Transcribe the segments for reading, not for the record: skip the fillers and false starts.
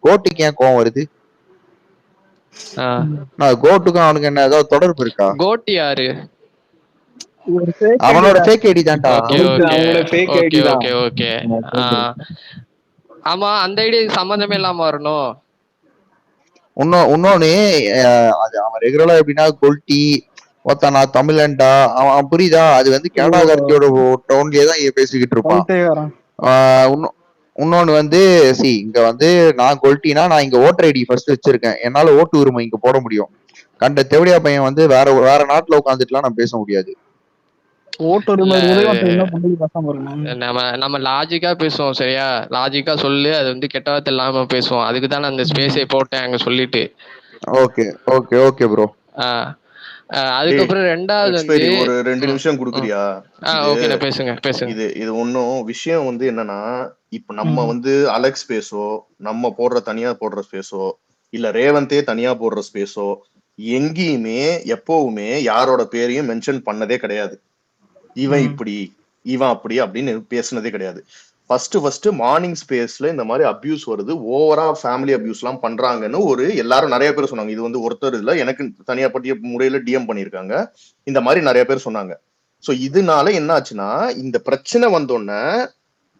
கோட்டுக்கு ஏன் கோவம் வருது? கோட்டுக்கும் அவனுக்கு என்ன ஏதாவது தொடர்பு இருக்கா? கோட்டு யாரு? அவனோட ஃபேக் ஐடி தான்டா. ஓகே. ஆமா, அந்த ஐடி சம்பந்தமே இல்லாம வரணும். இன்னொன்னு அவன் ரெகுலரா எப்படின்னா கொல்டி ஒத்தனா தமிழன்டா அவன் புரியுதா? அது வந்து கனடா கார்த்தியோட டவுன்லயே தான் பேசிக்கிட்டு இருப்பான். இன்னொன்னு வந்து இங்க வந்து நான் கொல்ட்டினா நான் இங்க ஓட்டர் ஐடி ஃபர்ஸ்ட் வச்சிருக்கேன், என்னால ஓட்டு உரிமை இங்க போட முடியும். கண்ட தேவடியா பையன் வந்து வேற நாட்டுல உட்காந்துட்டுலாம் நான் பேச முடியாது. நம்ம லாஜிக்கா பேசுவோம், சரியா? லாஜிக்கா சொல்லு, அது வந்து கெட்ட வார்த்தை இல்லாம பேசுவோம். அதுக்கு தான் அந்த ஸ்பேஸை போட்டேன் அங்க சொல்லிட்டு. Okay okay okay bro. அதுக்கப்புறம் ரெண்டாவது வந்து ஒரு 2 நிமிஷம் குடுக்குறியா? ஓகே, பேசுங்க. இது ஒன்னும் விஷயம் வந்து என்னன்னா, இப்ப நம்ம வந்து அலெக்ஸ் ஸ்பேஸோ, நம்ம போடுற தனியா போடுற ஸ்பேஸோ, இல்ல ரேவந்தே தனியா போடுற ஸ்பேஸோ, எங்கேயுமே எப்பவுமே யாரோட பேரையும் மென்ஷன் பண்ணதே கிடையாது. இவன் இப்படி இவன் அப்படி அப்படின்னு பேசுனதே கிடையாது. ஃபர்ஸ்ட் மார்னிங் ஸ்பேஸ்ல இந்த மாதிரி அபியூஸ் வருது, ஓவரா ஃபேமிலி அபியூஸ் எல்லாம் பண்றாங்கன்னு எல்லாரும் நிறைய பேர் சொன்னாங்க. இது வந்து ஒருத்தர் இல்ல, எனக்கு தனியா பற்றிய முறையில டிஎம் பண்ணிருக்காங்க. இந்த மாதிரி நிறைய பேர் சொன்னாங்க. சோ இதனால என்ன ஆச்சுன்னா, இந்த பிரச்சனை வந்தோடனே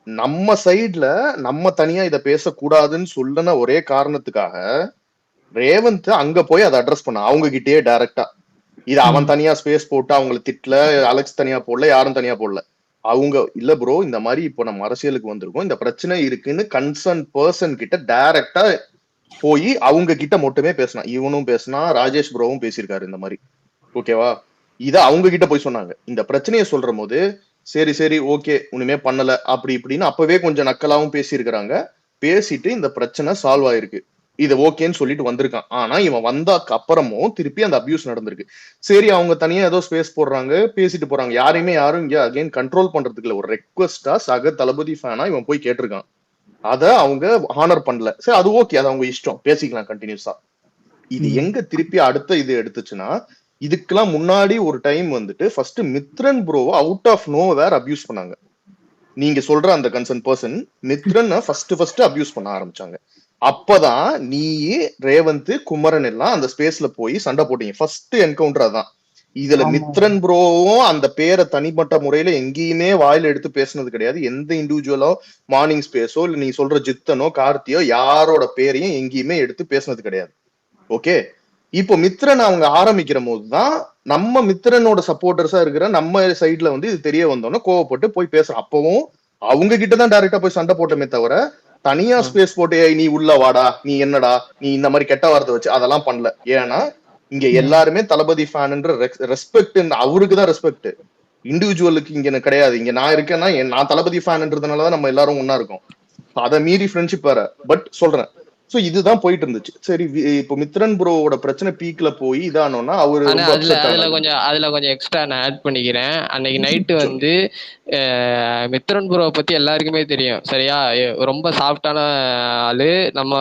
நம்ம சைட்ல நம்ம தனியா இதை பேசக்கூடாதுன்னு சொல்லுன ஒரே காரணத்துக்காக ரேவந்த் அங்க போய் அதை அட்ரஸ் பண்ண அவங்க கிட்டயே டைரக்டா. இது அவன் தனியா ஸ்பேஸ் போட்டு அவங்களை திட்டல, அலெக்ஸ் தனியா போடல, யாரும் தனியா போடல. அவங்க இல்ல ப்ரோ, இந்த மாதிரி இப்போ நம்ம அரசியலுக்கு வந்திருக்கோம், இந்த பிரச்சனை இருக்குன்னு கன்சர்ன் பர்சன் கிட்ட டைரக்டா போய் அவங்க கிட்ட மட்டுமே பேசினான். இவனும் பேசினா, ராஜேஷ் ப்ரோவும் பேசியிருக்காரு இந்த மாதிரி. ஓகேவா? இத அவங்க கிட்ட போய் சொன்னாங்க. இந்த பிரச்சனையை சொல்ற போது சரி ஓகே ஒண்ணுமே பண்ணல அப்படி இப்படின்னு அப்பவே கொஞ்சம் நக்கலாவும் பேசியிருக்கிறாங்க. பேசிட்டு இந்த பிரச்சனை சால்வ் ஆயிருக்கு, இது ஓகேன்னு சொல்லிட்டு வந்திருக்கான். ஆனா இவன் வந்தாக்கு அப்புறமும் திருப்பி அந்த அபியூஸ் நடந்திருக்கு. சரி, அவங்க தனியா ஏதோ ஸ்பேஸ் போடுறாங்க, பேசிட்டு போறாங்க. யாரும் இங்க அகைன் கண்ட்ரோல் பண்றதுக்கு இல்ல. ஒரு ரெக்வஸ்டா சக தளபதி ஃபேனா இவன் போய் கேட்டிருக்கான். அத அவங்க ஹானர் பண்ணல. சரி, அது ஓகே, அது அவங்க இஷ்டம், பேசிக்கலாம் கண்டினியூஸா. இது எங்க திருப்பி அடுத்த இது எடுத்துச்சுன்னா, இதுக்கெல்லாம் முன்னாடி ஒரு டைம் வந்துட்டு ஃபர்ஸ்ட் மித்ரன் ப்ரோவை out of nowhere abuse பண்ணாங்க. நீங்க சொல்ற அந்த concern person Mithran first abuse பண்ண ஆரம்பிச்சாங்க. அப்பதான் நீ ரேவந்த் குமரன் எல்லாம் அந்த ஸ்பேஸ்ல போய் சண்டை போட்டீங்க. ஃபர்ஸ்ட் என்கவுண்டர் அதான். இதுல மித்ரன் ப்ரோவும் அந்த பேரை தனிப்பட்ட முறையில எங்கேயுமே வாயில எடுத்து பேசுனது கிடையாது. எந்த இண்டிவிஜுவலோ மார்னிங் ஸ்பேஸோ இல்ல நீ சொல்ற ஜித்தனோ கார்த்தியோ யாரோட பேரையும் எங்கேயுமே எடுத்து பேசுனது கிடையாது. ஓகே, இப்போ மித்ரன் அவங்க ஆரம்பிக்கிற போதுதான் நம்ம மித்ரனோட சப்போர்ட்டர்ஸா இருக்கிற நம்ம சைட்ல வந்து இது தெரிய வந்தோம்னா கோவப்பட்டு போய் பேசுறோம். அப்பவும் அவங்க கிட்டதான் டைரக்டா போய் சண்டை போட்டோமே தவிர தனியா ஸ்பேஸ் போட்டு நீ உள்ள வாடா, நீ என்னடா, நீ இந்த மாதிரி கெட்ட வார்த்தை வச்சு அதெல்லாம் பண்ணல. ஏன்னா இங்க எல்லாருமே தளபதி ஃபேன்ன்ற ரெஸ்பெக்ட், அவருக்குதான் ரெஸ்பெக்ட், இண்டிவிஜுவலுக்கு இங்க கிடையாது. இங்க நான் இருக்கேன்னா நான் தளபதி ஃபேன்ன்றதுனாலதான் நம்ம எல்லாரும் ஒன்னா இருக்கோம். அதை மீறி ஃப்ரெண்ட்ஷிப் வேற. பட் சொல்றேன், சோ இதுதான் போயிட்டு இருந்துச்சு. சரி, இப்போ மித்ரன் ப்ரோவோட பிரச்சனை பீக்ல போய் இதானோன்னா அவரு அதுல கொஞ்சம் எக்ஸ்ட்ரா நான் ஆட் பண்ணிக்கிறேன். அன்னைக்கு நைட்டு வந்து மித்ரன் ப்ரோவை பத்தி எல்லாருக்குமே தெரியும், சரியா? ரொம்ப சாஃப்டான ஆளு, நம்ம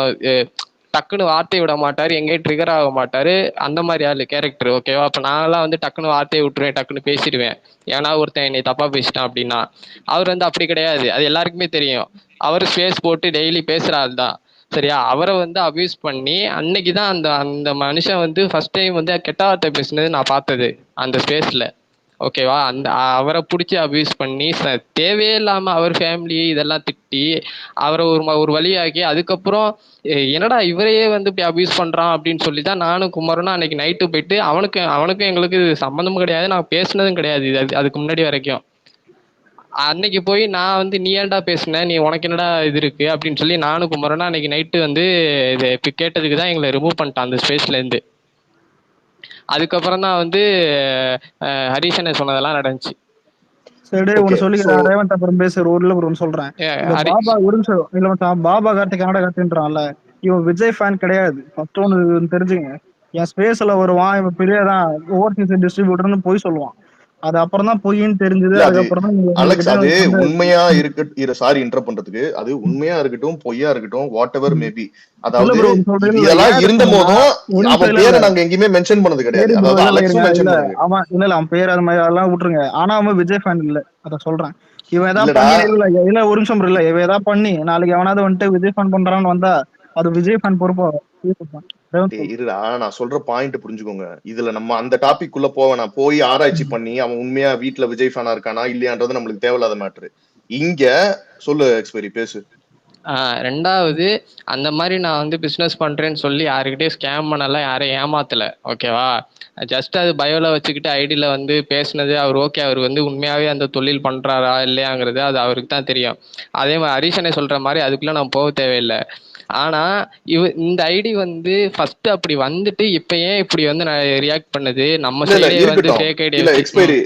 டக்குன்னு வார்த்தையை விட மாட்டாரு, எங்கேயும் ட்ரிகர் ஆக மாட்டாரு, அந்த மாதிரி ஆளு கேரக்டர். ஓகேவா? அப்ப நாங்கெல்லாம் வந்து டக்குன்னு வார்த்தையை விட்டுருவேன், டக்குன்னு பேசிடுவேன். ஏன்னா ஒருத்தன் என்னை தப்பா பேசிட்டான் அப்படின்னா. அவர் வந்து அப்படி கிடையாது, அது எல்லாருக்குமே தெரியும். அவர் ஸ்பேஸ் போட்டு டெய்லி பேசுற ஆள் தான், சரியா? அவரை வந்து அபியூஸ் பண்ணி அன்னைக்குதான் அந்த அந்த மனுஷன் வந்து ஃபர்ஸ்ட் டைம் வந்து கெட்ட வார்த்தை பேசுனது நான் பார்த்தது அந்த ஸ்பேஸ்ல. ஓகேவா? அந்த அவரை பிடிச்சி அபியூஸ் பண்ணி தேவையே இல்லாம அவர் ஃபேமிலி இதெல்லாம் திட்டி அவரை ஒரு வழியாக்கி அதுக்கப்புறம் என்னடா இவரையே வந்து இப்படி அபியூஸ் பண்றான் அப்படின்னு சொல்லிதான் நானும் குமரனும் அன்னைக்கு நைட்டு போயிட்டு அவனுக்கும் எங்களுக்கு சம்மந்தமும் கிடையாது, நான் பேசுனதும் கிடையாது அதுக்கு முன்னாடி வரைக்கும். அன்னைக்கு போய் நான் வந்து நீ ஏன்டா பேசுன, நீ உனக்கு என்னடா இது இருக்கு அப்படின்னு சொல்லி நானும் குமரனா அன்னைக்கு நைட்டு வந்து இது கேட்டதுக்கு தான் எங்களை ரிமூவ் பண்ணிட்டான் அந்த ஸ்பேஸ்ல இருந்து. அதுக்கப்புறம் தான் வந்து ஹரிசனை சொன்னதெல்லாம் நடந்துச்சு. சரி, ஒன்னு சொல்லி ரேவந்த் அப்புறம் பேசுற ஒன்னு சொல்றேன். பாபா ஒரு நிமிஷம் இல்ல, பாபா கார்த்திக் கனடா கார்த்தின்றான்ல, இவன் விஜய் ஃபேன் கிடையாது. ஃபர்ஸ்ட் ஒன்னு தெரிஞ்சுங்க. என் ஸ்பேஸ்ல வருவான், இவன் பெரியதான் ஓவர்சீஸ் டிஸ்ட்ரிபியூட்டர்னு போய் சொல்லுவான். அது அப்புறம் தான் பொய்ன்னு தெரிஞ்சது. அதுக்கப்புறம் அலெக்ஸ், அது உண்மையா இருக்கட்டும், சாரி இன்டரப்ட் பண்றதுக்கு, அது உண்மையா இருக்கட்டும் பொய்யா இருக்கட்டும், வாட் எவர் மேபி, அதாவது இதெல்லாம் இருந்த போதும் அவன் பேரை நாங்க எங்கேயுமே மென்ஷன் பண்ணது கிடையாது. அதாவது அலெக்ஸ் மென்ஷன் பண்ணாங்க. ஆமா, இல்ல அவன் பேர் அது மாதிரி அதெல்லாம் விட்டுருங்க. ஆனா அவன் விஜய் ஃபேன் இல்ல, அத சொல்றேன். இவன் ஏதாவது பண்ணி இல்ல ஒரு நிமிஷம் இல்ல, இவன் ஏதாவது பண்ணி நாளைக்கு எவனாவது வந்துட்டு விஜய் ஃபேன் பண்றான்னு வந்தா அது விஜய் ஃபேன் பொறுப்பா. இருடா, நான் சொல்ற பாயிண்ட் புரிஞ்சுக்கோங்க. இதுல நம்ம அந்த டாபிக் குள்ள போவேன், போய் ஆராய்ச்சி பண்ணி அவன் உண்மையா வீட்டுல விஜய் ஃபேனா இருக்கானா இல்லையான்றது நம்மளுக்கு தேவையில்லாத மேட்ரு. இங்க சொல்லு எக்ஸ்பைரி, பேசு. ரெண்டாவது, அந்த மாதிரி நான் வந்து பிஸ்னஸ் பண்ணுறேன்னு சொல்லி யாருக்கிட்டே ஸ்கேம் பண்ணலாம், யாரையும் ஏமாத்தலை, ஓகேவா? ஜஸ்ட் அது பயோவில் வச்சுக்கிட்டு ஐடியில் வந்து பேசுனது அவர் ஓகே, அவர் வந்து உண்மையாகவே அந்த தொழில் பண்ணுறாரா இல்லையாங்கிறது அது அவருக்கு தான் தெரியும். அதே மாதிரி ஹரிஷனை சொல்கிற மாதிரி அதுக்குள்ளே நான் போக தேவையில்லை. ஆனால் இந்த ஐடி வந்து ஃபர்ஸ்ட் அப்படி வந்துட்டு இப்போ ஏன் இப்படி வந்து நான் ரியாக்ட் பண்ணுது? நம்ம சைடே வந்து ஃபேக் ஐடி எக்ஸ்பைரி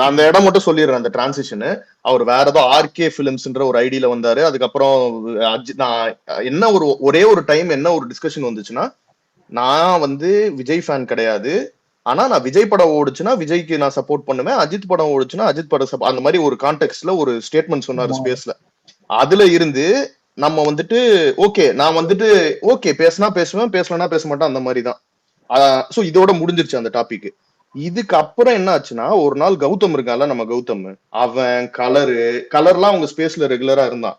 அந்த இடம் மட்டும் சொல்லிடுறேன். அந்த டிரான்சிஷன் அவர் வேற ஏதோ ஆர்கே பிலிம்ஸ்ன்ற ஒரு ஐடியில வந்தாரு. அதுக்கப்புறம் நான் என்ன ஒரே ஒரு டைம் என்ன ஒரு டிஸ்கஷன் வந்துச்சுன்னா, நான் வந்து விஜய் ஃபேன் கிடையாது, ஆனா நான் விஜய் படம் ஓடுச்சுன்னா விஜய்க்கு நான் சப்போர்ட் பண்ணுவேன், அஜித் படம் ஓடுச்சுன்னா அஜித் படம் அந்த மாதிரி ஒரு கான்டெக்ட்ல ஒரு ஸ்டேட்மெண்ட் சொன்னாரு ஸ்பேஸ்ல. அதுல இருந்து நம்ம வந்துட்டு ஓகே, நான் வந்துட்டு ஓகே பேசினா பேசுவேன், பேசலன்னா பேச மாட்டேன், அந்த மாதிரிதான். சோ இதோட முடிஞ்சிருச்சு அந்த டாபிக். இதுக்கு அப்புறம் என்ன ஆச்சுன்னா, ஒரு நாள் கௌதம் இருக்கான்ல, நம்ம கௌதம், அவன் கலர்லாம் அவங்க ஸ்பேஸ்ல ரெகுலரா இருந்தான்.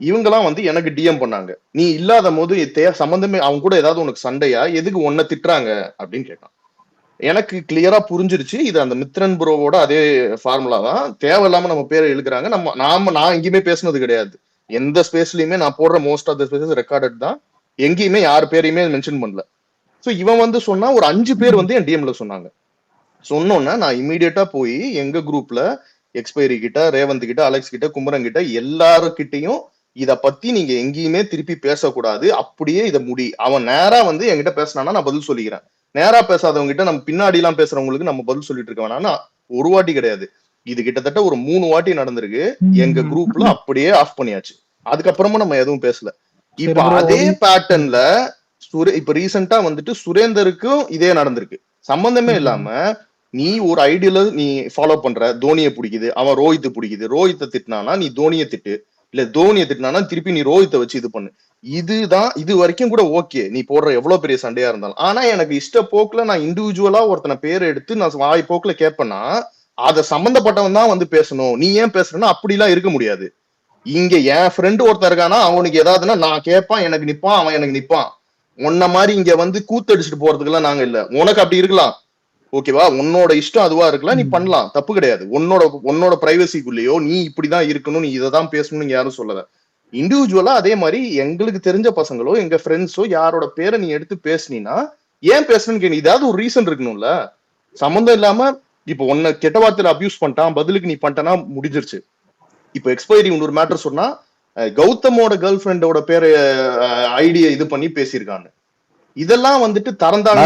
இவங்கெல்லாம் வந்து எனக்கு டிஎம் பண்ணாங்க, நீ இல்லாத போது சம்பந்தமே அவங்க கூட ஏதாவது உனக்கு சண்டையா, எதுக்கு உன்னை திட்டுறாங்க அப்படின்னு கேட்டான். எனக்கு கிளியரா புரிஞ்சிருச்சு, இது அந்த மித்ரன் ப்ரோவோட அதே ஃபார்முலா தான். தேவையில்லாம நம்ம பேரை இழுக்கிறாங்க. நான் எங்கேயுமே பேசுனது கிடையாது. எந்த ஸ்பேஸ்லயுமே நான் போடுற most of the spaces recorded தான். எங்கேயுமே யார் பேரையுமே மென்ஷன் பண்ணல. சோ இவன் வந்து சொன்னா ஒரு 5 பேர் வந்து என் டிஎம்ல சொன்னாங்க. சொன்னோன்னா நான் இமீடியட்டா போய் எங்க குரூப்ல எக்ஸ்பைரி கிட்ட, ரேவந்த் கிட்ட, அலெக்ஸ் கிட்ட, குமரன் கிட்ட எல்லாருக்கிட்டையும் இத பத்தி நீங்க எங்கேயுமே திருப்பி பேசக்கூடாது, அப்படியே இதை முடி. அவன் நேரா வந்து என்கிட்ட பேசினானா நான் பதில் சொல்லிக்கிறேன். நேரா பேசாதவங்க கிட்ட நம்ம பின்னாடி எல்லாம் பேசுறவங்களுக்கு நம்ம பதில் சொல்லிட்டு இருக்க வேணாம்னா ஒரு வாட்டி கிடையாது, இது கிட்டத்தட்ட ஒரு 3 வாட்டி நடந்திருக்கு. எங்க குரூப்ல அப்படியே ஆஃப் பண்ணியாச்சு. அதுக்கப்புறமா நம்ம எதுவும் பேசல. இப்ப அதே பேட்டர்ன்ல இப்ப ரீசெண்டா வந்துட்டு சுரேந்தருக்கும் இதே நடந்திருக்கு. சம்பந்தமே இல்லாம நீ ஒரு ஐடியில நீ ஃபாலோ பண்ற, தோனியை பிடிக்குது, அவன் ரோஹித்தை பிடிக்குது, ரோஹித்தை திட்டினானா நீ தோனியை திட்டு, இல்ல தோனியை திட்டினானா திருப்பி நீ ரோஹித்தை வச்சு இது பண்ணு. இதுதான் இது வரைக்கும் கூட ஓகே, நீ போடுற எவ்வளவு பெரிய சண்டையா இருந்தாலும். ஆனா எனக்கு இஷ்ட போக்குல நான் இண்டிவிஜுவலா ஒருத்தனை பேர் எடுத்து நான் வாய் போக்குல கேட்பேன்னா அத சம்பந்தப்பட்டவன் தான் வந்து பேசணும். நீ ஏன் பேசுறேன்னா அப்படிலாம் இருக்க முடியாது. இங்க என் ஃப்ரெண்டு ஒருத்தன் இருக்கானா, அவனுக்கு ஏதாவதுன்னா நான் கேட்பான், எனக்கு நிப்பான், அவன் எனக்கு நிப்பான். உன்ன மாதிரி இங்க வந்து கூத்தடிச்சுட்டு போறதுக்கெல்லாம் நாங்க இல்ல. உனக்கு அப்படி இருக்கலாம், ஓகேவா, உன்னோட இஷ்டம் அதுவா இருக்கலாம், நீ பண்ணலாம், தப்பு கிடையாது. உன்னோட பிரைவசிக்குள்ளேயோ நீ இப்படிதான் இருக்கணும், நீ இதைதான் பேசணும்னு யாரும் சொல்லல. இண்டிவிஜுவலா அதே மாதிரி எங்களுக்கு தெரிஞ்ச பசங்களோ எங்க ஃப்ரெண்ட்ஸோ யாரோட பேரை நீ எடுத்து பேசுனீன்னா ஏன் பேசணும்னு கேள்வி, ஏதாவது ஒரு ரீசன் இருக்கணும்ல. சம்மந்தம் இல்லாம இப்ப உன்னை கெட்ட வார்த்தையில அபியூஸ் பண்ணிட்டான், பதிலுக்கு நீ பண்ணிட்டனா முடிஞ்சிருச்சு. இப்ப எக்ஸ்பைரி ஒரு மேட்டர் சொன்னா, கௌதமோட கேர்ள் ஃபிரெண்டோட பேரை ஐடியா இது பண்ணி பேசியிருக்காங்க. இதெல்லாம் வந்துட்டு தரந்தாங்க.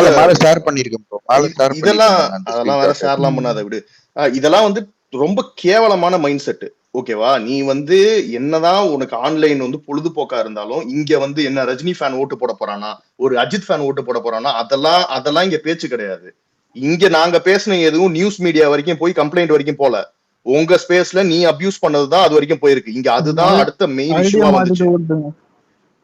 இதெல்லாம் அதெல்லாம் வேற ஷேர்லாம் பண்ணாத விடு. இதெல்லாம் வந்து ரொம்ப கேவலமான மைண்ட் செட், ஓகேவா? நீ வந்து என்னதான் உனக்கு ஆன்லைன் வந்து பொழுதுபோக்கா இருந்தாலும் இங்க வந்து என்ன ரஜினி ஃபேன் ஓட்டு போட போறானா, ஒரு அஜித் ஃபேன் ஓட்டு போட போறானா, அதெல்லாம் இங்க பேச்சு கிடையாது. இங்க நாங்க பேசின எதுவும் நியூஸ் மீடியா வரைக்கும் போய் கம்ப்ளைண்ட் வரைக்கும் போல. உங்க ஸ்பேஸ்ல நீ அபியூஸ் பண்ணதுதான் அது வரைக்கும் போயிருக்கு. இங்க அதுதான் அடுத்த மெயின் இஷ்யூவா வந்துச்சு.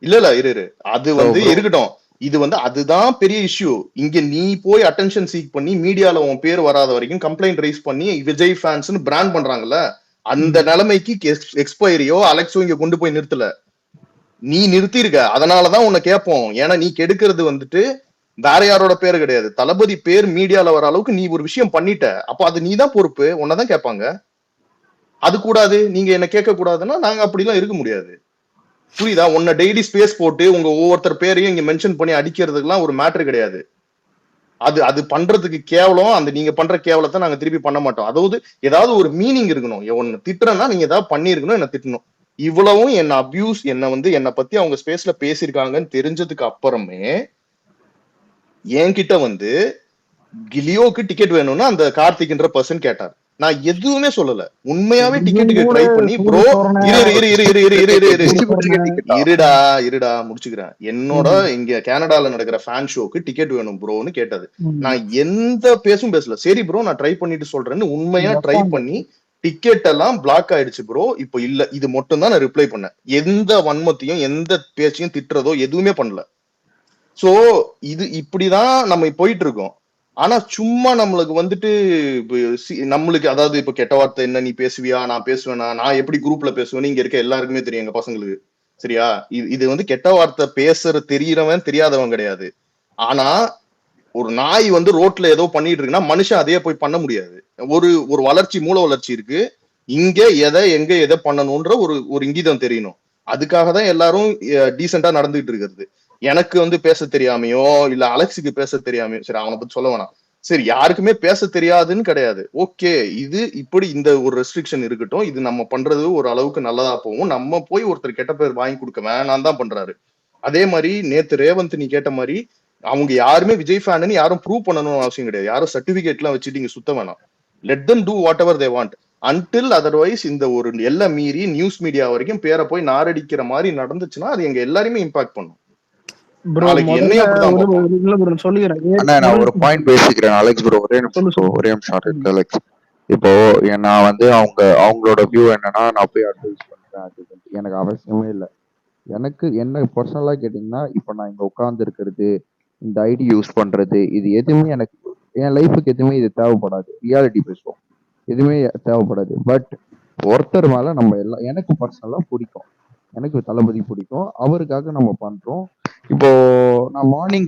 இல்ல இரு, அது வந்து இருக்கட்டும். இது வந்து அதுதான் பெரிய இஷ்யூ. இங்க நீ போய் அட்டென்ஷன் சீக் பண்ணி மீடியால உன் பேர் வராத வரைக்கும் கம்ப்ளைண்ட் ரைஸ் பண்ணி விஜய் ஃபேன்ஸ்னு பிராண்ட் பண்றாங்கல்ல, அந்த நிலைமைக்கு எக்ஸ்பைரியோ அலெக்ஸோ இங்க கொண்டு போய் நிறுத்தல. நீ நிறுத்தி இருக்க, அதனாலதான் உன்னை கேட்போம். ஏன்னா நீ கெடுக்கிறது வந்துட்டு வேற யாரோட பேரு கிடையாது, தளபதி பேர் மீடியால வர அளவுக்கு நீ ஒரு விஷயம் பண்ணிட்ட. அப்ப அது நீ தான் பொறுப்பு, உன்னதான் கேட்பாங்க. அது கூடாது, நீங்க என்ன கேட்க கூடாதுன்னா நாங்க அப்படிலாம் இருக்க முடியாது, புரியுதா? உன்னை டெய்லி ஸ்பேஸ் போட்டு உங்க ஒவ்வொருத்தர் பேரையும் இங்க மென்ஷன் பண்ணி அடிக்கிறதுக்குலாம் ஒரு மேட்ரு கிடையாது. அது பண்றதுக்கு கேவலம். அந்த நீங்க பண்ற கேவலத்தை நாங்க திருப்பி பண்ண மாட்டோம். அதாவது ஏதாவது ஒரு மீனிங் இருக்கணும். ஒன்னு திட்டுறேன்னா நீங்க ஏதாவது பண்ணிருக்கணும், என்ன திட்டணும். இவ்வளவும் என்ன அபியூஸ், என்னை பத்தி அவங்க ஸ்பேஸ்ல பேசியிருக்காங்கன்னு தெரிஞ்சதுக்கு அப்புறமே என்கிட்ட வந்து கிலியோக்கு டிக்கெட் வேணும்னு அந்த கார்த்திக்ன்ற பர்சன் கேட்டார். நான் எதுவுமே சொல்லல, உண்மையாவே டிக்கெட்டுக்கு ட்ரை பண்ணி ப்ரோ இருடா முடிச்சுக்கிறேன். என்னோட இங்க கனடால நடக்கிற ஃபேன் ஷோக்கு டிக்கெட் வேணும் ப்ரோன்னு கேட்டது. நான் எந்த பேசல. சரி ப்ரோ நான் ட்ரை பண்ணிட்டு சொல்றேன்னு உண்மையா ட்ரை பண்ணி டிக்கெட் எல்லாம் பிளாக் ஆயிடுச்சு ப்ரோ. இப்போ இல்ல, இது மட்டும் தான் நான் ரிப்ளை பண்ணேன். எந்த வன்மத்தையும் எந்த பேச்சையும் திட்டுறதோ எதுவுமே பண்ணல. சோ இது இப்படிதான் நம்ம போயிட்டு இருக்கோம். ஆனா சும்மா நம்மளுக்கு வந்துட்டு நம்மளுக்கு அதாவது இப்ப கெட்ட வார்த்தை என்ன நீ பேசுவியா, நான் பேசுவேனா, நான் எப்படி குரூப்ல பேசுவேன்னு இங்க இருக்க எல்லாருக்குமே தெரியும், எங்க பசங்களுக்கு. சரியா? இது வந்து கெட்ட வார்த்தை பேசுற தெரியறவன் தெரியாதவன் கிடையாது. ஆனா ஒரு நாய் வந்து ரோட்ல ஏதோ பண்ணிட்டு இருக்குன்னா மனுஷன் அதையே போய் பண்ண முடியாது. ஒரு வளர்ச்சி, மூல வளர்ச்சி இருக்கு. இங்க எங்க எதை பண்ணணும்ன்ற ஒரு இங்கிதம் தெரியணும். அதுக்காக தான் எல்லாரும் டீசெண்டா நடந்துகிட்டு இருக்கிறது. எனக்கு வந்து பேச தெரியாமையோ இல்ல அலெக்ஸுக்கு பேச தெரியாமையோ, சரி அவனை பத்தி சொல்ல வேணாம், சரி யாருக்குமே பேச தெரியாதுன்னு கிடையாது. ஓகே, இது இப்படி இந்த ஒரு ரெஸ்ட்ரிக்ஷன் இருக்கட்டும், இது நம்ம பண்றது ஒரு அளவுக்கு நல்லதா போகும். நம்ம போய் ஒருத்தர் கெட்ட பேர் வாங்கி கொடுக்க வேணாம் தான் பண்றாரு. அதே மாதிரி நேத்து ரேவந்த் நீ கேட்ட மாதிரி அவங்க யாருமே விஜய் ஃபேன் யாரும் ப்ரூவ் பண்ணணும்னு அவசியம் கிடையாது. யாரும் சர்டிபிகேட் எல்லாம் வச்சுட்டு இங்க சுத்த வேணாம். Let them do whatever they want. Until otherwise இந்த ஒரு எல்லாம் மீறி நியூஸ் மீடியா வரைக்கும் பேரை போய் நாரடிக்கிற மாதிரி நடந்துச்சுன்னா அது எங்க எல்லாருமே இம்பாக்ட் பண்ணும். நான் ஒரு பாயிண்ட் பேசிக்கிறேன் அலெக்ஸ் ப்ரோ, ஒரே நிமிஷம் அலெக்ஸ். இப்போ நான் வந்து அவங்களோட வியூ என்னன்னா, நான் போய் அட்வைஸ் பண்றேன், எனக்கு அவசியமே இல்லை. எனக்கு என்ன பர்சனலா கேட்டீங்கன்னா, இப்போ நான் இங்க உட்கார்ந்து இருக்கிறது, இந்த ஐடி யூஸ் பண்றது, இது எதுவுமே எனக்கு என் லைஃபுக்கு எதுவுமே இது தேவைப்படாது. ரியாலிட்டி பேசுவோம், எதுவுமே தேவைப்படாது. பட் ஒருத்தர் மேல நம்ம எல்லாம் எனக்கு பர்சனலா பிடிக்கும், எனக்கு தளபதி பிடிக்கும், அவருக்காக நம்ம பண்றோம். இப்போ நான் மார்னிங்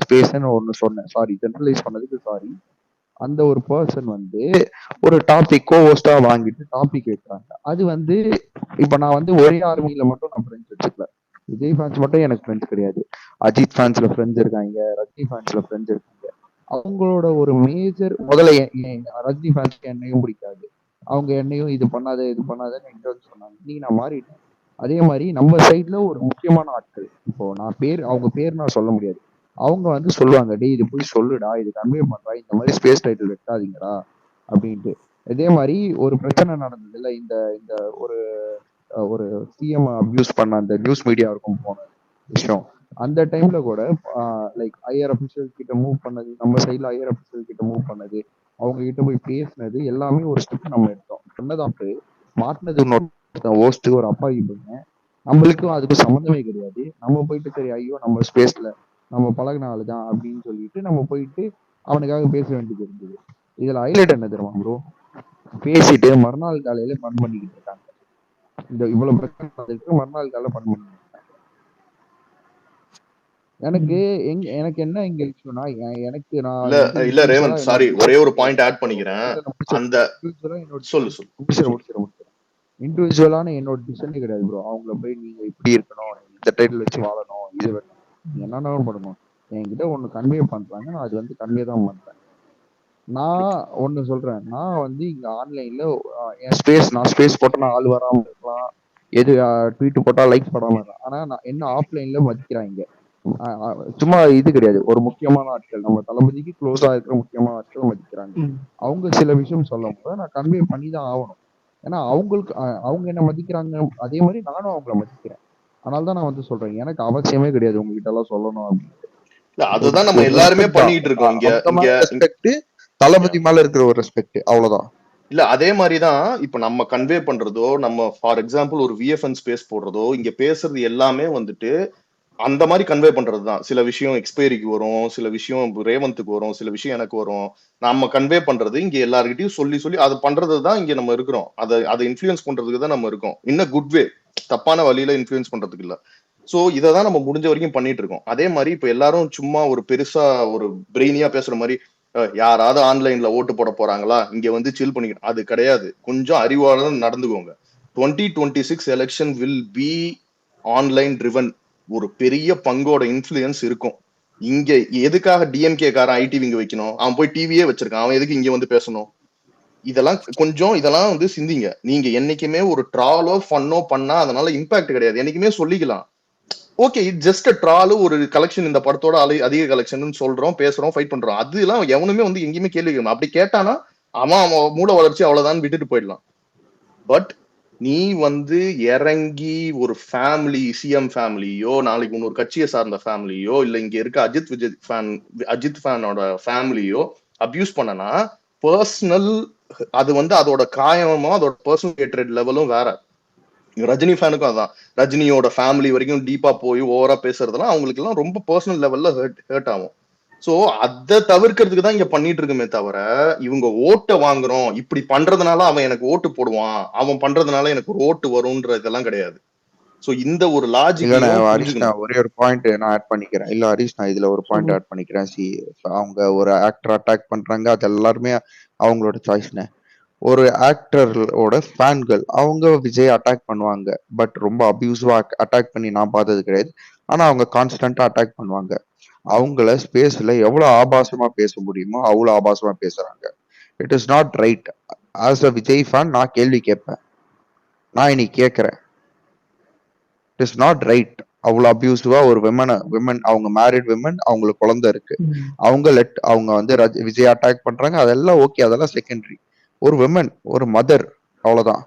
ஸ்பேஸ்ன்னு ஒன்று சொன்னேன், சாரி ஜென்ரலைஸ் பண்ணதுக்கு சாரி. அந்த ஒரு பர்சன் வந்து ஒரு டாபிக் ஹோஸ்டா வாங்கிட்டு டாபிக் வைக்கிறாங்க. அது வந்து இப்போ நான் வந்து ஒரே ஆர்மியில மட்டும் நான் ஃப்ரெண்ட்ஸ் வச்சுக்கல. விஜய் ஃபேன்ஸ் மட்டும் எனக்கு ஃப்ரெண்ட்ஸ் கிடையாது. அஜித் ஃபேன்ஸ்ல ஃப்ரெண்ட்ஸ் இருக்காங்க, ரஜினி ஃபேன்ஸ்ல ஃப்ரெண்ட்ஸ் இருக்காங்க. அவங்களோட ஒரு மேஜர் முதல்ல ரஜினி ஃபேன்ஸ்க்கு என்னையும் பிடிக்காது. அவங்க என்னையும் இது பண்ணாதன்னு என்கிட்ட வந்து சொன்னாங்க. நீ நான் மாறிட்டேன். அதே மாதிரி நம்ம சைட்ல ஒரு முக்கியமான ஆட்கள், இப்போ நான் அவங்க பேர் நான் சொல்ல முடியாது, அவங்க வந்து சொல்லுவாங்க, டே இது போய் சொல்லுடா, இது கன்வே பண்றா, இந்த மாதிரி ஸ்பேஸ் டைட்டில் வைக்காதீங்கடா அப்படின்ட்டு. இதே மாதிரி ஒரு பிரச்சனை நடந்தது இல்லை, இந்த இந்த ஒரு ஒரு சிஎம் அபியூஸ் பண்ண அந்த நியூஸ் மீடியாவுக்கும் போன விஷயம். அந்த டைம்ல கூட லைக் ஹையர் அபிஷியல் கிட்ட மூவ் பண்ணது, நம்ம சைட்ல ஹையர் அபிஷியல் கிட்ட மூவ் பண்ணது, அவங்க கிட்ட போய் பேசினது எல்லாமே ஒரு ஸ்டெப் நம்ம எடுத்தோம். சொன்னதாட்டு மாட்டினது ஹோஸ்ட் ஒரு அப்பாவி பையன், நம்மளுக்கும் அதுக்கும் சம்மந்தமே கிடையாது. நம்ம போயிட்டு சரி ஐயோ நம்ம ஸ்பேஸ்ல நம்ம பழகின ஆளுதான் அப்படின்னு சொல்லிட்டு நம்ம போயிட்டு அவனுக்காக பேச வேண்டியது இருந்தது. இதுல ஹைலைட் என்ன தெரியுமா ப்ரோ, பேசிட்டு மறுநாள் காலையில பண் பண்ணிக்கிட்டு இருக்காங்க. இந்த இவ்வளவு பிரச்சனை மறுநாள் காலையில பண் பண்ணிக்கிட்டு இருக்காங்க. எனக்கு என்ன இங்க இருக்குன்னா, எனக்கு நான் இல்ல ரேவந்த் சாரி ஒரே ஒரு பாயிண்ட் ஆட் பண்ணிக்கிறேன். அந்த சொல்லு இண்டிவிஜுவலான என்னோட டிசிஷனே கிடையாது ப்ரோ. அவங்கள போய் நீங்க இப்படி இருக்கணும், இந்த டைட்டில் வச்சு வாழணும், இது வேணும், என்னன்னாலும் பண்ணணும். என்கிட்ட ஒண்ணு கன்வே பண்றாங்க, நான் அது வந்து கன்வே தான் பண்றேன். நான் ஒண்ணு சொல்றேன், நான் வந்து இங்க ஆன்லைன்ல என் நான் ஸ்பேஸ் போட்டா நான் ஆள் வராம இருக்கலாம், எது ட்வீட் போட்டா லைக் பண்ணாம இருக்கலாம். ஆனா நான் என்ன ஆஃப்லைன்ல மதிக்கிறாங்க. சும்மா இது கிடையாது, ஒரு முக்கியமான ஆட்கள், நம்ம தளபதிக்கு க்ளோஸா இருக்கிற முக்கியமான ஆட்கள் மதிக்கிறாங்க. அவங்க சில விஷயம் சொல்லும் போது நான் கன்வே பண்ணி தான் ஆகணும். ஏன்னா அவங்க என்ன மதிக்கிறாங்க, அதே மாதிரி நானும் அவங்கள மதிக்கிறேன். அதனாலதான் நான் வந்து சொல்றேன், எனக்கு அவசியமே கிடையாது உங்ககிட்ட எல்லாம் சொல்லணும் அப்படின்ட்டு. அதுதான் நம்ம எல்லாருமே பண்ணிட்டு இருக்கோம் இங்க. தளபதி மேல இருக்கிற ஒரு ரெஸ்பெக்ட், அவ்வளவுதான். இல்ல அதே மாதிரிதான் இப்ப நம்ம கன்வே பண்றதோ, நம்ம ஃபார் எக்ஸாம்பிள் ஒரு விஎஃப்என் ஸ்பேஸ் போடுறதோ, இங்க பேசுறது எல்லாமே வந்துட்டு அந்த மாதிரி கன்வே பண்றதுதான். சில விஷயம் எக்ஸ்பைரிக்கு வரும், சில விஷயம் ரேவந்துக்கு வரும், சில விஷயம் எனக்கு வரும். நம்ம கன்வே பண்றது இங்க எல்லார்கிட்டையும் சொல்லி அது பண்றதுதான் இங்க நம்ம இருக்கிறோம். அதை இன்ஃபுளுன்ஸ் பண்றதுக்கு தான் நம்ம இருக்கோம். இன்னும் குட் வே, தப்பான வழியில இன்ஃபுளுன்ஸ் பண்றதுக்கு இல்ல. சோ இததான் நம்ம முடிஞ்ச வரைக்கும் பண்ணிட்டு இருக்கோம். அதே மாதிரி இப்ப எல்லாரும் சும்மா ஒரு பெருசா ஒரு பிரெயினியா பேசுற மாதிரி யாராவது ஆன்லைன்ல ஓட்டு போட போறாங்களா, இங்க வந்து சில் பண்ணிக்கணும், அது கிடையாது. கொஞ்சம் அறிவாளர் நடந்துக்கோங்க. 2026 election will be online driven. ஒரு பெரிய பங்கோட இன்ஃபுளுயன்ஸ் இருக்கும். இங்க எதுக்காக டிஎம்கே காரன் ஐடிவி இங்க வைக்கணும்? அவன் போய் டிவியே வச்சிருக்கான், அவன் எதுக்கு இங்க வந்து பேசணும்? இதெல்லாம் வந்து சிந்திங்க. நீங்க என்னைக்குமே ஒரு ட்ராலோ ஃபன்னோ பண்ணா அதனால இம்பாக்ட் கிடையாது, என்னைக்குமே சொல்லிக்கலாம். ஓகே, இட் ஜஸ்ட் ட்ராலு, ஒரு கலெக்ஷன், இந்த படத்தோட அதிக கலெக்ஷன் சொல்றோம், பேசுறோம், ஃபைட் பண்றோம். அதெல்லாம் எவனுமே வந்து எங்கேயுமே கேள்வி கேட்கணும். அப்படி கேட்டானா அவன் மூல வளர்ச்சி அவ்வளவுதான் விட்டுட்டு போயிடலாம். பட் நீ வந்து இறங்கி ஒரு ஃபேமிலி, சிஎம் ஃபேமிலியோ, நாளைக்கு இன்னொரு கட்சியை சார்ந்த ஃபேமிலியோ, இல்ல இங்க இருக்க அஜித் ஃபேனோட ஃபேமிலியோ அபியூஸ் பண்ணனா பர்சனல், அது வந்து அதோட காயமோ அதோட பர்சனல் ஹேட்ரட் லெவலும் வேற. ரஜினி ஃபேனுக்கும் அதான், ரஜினியோட ஃபேமிலி வரைக்கும் டீப்பா போய் ஓவரா பேசுறதுலாம் அவங்களுக்கு எல்லாம் ரொம்ப பர்சனல் லெவல்ல ஹர்ட் ஆகும். சோ அதை தவிர்க்கிறதுக்கு தான் இங்க பண்ணிட்டு இருக்குமே தவிர, இவங்க ஓட்டை வாங்குறோம், இப்படி பண்றதுனால அவன் எனக்கு ஓட்டு போடுவான், அவன் பண்றதுனால எனக்கு ஒரு ஓட்டு வரும்ன்ற இதெல்லாம் கிடையாது. சோ இந்த ஒரு இல்ல லாஜிக்கையும் ஹரிஷ், புரிஞ்சுக்கணும். நான் ஒரே ஒரு பாயிண்ட் நான் ஆட் பண்ணிக்கிறேன். இல்ல ஹரிஷ், நான் இதுல ஒரு பாயிண்ட் ஆட் பண்ணிக்கிறேன். அவங்க ஒரு ஆக்டர் அட்டாக் பண்றாங்க, அது எல்லாருமே அவங்களோட சாய்ஸ்னு. ஒரு ஆக்டரோட ஃபேன்கள் அவங்க விஜய் அட்டாக் பண்ணுவாங்க, பட் ரொம்ப அபியூசிவா அட்டாக் பண்ணி நான் பார்த்தது கிடையாது. ஆனா அவங்க கான்ஸ்டன்டா அட்டாக் பண்ணுவாங்க. அவங்கள ஸ்பேஸ்ல எவ்வளவு ஆபாசமா பேச முடியுமோ அவ்வளவு ஆபாசமா பேசுறாங்க. It is not right. As a Vijay fan நான் கேள்வி கேட்பேன், நான் இன்னைக்கு கேட்கிறேன். It is not right. அவ்வளவு அபியூசிவா ஒரு விமன், அவங்க மேரிட் விமன், அவங்களுக்கு குழந்தை இருக்கு, அவங்க வந்து விஜய் அட்டாக் பண்றாங்க, அதெல்லாம் ஓகே, அதெல்லாம் செகண்டரி. ஒரு விமன், ஒரு மதர், அவ்வளவுதான்.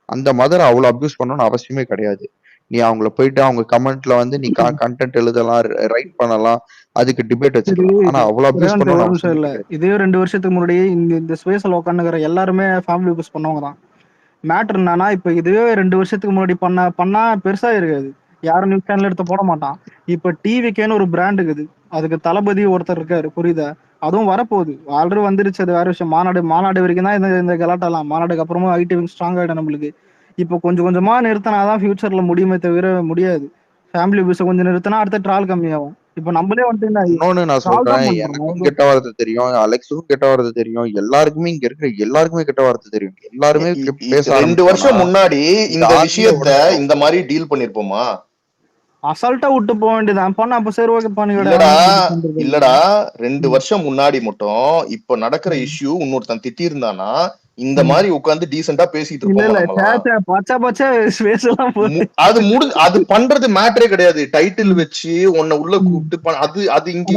அந்த மதர் அவ்வளவு அபியூஸ் பண்ணணும்னு அவசியமே கிடையாது. நீ அவங்கள போயிட்டு அவங்க கமெண்ட்ல வந்து நீ கண்டென்ட் எழுதலாம், ரைட் பண்ணலாம், அதுக்கு டிபேட் வச்சுக்கலாம். ஆனா அவ்வளவு அபியூஸ் பண்ணணும்னு அவசியம் இல்ல. கிடையாது. இதே 2 வருஷத்துக்கு முன்னாடி இந்த ஸ்பேஸ்ல உட்காந்துக்கிற எல்லாருமே ஃபேமிலி யூஸ் பண்ணவங்க தான். மேட்டர் என்னன்னா, இப்ப இதுவே 2 வருஷத்துக்கு முன்னாடி பண்ணா பெருசா இருக்காது. யாரும் நியூஸ் சேனல் எடுத்து போட மாட்டான். இப்ப டிவிக்கேன்னு ஒரு பிராண்ட் இருக்குது. அதுக்கு தளபதி ஒருத்தர் இருக்காரு, புரியுதா? அதுவும் வரப்போகுது, ஆல்ரெடி வந்துருச்சு. அது வேற விஷயம். மாநாடு வரைக்கும் தான் இந்த கலாட்டெல்லாம். மாநாடுக்கு அப்புறமா ஐடி ஸ்ட்ராங் ஆயிடும் நம்மளுக்கு. இப்போ கொஞ்சம் கொஞ்சமா நிறுத்தினாதான் ஃபியூச்சர்ல முடியுமே தவிர முடியாது. ஃபேமிலி யூஸை கொஞ்சம் நிறுத்தினா அடுத்த ட்ரால் கம்மியாகும். இப்ப நம்மளே வந்துட்டு இன்னொன்னு நான் ட்ரால் தான் சொல்றேன், பண்றோம். எனக்கும் கெட்ட வார்த்தை தெரியும், அலெக்ஸுக்கும் கெட்ட வார்த்தை தெரியும், எல்லாருக்குமே இங்க இருக்கிற எல்லாருக்குமே கெட்ட வார்த்தை தெரியும். எல்லாருமே பேச 2 வருஷம் ஆரம்பிச்சோம்னா முன்னாடி இந்த இந்த ஆர்மியை விஷயத்த உடைச்சிரும். இந்த மாதிரி டீல் பண்ணிருப்போமா? அசால்ட்டா விட்டு போக வேண்டியதான். பண்ண அப்ப சரி ஓகே பண்ணிவிட. இல்லடா 2 வருஷம் முன்னாடி மட்டும் இப்ப நடக்கிற இஷ்யூ இன்னொருத்தன் திட்டி இருந்தானா இந்த மாதிரி உட்கார்ந்து டீசெண்டா பேசிட்டு இருப்போம். அது பண்றது மேட்டரே கிடையாது. டைட்டில் வச்சு உன்னை உள்ள கூப்பிட்டு அது இங்க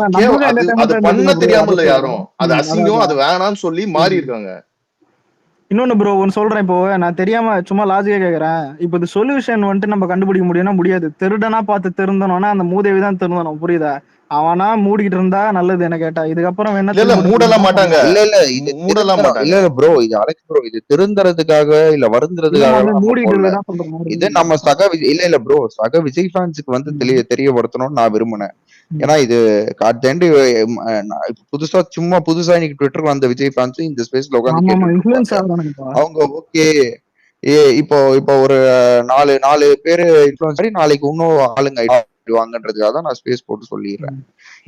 அது பண்ண தெரியாம இல்ல யாரும். அது அசிங்கம், அது வேணாம்னு சொல்லி மாறி இருக்காங்க. இன்னொன்னு ப்ரோ ஒன்னு சொல்றேன். இப்போ நான் தெரியாம சும்மா லாஜிக்கா கேக்குறேன். இப்போ இது சொல்யூஷன் வந்துட்டு நம்ம கண்டுபிடிக்க முடியும்னா முடியாது. திருடனா பார்த்து திருந்தனோம்னா அந்த மூதேவி தான் திருந்தணும், புரியுதா? அவனா மூடிக்கிட்டு இருந்தா நல்லது என்ன கேட்டா. இதுக்கப்புறம் இல்ல மூடலாம் மாட்டாங்க. இது மூடலாம் மாட்டாங்க. இல்ல ப்ரோ, இது அலெக்ஸ் ப்ரோ, இது திருந்தறதுக்காக இல்ல வருந்துறதுக்காக இது நம்ம இல்ல ப்ரோ, சக விஜய் ஃபேன்ஸுக்கு வந்து தெரியப்படுத்தணும்னு நான் விரும்பினேன். ஏன்னா இது அட் எண்ட் புதுசா இன்னைக்கு ட்விட்டர்ல வந்த விஜய் ஃபேன்ஸ் இந்த ஸ்பேஸ்ல உட்கார்ந்து அவங்க ஓகே. இப்போ ஒரு 4 பேரு இன்ஃப்ளூயன்சர் நாளைக்கு இன்னும் ஆளுங்க வாங்கன்றதுக்காக தான் நான் ஸ்பேஸ் போட்டு சொல்லிடுறேன்.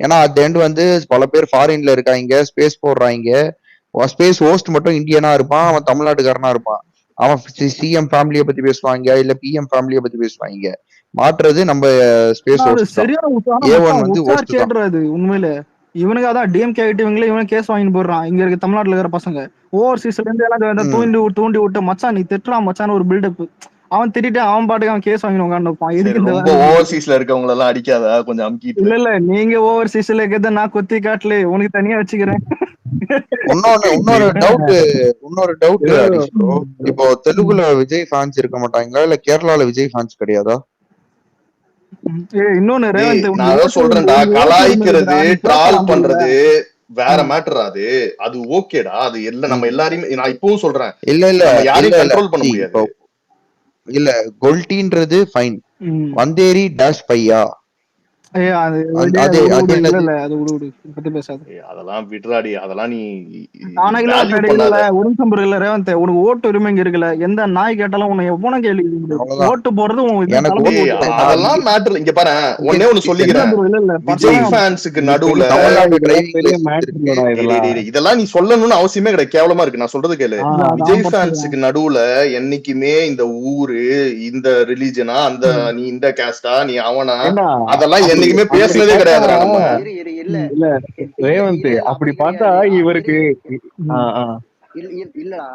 ஏன்னா அட் எண்ட் வந்து பல பேர் ஃபாரின்ல இருக்காங்க, ஸ்பேஸ் போடுறாங்க. ஸ்பேஸ் ஹோஸ்ட் மட்டும் இந்தியனா இருப்பான், அவன் தமிழ்நாட்டுக்காரனா இருப்பான். அவன் சிஎம் ஃபேமிலியை பத்தி பேசுவாங்க, இல்ல பிஎம் ஃபேமிலியை பத்தி பேசுவாங்க. மாற்றுறது நம்ம ஸ்பேஸ் ஹோஸ்ட் தான். A1 வந்து ஹோஸ்ட் தான். உண்மையில இவனுக்கு அதான் டிஎம்கே இவங்களே இவனு கேஸ் வாங்கி போடுறான். இங்க இருக்க தமிழ்நாட்டுல இருக்கிற பசங்க ஓவர்சீஸ்ல இருந்து எல்லாம் தூண்டி விட்டு மச்சான் நீ திட்டுறான் மச்சான் ஒரு பில்டப். அவன் திட்டிட்டு அவன் பாட்டுக்கு அவன் கேஸ் வாங்கி உட்காந்துப்பான். எதுக்கு ஓவர்சீஸ்ல இருக்கவங்க எல்லாம் அடிக்காத கொஞ்சம் அமுக்கிட்டு. இல்ல நீங்க ஓவர்சீஸ்ல இருக்கிறத நான் கொத்தி காட்டல, உனக்கு தனியா வச்சுக்கிறேன். இன்னொரு டவுட் இப்போ தெலுங்குல விஜய் ஃபேன்ஸ் இருக்க மாட்டாங்களா, இல்ல கேரளால விஜய் ஃபேன்ஸ் கிடையாதா? இன்னொன்னு நான் சொல்றேன்டா, கலாய்க்கிறது ட்ரால் பண்றது வேற மேட்டர். அது ஓகேடா, அது எல்லாம் நம்ம எல்லாரையும் நான் இப்பவும் சொல்றேன். இல்ல யாரையும் கண்ட்ரோல் பண்ண முடியாது. இல்ல கொல்டின்றது ஃபைன், வந்தேரி டேஷ் பையா அதெல்லாம் விட்றாடி, அதெல்லாம் நீ ரேவந்த் உனக்கு ஓட்டு உரிமை இருக்குல்ல. எந்த நாய் கேட்டாலும் உனக்கு எவ்வளவு கேள்வி ஓட்டு போறது அதெல்லாம் மேட்டர். இங்க பாரு ஒன்னே ஒண்ணு சொல்லிக்கிறேன், விஜய் ஃபேன்ஸுக்கு நடுவுல இதெல்லாம் நீ சொல்லணும்னு அவசியமே கிடையாது, கேவலமா இருக்கு. நான் சொல்றது கேளு, விஜய் ஃபேன்ஸுக்கு நடுவுல என்னைக்குமே இந்த ஊரு, இந்த ரிலிஜனா, அந்த நீ இந்த கேஸ்டா, நீ அவனா, அதெல்லாம் என்னைக்குமே பேசுனதே கிடையாது. இல்ல ரேவந்த் அப்படி பார்த்தா இவருக்கு இல்லடா,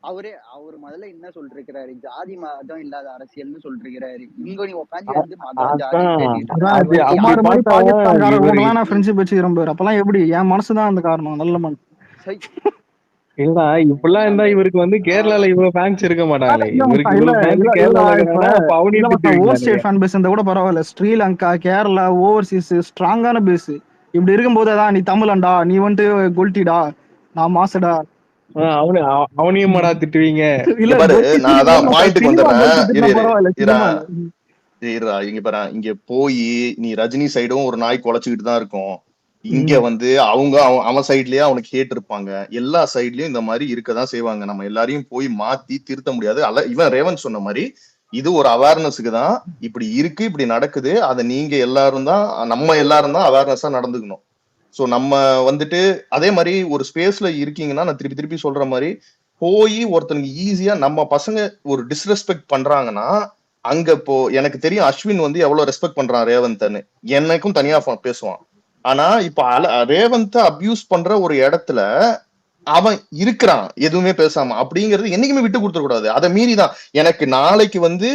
அவரு முதல்ல என்ன சொல்லிருக்கிறாரு, ஜாதி மதம் இல்லாத அரசியல்னு சொல்லிருக்கிறாரு. இங்க நீ உட்காந்து ஃப்ரெண்ட்ஷிப் வச்சுக்கிறேன். அப்பெல்லாம் எப்படி என் மனசுதான் அந்த காரணம். நல்ல மனசு இல்லடா, இப்பெல்லாம் இருந்தா இவருக்கு வந்து கேரளால இவ்வளவு ஃபேன்ஸ் இருக்க மாட்டாங்களே. இவருக்கு இவ்வளவு ஃபேன்ஸ் கேரளால கூட பரவாயில்ல. ஸ்ரீலங்கா, கேரளா, ஓவர்சீஸ் ஸ்ட்ராங்கான பேஸ். இப்படி இருக்கும்போது அதான் நீ தமிழன்டா, நீ வந்துட்டு கொல்டிடா, நான் மாசடா, அவனையும் மாடா திட்டுவீங்க. இல்ல நான் அதான் பாயிண்ட்க்கு வந்துடுறேன். இங்க பாரு, இங்க போய் நீ ரஜினி சைடும் ஒரு நாய் குலைச்சுக்கிட்டு தான் இருக்கும். இங்க வந்து அவன் சைட்லயே அவனுக்கு ஹேட் இருப்பாங்க. எல்லா சைட்லயும் இந்த மாதிரி இருக்கதான் செய்வாங்க. நம்ம எல்லாரையும் போய் மாத்தி திருத்த முடியாது. இவன் ரேவந்த் சொன்ன மாதிரி இது ஒரு அவேர்னஸுக்கு தான். இப்படி இருக்கு, இப்படி நடக்குது, அதை நீங்க எல்லாரும் தான், நம்ம எல்லாரும் தான் அவேர்னஸா நடந்துக்கணும். ஸோ நம்ம வந்துட்டு அதே மாதிரி ஒரு ஸ்பேஸ்ல இருக்கீங்கன்னா, நான் திருப்பி திருப்பி சொல்ற மாதிரி போய் ஒருத்தனுக்கு ஈஸியா நம்ம பசங்க ஒரு டிஸ்ரெஸ்பெக்ட் பண்றாங்கன்னா, அங்க இப்போ எனக்கு தெரியும் அஸ்வின் வந்து எவ்வளவு ரெஸ்பெக்ட் பண்றான் ரேவந்த்னு, எனக்கும் தனியா பேசுவான். ஆனா இப்ப ரேவந்த் அபியூஸ் பண்ற ஒரு இடத்துல அவன் இருக்கிறான் எதுவுமே பேசாம, அப்படிங்கிறது என்னைக்குமே விட்டு கொடுத்துட கூடாது. அதை மீறிதான் எனக்கு நாளைக்கு வந்து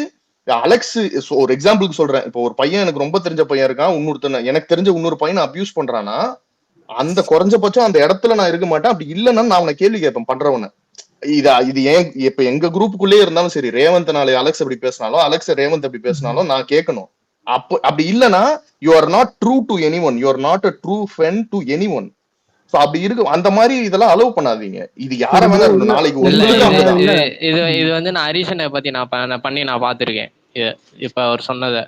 அலெக்ஸ் ஒரு எக்ஸாம்பிளுக்கு சொல்றேன். இப்போ ஒரு பையன் எனக்கு ரொம்ப தெரிஞ்ச பையன் இருக்கான், இன்னொருத்தன எனக்கு தெரிஞ்ச இன்னொரு பையனை அபியூஸ் பண்றான்னா, அந்த குறைஞ்சபட்சம் அந்த இடத்துல நான் இருக்க மாட்டேன். அப்படி இல்லைன்னா நான் அவனை கேள்வி கேட்பேன் பண்றவன. இது ஏன் இப்ப எங்க குரூப்புக்குள்ளே இருந்தாலும் சரி, ரேவந்த் நாளை அலெக்ஸ் அப்படி பேசினாலும், அலெக்ஸ் ரேவந்த் அப்படி பேசினாலும் நான் கேட்கணும். அப்படி இல்லைன்னா you are not true to any one, you are not a true friend to any one. So அப்படி இருக்கு, அந்த மாதிரி இதெல்லாம் அலோவ் பண்ணாதீங்க. இது யார வேணா இருக்கும். நாளைக்கு இது வந்து நான் ஹரிசனை பத்தி நான் பாத்திருக்கேன் இப்ப அவர் சொன்னதை.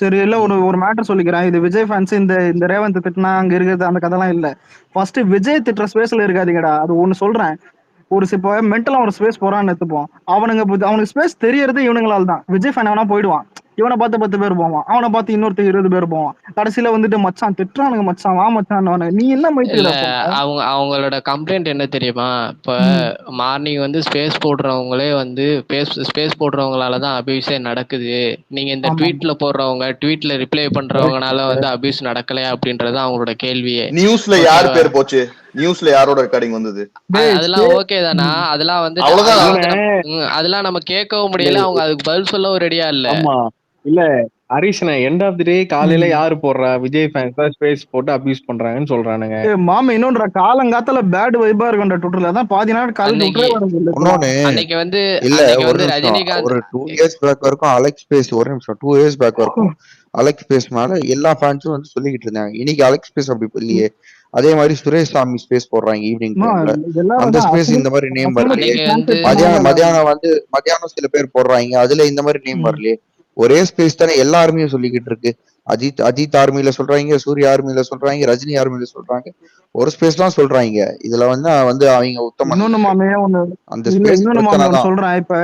சரி, இல்ல ஒரு மேட்டர் சொல்லிக்கிறேன். இது விஜய் ஃபேன்ஸ் இந்த ரேவந்த் திட்டினா அங்க இருக்கிறது அந்த கதைலாம் இல்ல. ஃபர்ஸ்ட் விஜய் திட்டுற ஸ்பேஸ்ல இருக்காதீங்கடா. அது ஒண்ணு சொல்றேன். இப்போ மென்டலா ஒரு ஸ்பேஸ் போறான்னு எடுத்துப்போம். அவனுக்கு ஸ்பேஸ் தெரியறது இவனுங்களால தான். விஜய் ஃபேன் அவனா போயிடுவான், இவனை பார்த்து 10 பேர் போவான், அவனை பார்த்து இன்னொருத்தர் 20 பேர் போவான். கடைசியில வந்துட்டு மச்சான் திட்டுறானுங்க, மச்சான் வா மச்சான், நீ என்ன மைத்தில அவங்களோட கம்ப்ளைண்ட் என்ன தெரியுமா? இப்ப மார்னிங் வந்து ஸ்பேஸ் போடுறவங்களே வந்து ஸ்பேஸ் போடுறவங்களாலதான் அபியூஸே நடக்குது. நீங்க இந்த ட்வீட்ல போடுறவங்க, ட்வீட்ல ரிப்ளை பண்றவங்கனால வந்து அபியூஸ் நடக்கலையா அப்படின்றது அவங்களோட கேள்வியே. நியூஸ்ல யார் பேர் போச்சு, நியூஸ்ல யாரோட ரெக்கார்டிங் வந்தது, அதெல்லாம் ஓகே தானா? அதெல்லாம் வந்து அதெல்லாம் நம்ம கேட்கவும் முடியல, அவங்க அதுக்கு பதில் சொல்லவும் ரெடியா இல்ல. இல்ல ஹரிஷ், எண்ட் ஆஃப் தி டே காலையில யாரு போடுறா? விஜய் ஃபேன்ஸ் தான் ஸ்பேஸ் போட்டு அபியூஸ் பண்றாங்கன்னு சொல்றானுங்க. மாமா இன்னொன்ற காலங்காத்தால பேட் வைபா இருக்குன்ற ட்விட்டர்ல தான் பாதி நாள் காலையில அன்னைக்கு வந்து இல்ல ஒரு 2 இயர்ஸ் பேக் வரைக்கும் அலெக்ஸ் ஸ்பேஸ், ஒரு நிமிஷம் 2 இயர்ஸ் பேக் வரைக்கும் அலெக்ஸ் ஸ்பேஸ் மேல எல்லா ஃபேன்ஸும் வந்து சொல்லிக்கிட்டு இருந்தாங்க. இன்னைக்கு அலெக்ஸ் ஸ்பேஸ் அப்படி இல்லையே. அதே மாதிரி சுரேஷ் சாமி ஸ்பேஸ் போடுறாங்க ஈவினிங் டைம்ல, அந்த ஸ்பேஸ் இந்த மாதிரி நேம் வரலையே. மத்தியானம் சில பேர் போடுறாங்க, அதுல இந்த மாதிரி நேம் வரலையே. ஒரே ஸ்பேஸ் தானே எல்லாருமே சொல்லிக்கிட்டு இருக்கு. அஜித் ஆர்மியில சொல்றாங்க, சூர்யா ஆர்மியில சொல்றாங்க, ரஜினி ஆர்மியில சொல்றாங்க, ஒரு ஸ்பேஸ் தான் சொல்றாங்க. இதுல வந்து அவங்க உத்தம அந்த ஸ்பேஸ் சொல்றான். இப்ப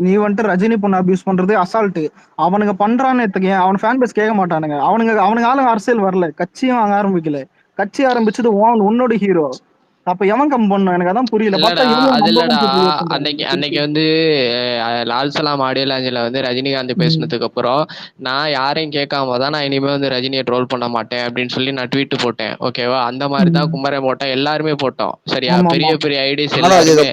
நீ வந்துட்டு ரஜினி பொண்ணு அபியூஸ் பண்றது அசால்ட். அவனுங்க பண்றான்னு அவன் ஃபேன் பேஸ் கேட்க மாட்டானுங்க. அவனுங்க ஆளுங்க அரசியல் வரல, கட்சியும் வாங்க ஆரம்பிக்கல. கட்சி ஆரம்பிச்சது உன்னோட ஹீரோ. அப்ப எவன் கம் பண்ணும்? எனக்கு அதான் புரியல. அன்னைக்கு வந்து லால் சலாம் ஆடியோ லாஞ்சில வந்து ரஜினிகாந்த் பேசினதுக்கு அப்புறம் நான் யாரையும் கேட்காம தான் நான் இனிமே வந்து ரஜினியை ட்ரோல் பண்ண மாட்டேன் அப்படின்னு சொல்லி நான் ட்வீட் போட்டேன். ஓகேவா? அந்த மாதிரி தான் குமரன் போட்டேன், எல்லாருமே போட்டோம். சரியா? பெரிய பெரிய ஐடிஸ் எல்லாருமே,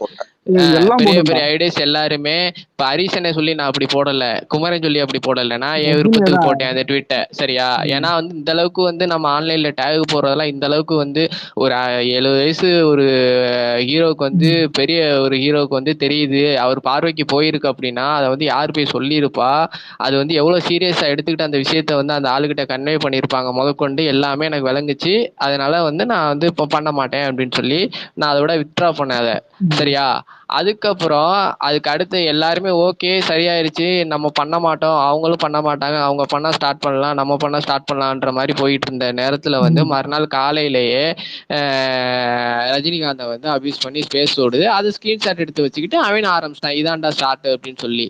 பெரிய பெரிய ஐடியாஸ் எல்லாருமே. இப்ப ஹரிசனை சொல்லி நான் அப்படி போடல, குமரன் சொல்லி அப்படி போடல, நான் என் விருப்பத்துக்கு போட்டேன் அந்த ட்வீட்டை. சரியா? ஏன்னா வந்து இந்த அளவுக்கு வந்து நம்ம ஆன்லைன்ல டேக் போடுறதெல்லாம் இந்த அளவுக்கு வந்து ஒரு 70 வயசு ஒரு ஹீரோவுக்கு வந்து, பெரிய ஒரு ஹீரோவுக்கு வந்து தெரியுது, அவர் பார்வைக்கு போயிருக்கு அப்படின்னா அதை வந்து யார் போய் சொல்லியிருப்பா, அது வந்து எவ்வளவு சீரியஸா எடுத்துக்கிட்டு அந்த விஷயத்த வந்து அந்த ஆளுகிட்ட கன்வே பண்ணியிருப்பாங்க முதற்கொண்டு எல்லாமே எனக்கு விளங்குச்சு. அதனால வந்து நான் வந்து இப்போ பண்ண மாட்டேன் அப்படின்னு சொல்லி நான் அதை விட வித்ட்ரா பண்ணேன் அதை. சரியா? அதுக்கப்புறம் அதுக்கு அடுத்து எல்லாருமே ஓகே சரியாயிருச்சு, நம்ம பண்ண மாட்டோம், அவங்களும் பண்ண மாட்டாங்க, அவங்க பண்ணா ஸ்டார்ட் பண்ணலாம், நம்ம பண்ணா ஸ்டார்ட் பண்ணலான்ற மாதிரி போயிட்டு இருந்த நேரத்துல வந்து மறுநாள் காலையிலேயே ரஜினிகாந்தை வந்து அபியூஸ் பண்ணி ஸ்பேஸ் ஓடுது. அது ஸ்கிரீன்ஷாட் எடுத்து வச்சுக்கிட்டு அவன் ஆரம்பிச்சிட்டான், இதான்டா ஸ்டார்ட் அப்படின்னு சொல்லி.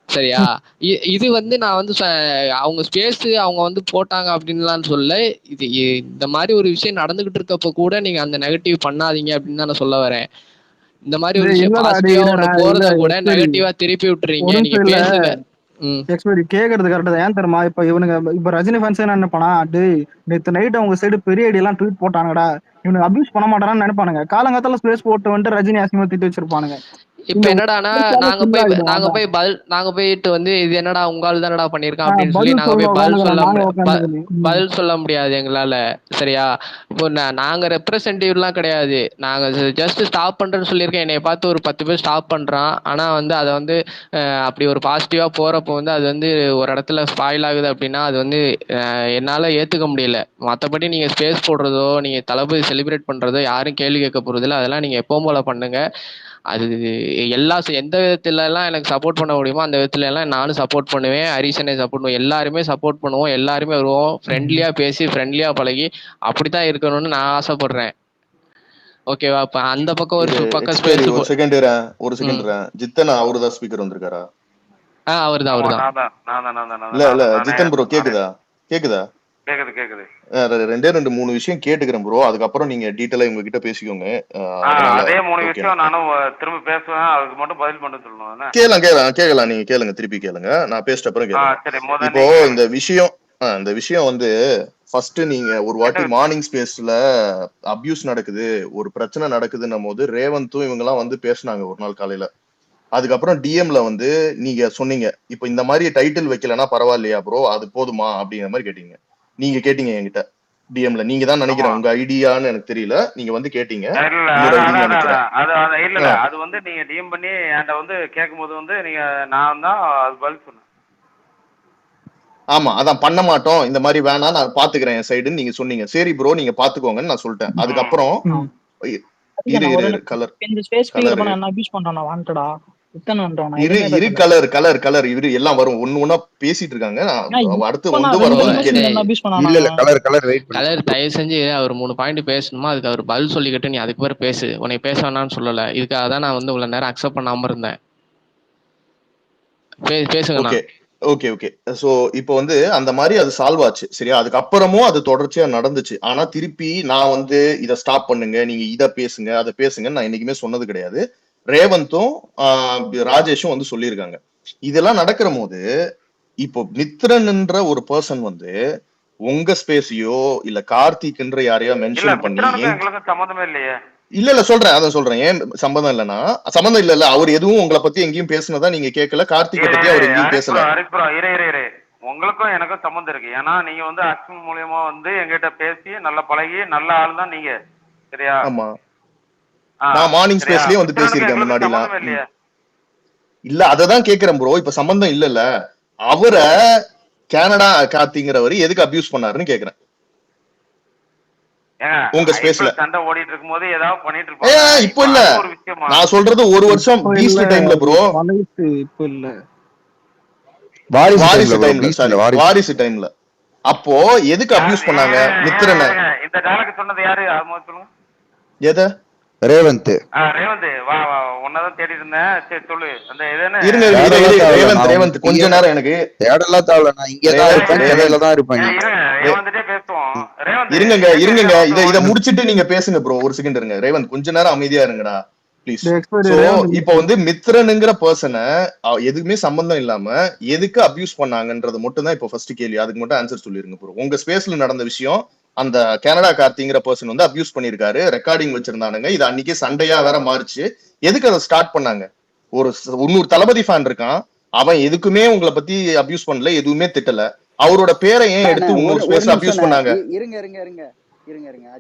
சரியா? இது வந்து நான் வந்து அவங்க ஸ்பேஸ் அவங்க வந்து போட்டாங்க அப்படின்லாம் சொல்ல, இது இந்த மாதிரி ஒரு விஷயம் நடந்துகிட்டு இருக்கப்ப கூட நீங்க அந்த நெகட்டிவ் பண்ணாதீங்க அப்படின்னு தான் நான் சொல்ல வரேன். இந்த மாதிரி ஒரு விஷயம் பாசிட்டிவா ஒண்ணு போறத கூட நெகட்டிவா திருப்பி விட்டுறீங்க. நீங்க பேசுங்க. கேக்குறது கரெக்ட் தான். ஏன் தெரியுமா? இப்ப ரஜினி ஃபேன்ஸ் என்ன பண்ணா, நேத்து நைட் அவங்க சைடு பெரிய ஐடி எல்லாம் ட்வீட் போட்டாங்கடா, இவனுக்கு அபியூஸ் பண்ண மாட்டானான்னு நினைப்பானுங்க. காலங்காத்தால ஸ்பேஸ் போட்டு வந்துட்டு ரஜினி அசிங்கமா திட்டு வச்சிருப்பானுங்க. இப்ப என்னடானா நாங்க போயிட்டு வந்து இது என்னடா உங்கால் தானடா பண்ணிருக்கான் அப்படின்னு சொல்லி நாங்க போய் பதில் சொல்ல முடியாது எங்களால. சரியா? இப்போ நாங்க ரெப்ரசன்டேட்டிவ் எல்லாம் கிடையாது, நாங்க ஜஸ்ட் ஸ்டாப் பண்றேன்னு சொல்லியிருக்கேன். என்னைய பார்த்து ஒரு 10 பேர் ஸ்டாப் பண்றான். ஆனா வந்து அதை வந்து அப்படி ஒரு பாசிட்டிவா போறப்போ வந்து அது வந்து ஒரு இடத்துல ஸ்பாயில் ஆகுது அப்படின்னா அது வந்து என்னால ஏத்துக்க முடியல. மற்றபடி நீங்க ஸ்பேஸ் போடுறதோ நீங்க தளபதி செலிப்ரேட் பண்றதோ யாரும் கேள்வி கேட்க போறதில்ல. அதெல்லாம் நீங்க எப்பவும் போல பண்ணுங்க. அது எந்த விதத்துல எல்லாம் எனக்கு சப்போர்ட் பண்ண முடியுமோ அந்த விதத்துல எல்லாம் நானும் சப்போர்ட் பண்ணுவேன். ஹரிசனை சப்போர்ட் பண்ணுவோம், எல்லாருமே சப்போர்ட் பண்ணுவோம், எல்லாருமே வருவோம். ஃப்ரெண்ட்லியா பேசி ஃப்ரெண்ட்லியா பழகி அப்படித்தான் இருக்கணும்னு நான் ஆசைப்படுறேன். ஓகேவா? இப்ப அந்த பக்கம் ஒரு பக்கம் ஒரு செகண்ட் ஜித்தனா அவருதான் ஸ்பீக்கர் வந்திருக்காரா? அவர்தான் ஆமா அவர்தான். இல்ல ஜித்தன் ப்ரோ கேக்குதா? கேக்குதா? கேக்குது. 2 விஷயம் கேட்டுக்கிறேன் ப்ரோ. அதுக்கப்புறம் நீங்க டீட்டெயிலா உங்ககிட்ட பேசிக்கோங்க. அதனால அதே 3 ஓகே. விஷயம் நானும் திரும்ப பேசுவேன். அதுக்கு மட்டும் பதில் பண்ண சொல்லணும். கேக்கலாம் நீங்க கேளுங்க, திருப்பி கேளுங்க. நான் பேசிட்ட அப்புறம் கேளுங்க. சரி, இப்போ இந்த விஷயம் வந்து ஃபர்ஸ்ட் நீங்க ஒரு வாட்டி மார்னிங் ஸ்பேஸ்ல அபியூஸ் நடக்குது, ஒரு பிரச்சனை நடக்குதுன்னும் போது ரேவந்தும் இவங்க எல்லாம் வந்து பேசினாங்க ஒரு நாள் காலையில. அதுக்கப்புறம் டிஎம்ல வந்து நீங்க சொன்னீங்க, இப்ப இந்த மாதிரி டைட்டில் வைக்கலன்னா பரவாயில்லையா ப்ரோ, அது போதுமா அப்படிங்கிற மாதிரி கேட்டீங்க. நீங்க கேட்டீங்க என்கிட்ட டிஎம்ல. நீங்க தான் நினைக்கிறேன், உங்க ஐடியான்னு எனக்கு தெரியல, நீங்க வந்து கேட்டீங்க. இல்ல அது வந்து நீங்க டிஎம் பண்ணி என்கிட்ட வந்து கேட்கும்போது வந்து நீங்க நான் தான் அது பதில் சொன்னேன். ஆமா, அதான் பண்ண மாட்டோம், இந்த மாதிரி வேணாம், நான் பாத்துக்கிறேன் என் சைடுன்னு நீங்க சொன்னீங்க. சரி ப்ரோ நீங்க பாத்துக்கோங்கன்னு நான் சொல்லிட்டேன். அதுக்கப்புறம் கலர் இவரு எல்லாம் வரும், ஒண்ணு ஒண்ணா பேசிட்டு இருக்காங்க. அடுத்து வந்து கலர் தயவு செஞ்சு அவர் 3 பாயிண்ட் பேசணுமா, அதுக்கு அவர் பதில் சொல்லிக்கிட்டு நீ அதுக்கு பேர் பேசு, உன்னை பேச வேணாம்னு சொல்லல. இதுக்காக தான் நான் வந்து இவ்வளவு நேரம் அக்செப்ட் பண்ணாம இருந்தேன். பேசுங்க. ஓகே. சோ இப்போ வந்து அந்த மாதிரி அது சால்வ் ஆச்சு சரியா. அதுக்கப்புறமும் அது தொடர்ச்சியா நடந்துச்சு. ஆனா திருப்பி நான் வந்து இதை ஸ்டாப் பண்ணுங்க, நீங்க இதை பேசுங்க அதை பேசுங்க நான் என்னைக்குமே சொன்னது கிடையாது. ரேவந்தும் ராஜேஷும் வந்து சொல்லியிருக்காங்க. இதெல்லாம் நடக்கிற போது இப்போ மித்ரன்ன்ற ஒரு பர்சன் வந்து உங்க ஸ்பேஸையோ இல்ல கார்த்திக்ன்ற யாரையோ மென்ஷன் பண்ணி சம்பந்தமே இல்லையே. இல்ல சொல்றேன் ஏன் சம்பந்தம் இல்லைன்னா, சம்பந்தம் இல்ல அவர் எதுவும் உங்களை பத்தி எங்கேயும் பேசினதா நீங்க கேட்கல, கார்த்திகை பத்தி அவர் எங்கேயும் பேசல. உங்களுக்கும் எனக்கும் சம்பந்தம் இருக்கு. ஏன்னா நீங்க வந்து அக்ஷன் மூலியமா வந்து எங்கிட்ட பேசி நல்ல பழகி நல்ல ஆள் தான் நீங்க, சரியா? ஆமா, நான் மார்னிங் ஸ்பேஸ்லயே வந்து பேசியிருக்கேன் முன்னாடி எல்லாம். இல்ல அததான் கேக்குறேன் ப்ரோ, இப்ப சம்பந்தம் இல்லல்ல. அவரை கனடா கார்த்திங்கிறவர் எதுக்கு அபியூஸ் பண்ணாருன்னு கேக்குறேன் உங்க ஸ்பேஸ்ல. சண்டை ஓடிட்டு இருக்கும்போது ஏதாவது பண்ணிட்டு இருப்பாங்க. இப்போ இல்ல, நான் சொல்றது ஒரு வருஷம் பீஸ்ட் டைம்ல ப்ரோ, இப்போ இல்ல வாரிசு டைம்ல. அப்போ எதுக்கு அபியூஸ் பண்ணாங்க மித்ரனை? இந்த டயலாக் சொன்னது யாரு? சொல்லுங்க. எத? ரேவந்த். வா உன்னதான் தேடி இருந்தேன். சரி சொல்லு. அந்த ரேவந்த் கொஞ்ச நேரம் எனக்கு தேடலாம் தேவல, நான் இங்க தான் இருப்பேன், தேவையில தான் இருப்பேன். ரேவந்தே பேசுவோம். இருங்க இத முடிச்சிட்டு நீங்க பேசுங்க ப்ரோ. ஒரு செகண்ட் இருங்க ரேவந்த், கொஞ்ச நேரம் அமைதியா இருங்கடா ப்ளீஸ். இப்போ வந்து மித்ரனுங்கிற பர்சனை எதுக்குமே சம்பந்தம் இல்லாம எதுக்கு அபியூஸ் பண்ணாங்கன்றது மட்டும் தான் இப்போ ஃபர்ஸ்ட் கேள்வி. அதுக்கு மட்டும் ஆன்சர் சொல்லிருங்க ப்ரோ. உங்க ஸ்பேஸ்ல நடந்த விஷயம், அந்த கனடா கார்த்திங்கிற பர்சன் வந்து அபியூஸ் பண்ணிருக்காரு, ரெக்கார்டிங் வச்சிருந்தானுங்க, இது அன்னைக்கு சண்டையா வேற மாறிச்சு. எதுக்கு அதை ஸ்டார்ட் பண்ணாங்க? ஒரு 300 தளபதி ஃபேன் இருக்கான், அவன் எதுக்குமே உங்களை பத்தி அபியூஸ் பண்ணல, எதுவுமே திட்டல. அவரோட பேரை ஏன் எடுத்து உங்க ஸ்பேஸ்ல அபியூஸ் பண்ணாங்க? இருங்க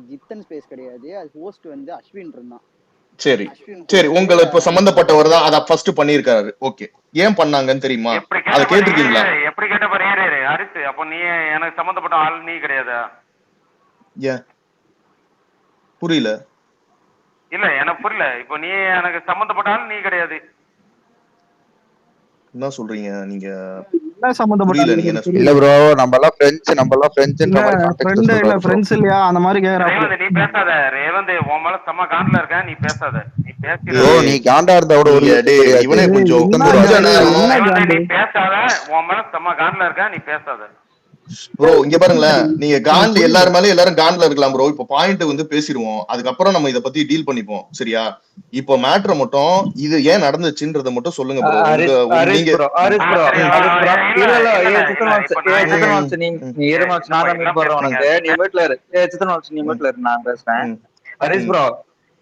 ஜித்தன் ஸ்பேஸ் கிடையாது, அது ஹோஸ்ட் வந்து அஸ்வின் இருந்தான். சரி உங்களை இப்ப சம்பந்தப்பட்டவர் தான் அதை ஃபர்ஸ்ட் பண்ணிருக்காரு. ஓகே, ஏன் பண்ணாங்கன்னு தெரியுமா? அதை கேட்டிருக்கீங்களா? எப்படி கேட்ட பாரு அரிசி. அப்ப நீ எனக்கு சம்பந்தப்பட்ட ஆள் நீ கிடையாதா? ஏன் புரியல? இல்ல எனக்கு புரியல. இப்ப நீ எனக்கு சம்பந்தப்பட்ட ஆள் நீ கிடையாது. என்ன சொல்றீங்க நீங்க? என்ன சம்பந்தப்பட்ட நீங்க என்ன இல்ல ப்ரோ, நம்ம எல்லாம் ஃப்ரெண்ட்ஸ்ன்ற மாதிரி ஃப்ரெண்ட் இல்ல ஃப்ரெண்ட்ஸ் இல்லையா அந்த மாதிரி கேக்குறாங்க. நீ பேசாத ரேவந்த், உன் மேல செம்ம காண்ட்ல இருக்க, நீ பேசாத. நீ ப்ரோ, நீ காண்டா இருந்தா கூட ஒரு இவனே கொஞ்சம் நீ பேசாத. உன் மேல செம்ம காண்ட்ல இருக்க, நீ பேசாத ப்ரோ. இங்க பாருங்களேன், நீங்க கான்ல எல்லாரும் மேல எல்லாரும் கான்ல இருக்கலாம் ப்ரோ. இப்போ பாயிண்ட் வந்து பேசிடுவோம், அதுக்கப்புறம் நம்ம இத பத்தி டீல் பண்ணிப்போம் சரியா? இப்போ மேட்டரை மட்டும் இது ஏன் நடந்துச்சுன்றத மட்டும் சொல்லுங்க ப்ரோ.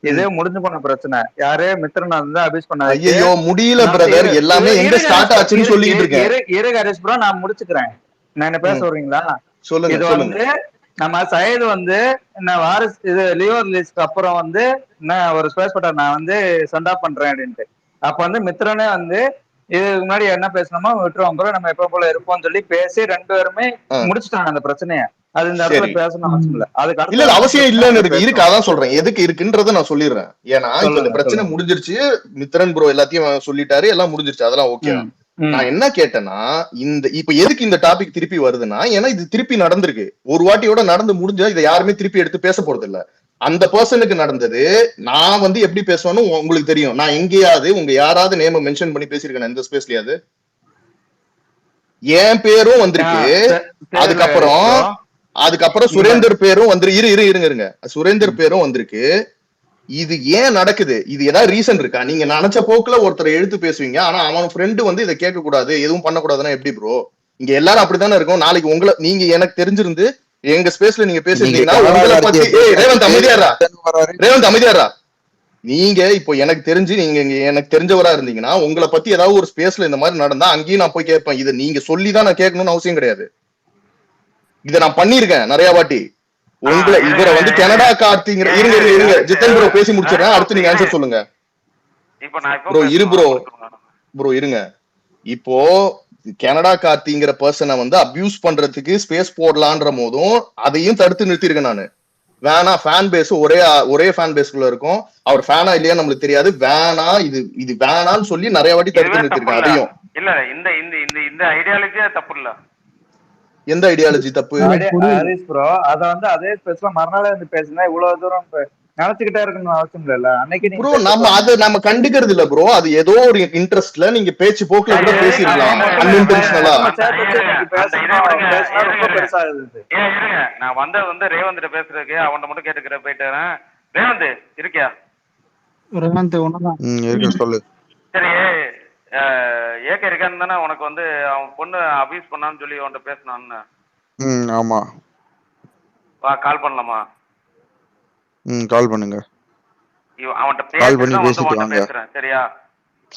இது முடிஞ்சு போன பிரச்சனை. யாரு மித்ரன் வந்து அபியூஸ் பண்ணாரு. ஐயோ முடியல பிரதர், எல்லாமே எங்க ஸ்டார்ட் ஆச்சுன்னு சொல்லிட்டு இருக்கேன். இரு ஹரிஷ் ப்ரோ, நான் முடிச்சுக்கிறேன். நான் என்ன பேச சொல்றீங்களா? சொல்லுங்க. இது வந்து நம்ம சைடு வந்து என்ன வாரிஸ் இது லியோ ரிலீஸ்க்கு அப்புறம் வந்து என்ன ஒரு ஸ்பேஸ் போட்டார், நான் வந்து சண்டா பண்றேன் அப்படின்ட்டு. அப்ப வந்து மித்ரனே வந்து இதுக்கு முன்னாடி என்ன பேசணுமோ விட்டுருவோம் ப்ரோ, நம்ம எப்ப போல இருப்போம்னு சொல்லி பேசி 2 பேருமே முடிச்சுட்டாங்க அந்த பிரச்சனைய. அது இந்த இடத்துல பேசணும் அவசியம் இல்ல. அதுக்கு இல்ல அவசியம் இல்லன்னு இருக்கு. அதான் சொல்றேன் எதுக்கு இருக்குன்றத நான் சொல்லிடுறேன். ஏன்னா இப்ப இந்த பிரச்சனை முடிஞ்சிருச்சு, மித்ரன் ப்ரோ எல்லாத்தையும் சொல்லிட்டாரு, எல்லாம் முடிஞ்சிருச்சு, அதெல்லாம் ஓகே. நான் என்ன கேட்டேன்னா, இப்ப எதுக்கு இந்த டாபிக் திருப்பி வருதுன்னா, ஏன்னா இது திருப்பி நடந்திருக்கு. ஒரு வாட்டியோட நடந்து முடிஞ்சா இதை யாருமே திருப்பி எடுத்து பேச போறது இல்ல. அந்த பர்சனுக்கு நடந்தது. நான் வந்து எப்படி பேசுவேன்னு உங்களுக்கு தெரியும். நான் எங்கேயாவது உங்க யாராவது நேம மென்ஷன் பண்ணி பேசியிருக்கேன் இந்த ஸ்பேஸ்லயாவது? என் பேரும் வந்திருக்கு. அதுக்கப்புறம் சுரேந்தர் பேரும் இருங்க சுரேந்தர் பேரும் வந்திருக்கு. இது ஏன் நடக்குது? இது ஏதாவது ரீசன் இருக்கா? நீங்க நினைச்ச போக்குல ஒருத்தர் எழுத்து பேசுவீங்க, ஆனா அவன் ஃப்ரெண்டு வந்து இதை கேட்க கூடாது, எதுவும் பண்ணக்கூடாதுன்னா எப்படி ப்ரோ? இங்க எல்லாரும் அப்படித்தானே இருக்கும். நாளைக்கு உங்களை நீங்க எனக்கு தெரிஞ்சிருந்து எங்க ஸ்பேஸ்ல நீங்க பேசிருந்தீங்கன்னா உங்களை பத்தி ரேவந்த் அமைதியாரா நீங்க இப்போ எனக்கு தெரிஞ்சு நீங்க எனக்கு தெரிஞ்சவரா இருந்தீங்கன்னா உங்களை பத்தி ஏதாவது ஒரு ஸ்பேஸ்ல இந்த மாதிரி நடந்தா அங்கேயும் நான் போய் கேட்பேன். இதை நீங்க சொல்லிதான் நான் கேட்கணும்னு அவசியம் கிடையாது. இதை நான் பண்ணிருக்கேன் நிறைய வாட்டி. உங்களை இவரை வந்து கனடா கார்த்திங்கிற இருங்க ஜித்தன் ப்ரோ பேசி முடிச்சிடறேன், அடுத்து நீங்க ஆன்சர் சொல்லுங்க. ப்ரோ இருங்க. இப்போ கனடா கார்த்திங்கிற பர்சனை வந்து அபியூஸ் பண்றதுக்கு ஸ்பேஸ் போடலான்ற போதும் அதையும் தடுத்து நிறுத்திருக்கேன் நானு. வேணா ஃபேன் பேஸ் ஒரே ஃபேன் பேஸ்க்குள்ள இருக்கும், அவர் ஃபேனா இல்லையா நம்மளுக்கு தெரியாது, வேணா இது வேணான்னு சொல்லி நிறைய வாட்டி தடுத்து நிறுத்திருக்கேன். அதையும் இல்ல இந்த ஐடியாலஜியே தப்பு இல்ல. எந்த ஐடியாலஜி தப்பு? ஹரிஸ் ப்ரோ அத வந்து அதே ஸ்பேஸ்ல மறுநாளே வந்து பேசினா இவ்வளவு தூரம் நினைச்சுக்கிட்டே இருக்கணும்னு அவசியம் இல்ல. அன்னைக்கு ப்ரோ நம்ம கண்டுக்கிறது இல்ல ப்ரோ. அது ஏதோ ஒரு இன்ட்ரெஸ்ட்ல நீங்க பேச்சு போக்குல கூட பேசிடலாம் அன்இன்டென்ஷனலா. நான் வந்து ரேவந்த் பேசுறதுக்கு அவன்கிட்ட மட்டும் கேட்டுக்கிற போயிட்டேன். ரேவந்த் இருக்கியா? சொல்லு. சரி ஏக்க இருக்கான்னு தானே உனக்கு வந்து அவன் பொண்ணு அபியூஸ் பண்ணான்னு சொல்லி அவன்கிட்ட பேசினான்னு. ஆமா. கால் பண்ணலாமா? கால் பண்ணுங்க. அவன்கிட்ட கால் பண்ணி பேசிட்டு வாங்க. சரியா?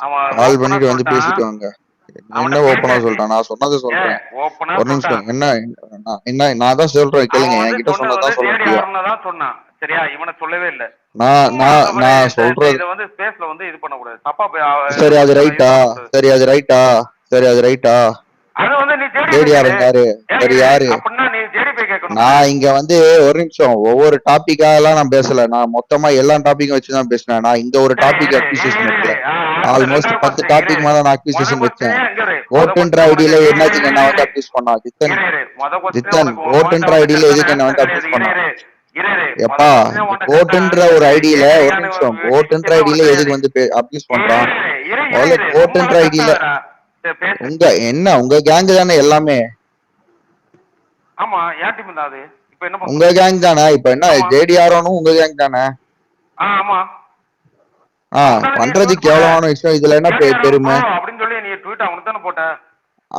அவன் கால் பண்ணிட்டு வந்து பேசிட்டு வாங்க. என்ன ஓப்பனா சொல்றேன், நான் சொன்னதை சொல்றேன். ஒரு நிமிஷம். என்ன நான் தான் சொல்றேன் கேளுங்க. என்கிட்ட சொன்னதான் சொல்ல முடியும். சொன்னான். சரியா? இவனை சொல்லவே இல்ல. நான் சொல்றது இத வந்து ஸ்பேஸ்ல வந்து இது பண்ண கூடாது. தப்பா சரி அது ரைட்டா? அது வந்து நீ ஜேடிஆர் யாரு? சரி யாரு? அப்படினா நீ ஜேடிபி கேட்கணும். நான் இங்க வந்து ஒரு நிமிஷம், ஒவ்வொரு டாபிக்கா எல்லாம் நான் பேசல. நான் மொத்தமா எல்லா டாபிக்கும் வச்சுதான் பேசினேன். நான் இந்த ஒரு டாபிக் அக்யூசியேஷன் வைக்கல. ஆல்மோஸ்ட் 10 டாபிக் மேல நான் அக்யூசியேஷன் வச்சேன். ஓட்டுன்ற ஐடியில என்னத்துக்கு என்ன வந்து அக்யூஸ் பண்ணா? ஜித்தன் ஓட்டுன்ற ஐடியில எதுக்கு என்ன வந்து அக்யூஸ் பண்ணா? எப்பா ஓட்டுன்ற ஒரு ஐடியில ஒரு நிமிஷம், ஓட்டுன்ற ஐடியில எதுக்கு வந்து அப்யூஸ் பண்றான்? ஓட்டுன்ற ஐடியில உங்க கேங் தானே எல்லாமே? ஆமா யா டீம் தான் அது. இப்போ என்ன உங்க கேங் தானே? இப்போ என்ன ஜேடிஆரும் உங்க கேங் தானே? ஆமா. பண்றது கேவலமான விஷயம். இதுல என்ன பெருமை அப்படினு சொல்லி நீ ட்வீட் அவனுக்கு தான போட்ட.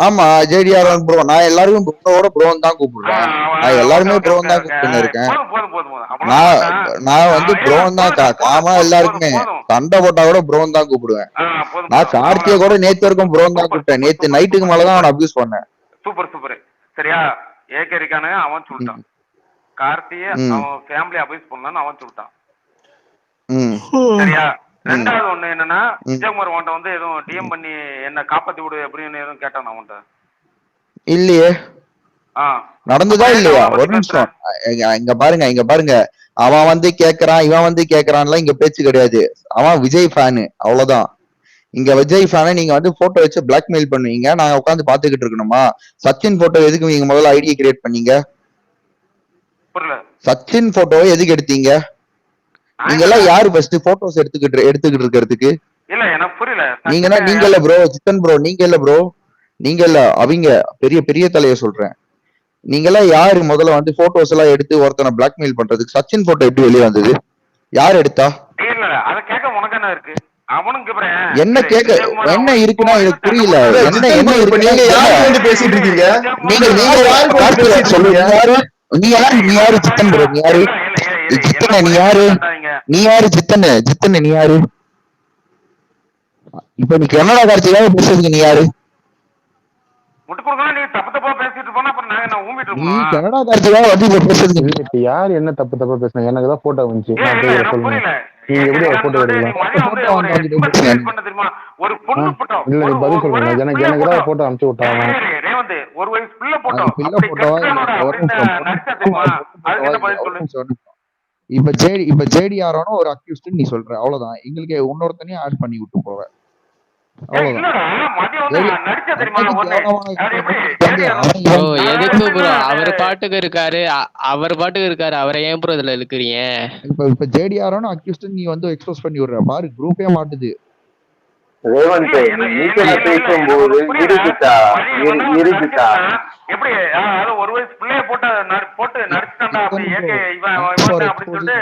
ஆமா ஜேடிஆர் ப்ரோ. நான் எல்லாரும் ப்ரோவோட ப்ரோன்னு தான் கூப்பிடுறேன். நான் எல்லாருமே ப்ரோன்னு தான் கூப்பிட்டு இருக்கேன். நான் வந்து ப்ரோன்னு தான் காமா எல்லாருக்குமே சண்டை போட்டா கூட ப்ரோன்னு தான் கூப்பிடுவேன். நான் கார்த்திய கூட நேத்து வரைக்கும் ப்ரோன்னு தான் கூப்பிட்டேன். நேத்து நைட்டுக்கு மேலதான் அவனை அபியூஸ் பண்ணேன். சூப்பர் சரியா? ஏகரிக்கானே அவன் சொல்லிட்டான். கார்த்திய அவன் ஃபேமிலி அபியூஸ் பண்ணான்னு அவன் சொல்லிட்டான். சரியா? ரெண்டாவது ஒண்ணு என்னன்னா விஜயகுமார் உன்ட்ட வந்து எதுவும் டிஎம் பண்ணி என்ன காப்பாத்தி விடு அப்படின்னு எதுவும் கேட்டான் அவன்கிட்ட? இல்லையே. நடந்துதா இல்லையா? ஒரு நிமிஷம் இங்க பாருங்க. அவன் வந்து கேக்குறான், இவன் வந்து கேக்குறான்லாம் இங்க பேச்சு கிடையாது. அவன் விஜய் ஃபேனு, அவ்வளவுதான். இங்க விஜய் ஃபேனை நீங்க வந்து போட்டோ வச்சு பிளாக்மெயில் பண்ணுவீங்க, நாங்க உட்காந்து பாத்துக்கிட்டு இருக்கணுமா? சச்சின் போட்டோ எதுக்கு நீங்க முதல்ல ஐடியா கிரியேட் பண்ணீங்க? சச்சின் போட்டோ எதுக்கு எடுத்தீங்க? நீங்க எல்லாம் யாரு ஃபர்ஸ்ட் போட்டோஸ் எடுத்துக்கிட்டு இருக்கிறதுக்கு? இல்ல எனக்கு புரியல. நீங்க இல்ல ப்ரோ, ஜித்தன் ப்ரோ நீங்க இல்ல ப்ரோ, நீங்க இல்ல அவங்க பெரிய தலைய சொல்றேன். நீங்க எல்லாம் யாரு முதல்ல வந்து போட்டோஸ் எல்லாம் எடுத்து ஒருத்தனை பிளாக்மெயில் பண்றதுக்கு? சச்சின் போட்டோ எப்படி வெளியே வந்தது? யார் எடுத்தா? இல்ல அத கேட்க உனக்கு என்ன இருக்கு? என்ன கேட்க என்ன இருக்குன்னா எனக்கு புரியல. என்ன இருக்கு? நீங்க யாரு வந்து பேசிட்டு இருக்கீங்க? நீ யாரு ஜித்தன் ப்ரோ? நீ யாரு ஜித்தன? நீ யாரு ஜித்தன? நீ யாரு? இப்ப நீ கன்னடா காட்சியாக பேசுறதுக்கு நீ யாரு? நீ கன்னடா காட்சியாக வந்து இப்ப பேசுறதுக்கு யாரு? என்ன தப்பா பேசுன? எனக்கு தான் போட்டோ வந்துச்சு. சொல்லுங்க நீங்க எப்படி போட்டோ எடுக்கலாம்? இல்ல நீ பதில் சொல்லுங்க. எனக்கு தான் போட்டோ அனுப்பிச்சு விட்டாங்க. இப்ப ஜேடிஆரான ஒரு அக்யூஸ்ட் நீ சொல்ற, அவ்வளவுதான். எங்களுக்கு இன்னொருத்தனையும் ஆட் பண்ணி விட்டு போற, அவர் பாட்டுக்கு இருக்காரு. அவரை ஏன் ப்ரோ இதுல இழுக்கிறீங்க? இப்ப ஜேடிஆரான அக்யூஸ்ட் நீ வந்து எக்ஸ்போஸ் பண்ணி விடுற பாரு, குரூப்பே மாட்டுது. ரேவந்த் மீட்டர்ல பேசும்போது இருக்குதா இருக்குதா எப்படி ஒரு வயசு பிள்ளைய போட்டு நடிச்சுட்டான்டா அப்படி ஏகே இவன் அப்படின்னு சொல்லிட்டு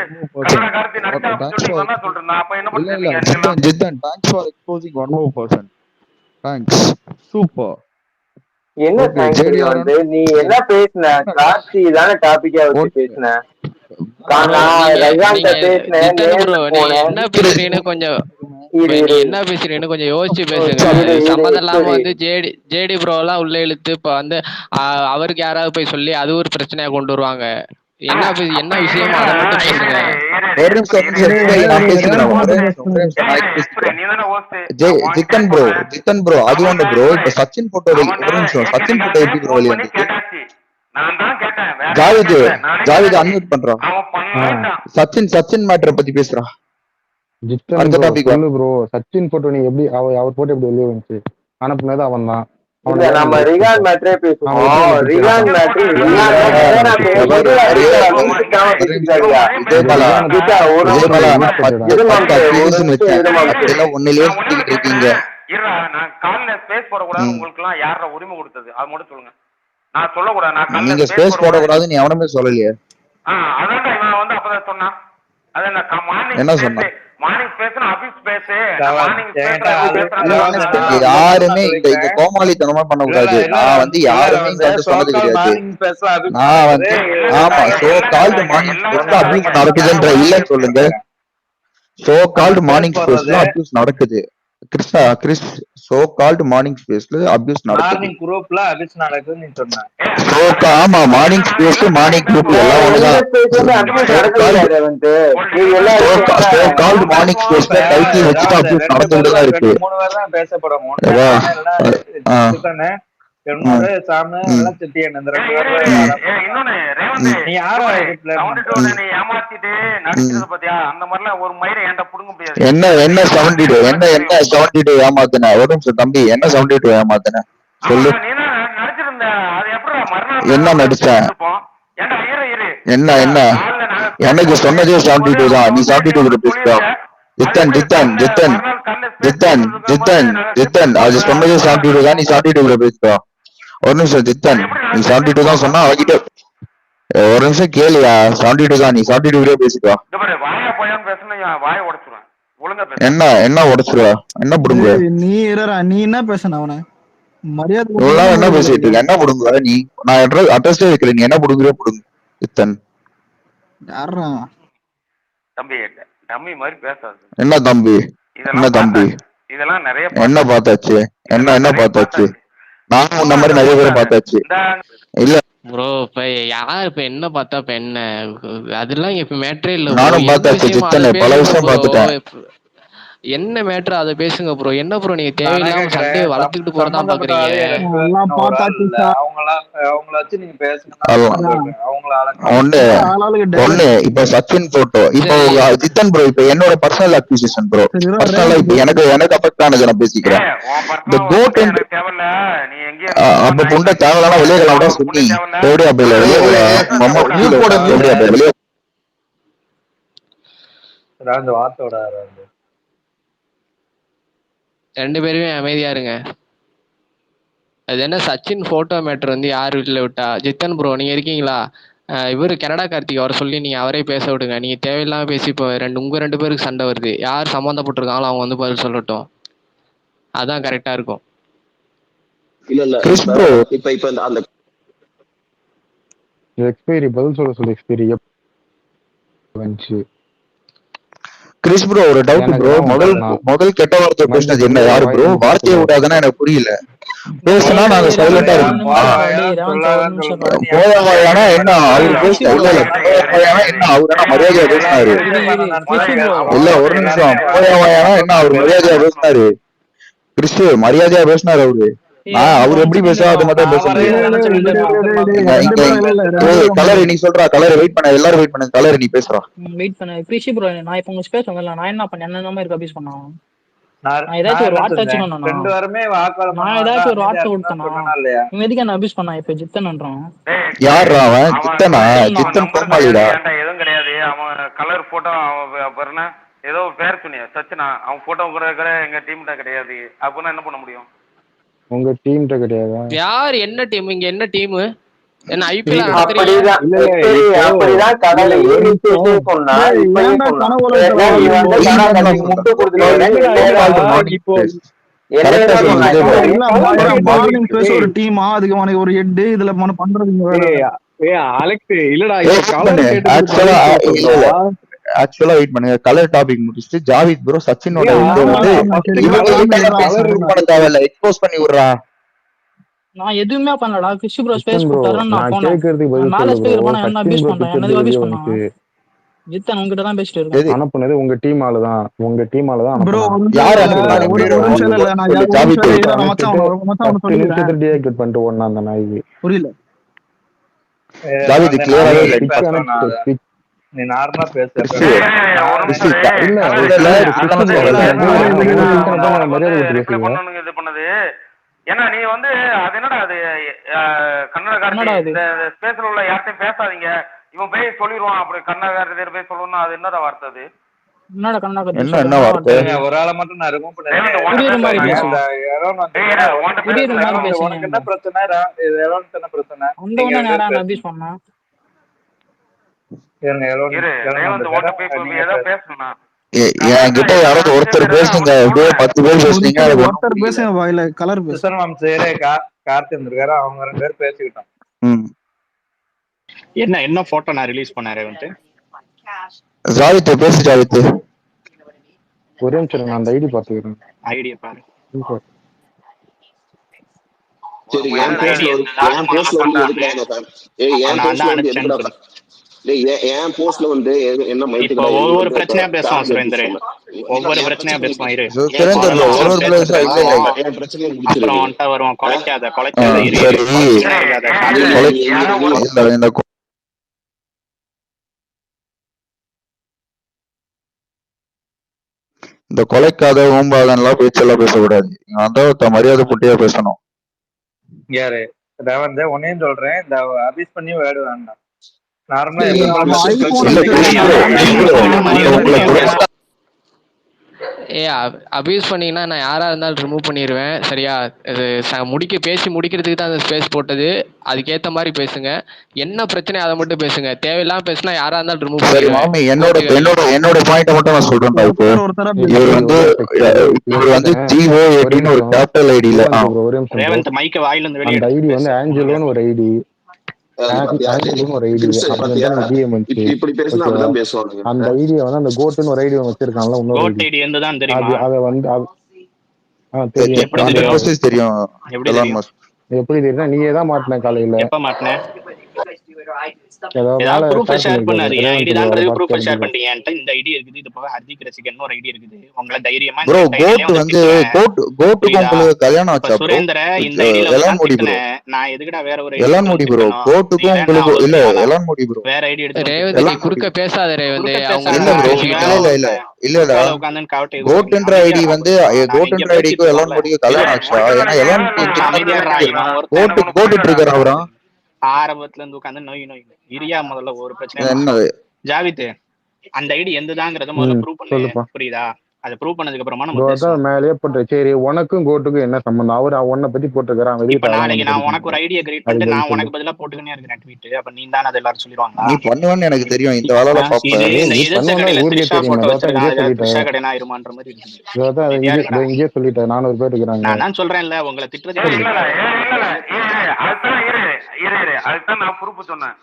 கன்னட கார்த்தி நடிச்சா அப்படின்னு சொல்லி இவன் தான் சொல்றேன். அப்ப என்ன பண்ணுறீங்க? Jitan thanks for exposing one more person. Thanks. Super. என்ன தேங்க்ஸ் வந்து நீ என்ன பேசுன? கார்த்தி தானே டாபிக்கா வச்சு பேசுன. என்ன பேசுறீங்கன்னு கொஞ்சம் யோசிச்சு பேசுங்க. சம்மதம் இல்லாம வந்து ஜேடி ப்ரோ எல்லாம் உள்ள இழுத்து இப்ப வந்து அவருக்கு யாராவது போய் சொல்லி அது ஒரு பிரச்சனையா கொண்டு வருவாங்க. என்ன விஷயம் அதை மட்டும் பேசுங்க. ஜித்தன் ப்ரோ அது ஒண்ணு ப்ரோ. இப்ப சச்சின் போட்டோ ஒரு நிமிஷம், சச்சின் போட்டோ எப்படி ப்ரோ வெளிய வந்துச்சு? ஜாவித் அன்மியூட் பண்றான். சச்சின் மேட்டர் பத்தி பேசுறா. அடுத்த டாபிக் சொல்லு ப்ரோ. சச்சின் போட்டோ நீ எப்படி அவர் போட்டோ எப்படி வெளியே வந்துச்சு? அனுப்புனது அவன் தான். நம்ம ரிகான் மேட்டரே பேசுவோம். ரிகான் மேட்டர் நான் காலைல ஸ்பேஸ் போடக்கூடாது உங்களுக்கு எல்லாம் யார உரிமை கொடுத்தது அது மட்டும் சொல்லுங்க. நான் சொல்லக்கூடாது. நீங்க ஸ்பேஸ் போடக்கூடாது நீ எவனுமே சொல்லலையே. அதான் இவன் வந்து அப்பதான் சொன்னான். அது என்ன சொன்னா? மார்னிங் பேசுனா ஆபீஸ் பேசு. யாருமே இந்த கோமாளித்தனமா பண்ணக்கூடாது. நான் வந்து யாருமே இங்க சொன்னது கிடையாது. நான் வந்து ஆமா சோ கால்டு மார்னிங் ஸ்பேஸ்ல அபியூஸ் நடக்குதுன்ற இல்லன்னு சொல்லுங்க. சோ கால்டு மார்னிங் ஸ்பேஸ்ல அபியூஸ் நடக்குது. கிறிஸ் சோ கால்டு மார்னிங் ஸ்பேஸ்ல அபியூஸ் நடக்குது. மார்னிங் குரூப்ல அபியூஸ் நடக்குதுன்னு நீ சொன்ன. ஆமா மார்னிங் ஸ்பேஸ் மார்னிங் குரூப் எல்லாம் ஒண்ணுதான். சோ கால்டு மார்னிங் ஸ்பேஸ்ல டைட்டில் வச்சுட்டு அபியூஸ் நடந்துட்டு தான் இருக்கு. 3 பேர் தான் பேசப்படும். என்னோட சாமி எல்லாம் திட்டி என்ன நீ யாரோ நீ ஏமாத்திட்டு நடிச்சது பாத்தியா? அந்த மாதிரிலாம் ஒரு மயிரை என்கிட்ட புடுங்க முடியாது. என்ன 72 என்ன 72 ஏமாத்தின? ஒரு நிமிஷம் தம்பி, என்ன 72 ஏமாத்தின சொல்லு. நடிச்சிருந்த அது எப்படி மறுநாள் என்ன நடிச்சேன்? என்ன எனக்கு சொன்னதே 72 தான். நீ 72 கிட்ட பேசுறா. ஜித்தன் அது சொன்னதே 72 தான். நீ 72 கிட்ட பேசுறா. ஒரு நிமிஷம் ஜித்தன், நீ 72 தான் சொன்னா அவகிட்ட ஒரு நிமிஷம் கேளியா. 72 தான், நீ 72 கிட்ட பேசிக்கா. என்ன உடைச்சிருவா? என்ன புடுங்க? நீ என்ன பேசுன? அவனை மரியாதை என்ன பேசிட்டு இருக்க? என்ன புடுங்க நீ? நான் அட்ரஸே வைக்கிறேன். நீ என்ன புடுங்குற புடுங்க ஜித்தன். யாரா தம்பி? தம்பி மாதிரி பேசாது. என்ன தம்பி? இதெல்லாம் நிறைய என்ன பார்த்தாச்சு? என்ன பார்த்தாச்சு? நானும் உன்ன மாதிரி நிறைய பேரை பார்த்தாச்சு. இல்ல ப்ரோ இப்ப யார் இப்ப என்ன பார்த்தா இப்ப என்ன அதெல்லாம் இப்ப மேட்டரே இல்ல. நானும் பார்த்தாச்சு ஜித்தனை, பல விஷயம் பார்த்துட்டேன். என்ன மேட்டர் அதை பேசுங்க ப்ரோ. என்ன ப்ரோ நீங்க தேவையில்லாம சண்டையை வளர்த்துக்கிட்டு போறதான் பாக்குறீங்க. ஒண்ணு இப்ப சச்சின் போட்டோ இப்போ ஜித்தன் ப்ரோ இப்ப என்னோட பர்சனல் அக்யூசியேஷன் ப்ரோ. பர்சனலா இப்ப எனக்கு அஃபெக்ட் ஆனது நான் பேசிக்கிறேன். இந்த கோட் அப்ப புண்ட தேவையில்லாம வெளியே கலாவிட சொல்லி எப்படியா போயில வெளியே வெளியே ரெண்டு பேருமே அமைதியா இருங்க. அது என்ன சச்சின் போட்டோ மேட்டர் வந்து யார் வீட்டுல விட்டா? ஜித்தன் ப்ரோ நீங்க இருக்கீங்களா? இவரு கனடா கார்த்திக் அவரை சொல்லி நீங்க அவரே பேச விடுங்க. நீங்க தேவையில்லாம பேசி இப்போ உங்க 2 பேருக்கு சண்டை வருது. யார் சம்மந்தப்பட்டிருக்காங்களோ அவங்க வந்து பதில் சொல்லட்டும். அதான் கரெக்டா இருக்கும். இல்ல இப்ப அந்த எக்ஸ்பைரி பதில் சொல்லு. எக்ஸ்பைரி வந்துச்சு. கிறிஸ் ப்ரோ ஒரு டவுட் ப்ரோ. முதல் கெட்ட வார்த்தை பேசினது என்ன யாரு ப்ரோ? வார்த்தையை விடாதுன்னா எனக்கு புரியல. பேசினா நாங்க சைலண்டா இருக்கோம். போயானா என்ன அவரு பேச இல்ல என்ன அவரு மரியாதையா பேசினாரு. இல்ல ஒரு நிமிஷம், போயானா என்ன அவரு மரியாதையா பேசினாரு. கிறிஸ் மரியாதையா பேசினாரு அவரு. அவரு எப்படி பேச அது மட்டும் பேச கலர் நீ சொல்றா. கலர் வெயிட் பண்ண, எல்லாரும் வெயிட் பண்ண. கலர் நீ பேசுறா. வெயிட் பண்ண பிரிஷி ப்ரோ. நான் இப்ப உங்க ஸ்பேஸ் வந்தல. நான் என்ன பண்ணேன்? என்ன மாதிரி அபியூஸ் பண்ணான்? நான் ஏதாச்சும் ஒரு வார்த்தை வச்சுக்கணும். ரெண்டு பேருமே வாக்குவாதம். நான் ஏதாச்சும் ஒரு வார்த்தை கொடுத்தேனா? நீ எதுக்கு என்ன அபியூஸ் பண்ணா? இப்ப ஜித்தன்ன்றான். யாரா அவன்? ஜித்தனா? ஜித்தன் கோமாளிடா. எதுவும் கிடையாது. அவன் கலர் போட்டோ அவன் ஏதோ பேர் சொன்னியா சச்சினா, அவன் போட்டோ கூட எங்க டீம்ல கிடையாது அப்படின்னா என்ன பண்ண முடியும்? உங்க டீம்கிட்ட கிடையாதா? யார் என்ன டீம்? இங்க என்ன டீம்? என்ன ஐபிஎல் அப்படிதான் அப்படிதான் கடலையே நிச்சயம் சொன்னா இப்பயும் சொன்னா நீ வந்து கணக்கு முட்டு கொடுத்துட்டு இப்போ ஒரு டீமா அதுக்கு ஒரு ஹெட் இதுல பண்றது அலெக்ஸ் இல்லடா ஆக்சுவலா வெயிட் பண்ணுங்க. கலர் டாபிக் முடிச்சுட்டு ஜாவித் ப்ரோ சச்சினோட தேவையில்ல எக்ஸ்போஸ் பண்ணி விடுறா. நான் எதுவுமே பண்ணலடா. ஃபிஷ் ப்ரோ ஸ்பேஸ் ப்ரோ போட்டாரு. நான் நான் கேக்குறதுக்கு பதில் மேல சொல்லு ஸ்பீக்கர் ப்ரோ. போனா என்ன அபியூஸ் பண்றேன்? என்னது அபியூஸ் பண்ணா? ஜித்தன் உங்ககிட்ட தான் பேசிட்டு இருக்கேன். அனுப்புனது உங்க டீம் ஆளுதான். உங்க டீம் ஆளுதான் ப்ரோ யார் டீஆக்டிவேட் பண்ணிட்டு ஓடுனா அந்த நாய்க்கு. புரியல. ஜாவித் கிளியராவே இல்ல. நீ நார்மலா பேசு. ஏன்னா நீ வந்து அது என்னடா அது கன்னடக்காரன் இந்த ஸ்பேஸ்ல உள்ள யார்ட்டையும் பேசாதீங்க, இவன் போய் சொல்லிடுவான் அப்படி கன்னடக்காரர் போய் சொல்லணும்னா அது என்னடா வார்த்தை? அது என்னடா கன்னடா? என்ன வார்த்தை? ஒரு ஆளை மட்டும் நான் ரிமூவ் பண்ணேன். உனக்கு என்ன பிரச்சனை? என்ன பிரச்சனை? அபியூஸ் பண்ணா என்கிட்ட யாராவது ஒருத்தர் பேசுங்க. 10 பேர் பேசுனீங்க. ஒருத்தர் பேசுங்க வாயில கலர் கார்த்தி இருந்திருக்காரு, அவங்க 2 பேர் பேசிக்கிட்டோம். என்ன போட்டோ நான் ரிலீஸ் பண்ணேன் வந்து ஜாவித் பேசு. ஜாவித் ஒரே நிமிஷம் நான் அந்த ஐடி பாத்துக்கிறேன். ஐடியா பாரு. சரி என் போஸ்ட்ல வந்து என் போஸ்ட்ல வந்து என்ன மைண்ட் ஒவ்வொரு பிரச்சனையா பேசுவோம் சுரேந்தர். ஒவ்வொரு பிரச்சனையா பேசுவோம். இரு அப்புறம் வந்துட்டா வருவோம். கொலைக்காத இந்த கொலைக்காத ஓம்பாதெல்லாம் பேச்செல்லாம் பேசக்கூடாது. அதான் மரியாதை போட்டியா பேசணும். யாரு வந்து உன்னையும் சொல்றேன், இந்த அபியூஸ் பண்ணி வேடு வேண்டாம். நார்மலா அபியூஸ் பண்ணீங்கன்னா நான் யாரா இருந்தாலும் ரிமூவ் பண்ணிடுவேன். சரியா? பேசி முடிக்கிறதுக்கு தான் அந்த ஸ்பேஸ் போட்டது. அதுக்கேத்த மாதிரி பேசுங்க. என்ன பிரச்சனை அதை மட்டும் பேசுங்க. தேவையில்லாம பேசினா யாரா இருந்தாலும் ரிமூவ் பண்ணிடுவேன். என்னோட பாயிண்ட் மட்டும் நான் சொல்றேன். இவர் வந்து GO18 ஒரு கேபிட்டல் ஐடில ரேவந்த் மைக்க வாயில இருந்து வெளிய அந்த ஐடி வந்து ஆஞ்சலோன்னு ஒரு ஐடி. அந்த ஐடியா வந்து அந்த கோட்னு ஒரு ஐடி வச்சிருக்கான்ல, கோட் ஐடி என்னதான் தெரியுமா? அத வந்து தெரியும். எப்படி தெரியும்னா நீயே தான் மாட்டின காலையில. எப்ப மாட்டின? ஏதாவது ப்ரூஃப் ஷேர் பண்ணாரு. என் ஐடி தான்றது ப்ரூஃப் ஷேர் பண்ணிட்டீங்க. என்கிட்ட இந்த ஐடி இருக்குது. இது போக ஹர்திக் ரசிகன் ஒரு ஐடி இருக்குது. உங்களை தைரியமா ப்ரோ கோட் வந்து கோட்டுக்கு உங்களுக்கு கல்யாணம் ஆச்சா? சுரேந்தர இந்த ஐடில எல்லாம் முடி ப்ரோ. நான் எதுக்குடா வேற ஒரு எல்லாம் முடி ப்ரோ. கோட்டுக்கு உங்களுக்கு இல்ல எல்லாம் முடி ப்ரோ. வேற ஐடி எடுத்து ரேவந்த் நீ குறுக்க பேசாத ரேவந்த். அவங்க இல்ல ப்ரோ. இல்லடா. கோட்ன்ற ஐடி வந்து கோட்ன்ற ஐடிக்கு எல்லாம் முடிக்கு கல்யாணம் ஆச்சா? ஏன்னா எல்லாம் கோட்டு ட்ரிகர் ஆவறான். ஆரம்பத்துல இருந்து உட்காந்து நோய் இரியா முதல்ல ஒரு பிரச்சனை. ஜாவித் அந்த ஐடி எந்ததாங்கிறத முதல்ல ப்ரூவ் பண்ணு. புரியுதா? அதை ப்ரூவ் பண்ணதுக்கு அப்புறமா நம்ம மேலேயே போட்டு. சரி உனக்கும் கோட்டுக்கும் என்ன சம்பந்தம்? அவர் உன்னை பத்தி போட்டுக்கிறான். இப்ப நாளைக்கு நான் உனக்கு ஒரு ஐடியா கிரியேட் பண்ணிட்டு நான் உனக்கு பதிலா போட்டுக்கினே இருக்கிறேன் ட்வீட். அப்ப நீ தான் அதை எல்லாரும் சொல்லிடுவாங்க. நீ பண்ணுவேன்னு எனக்கு தெரியும். இந்த வேலையில பாப்பேன். இங்கே சொல்லிட்டேன். 400 பேர் இருக்கிறாங்க. நான் சொல்றேன்ல உங்களை திட்டுறது. அதுதான் நான் ப்ரூஃப் சொன்னேன்.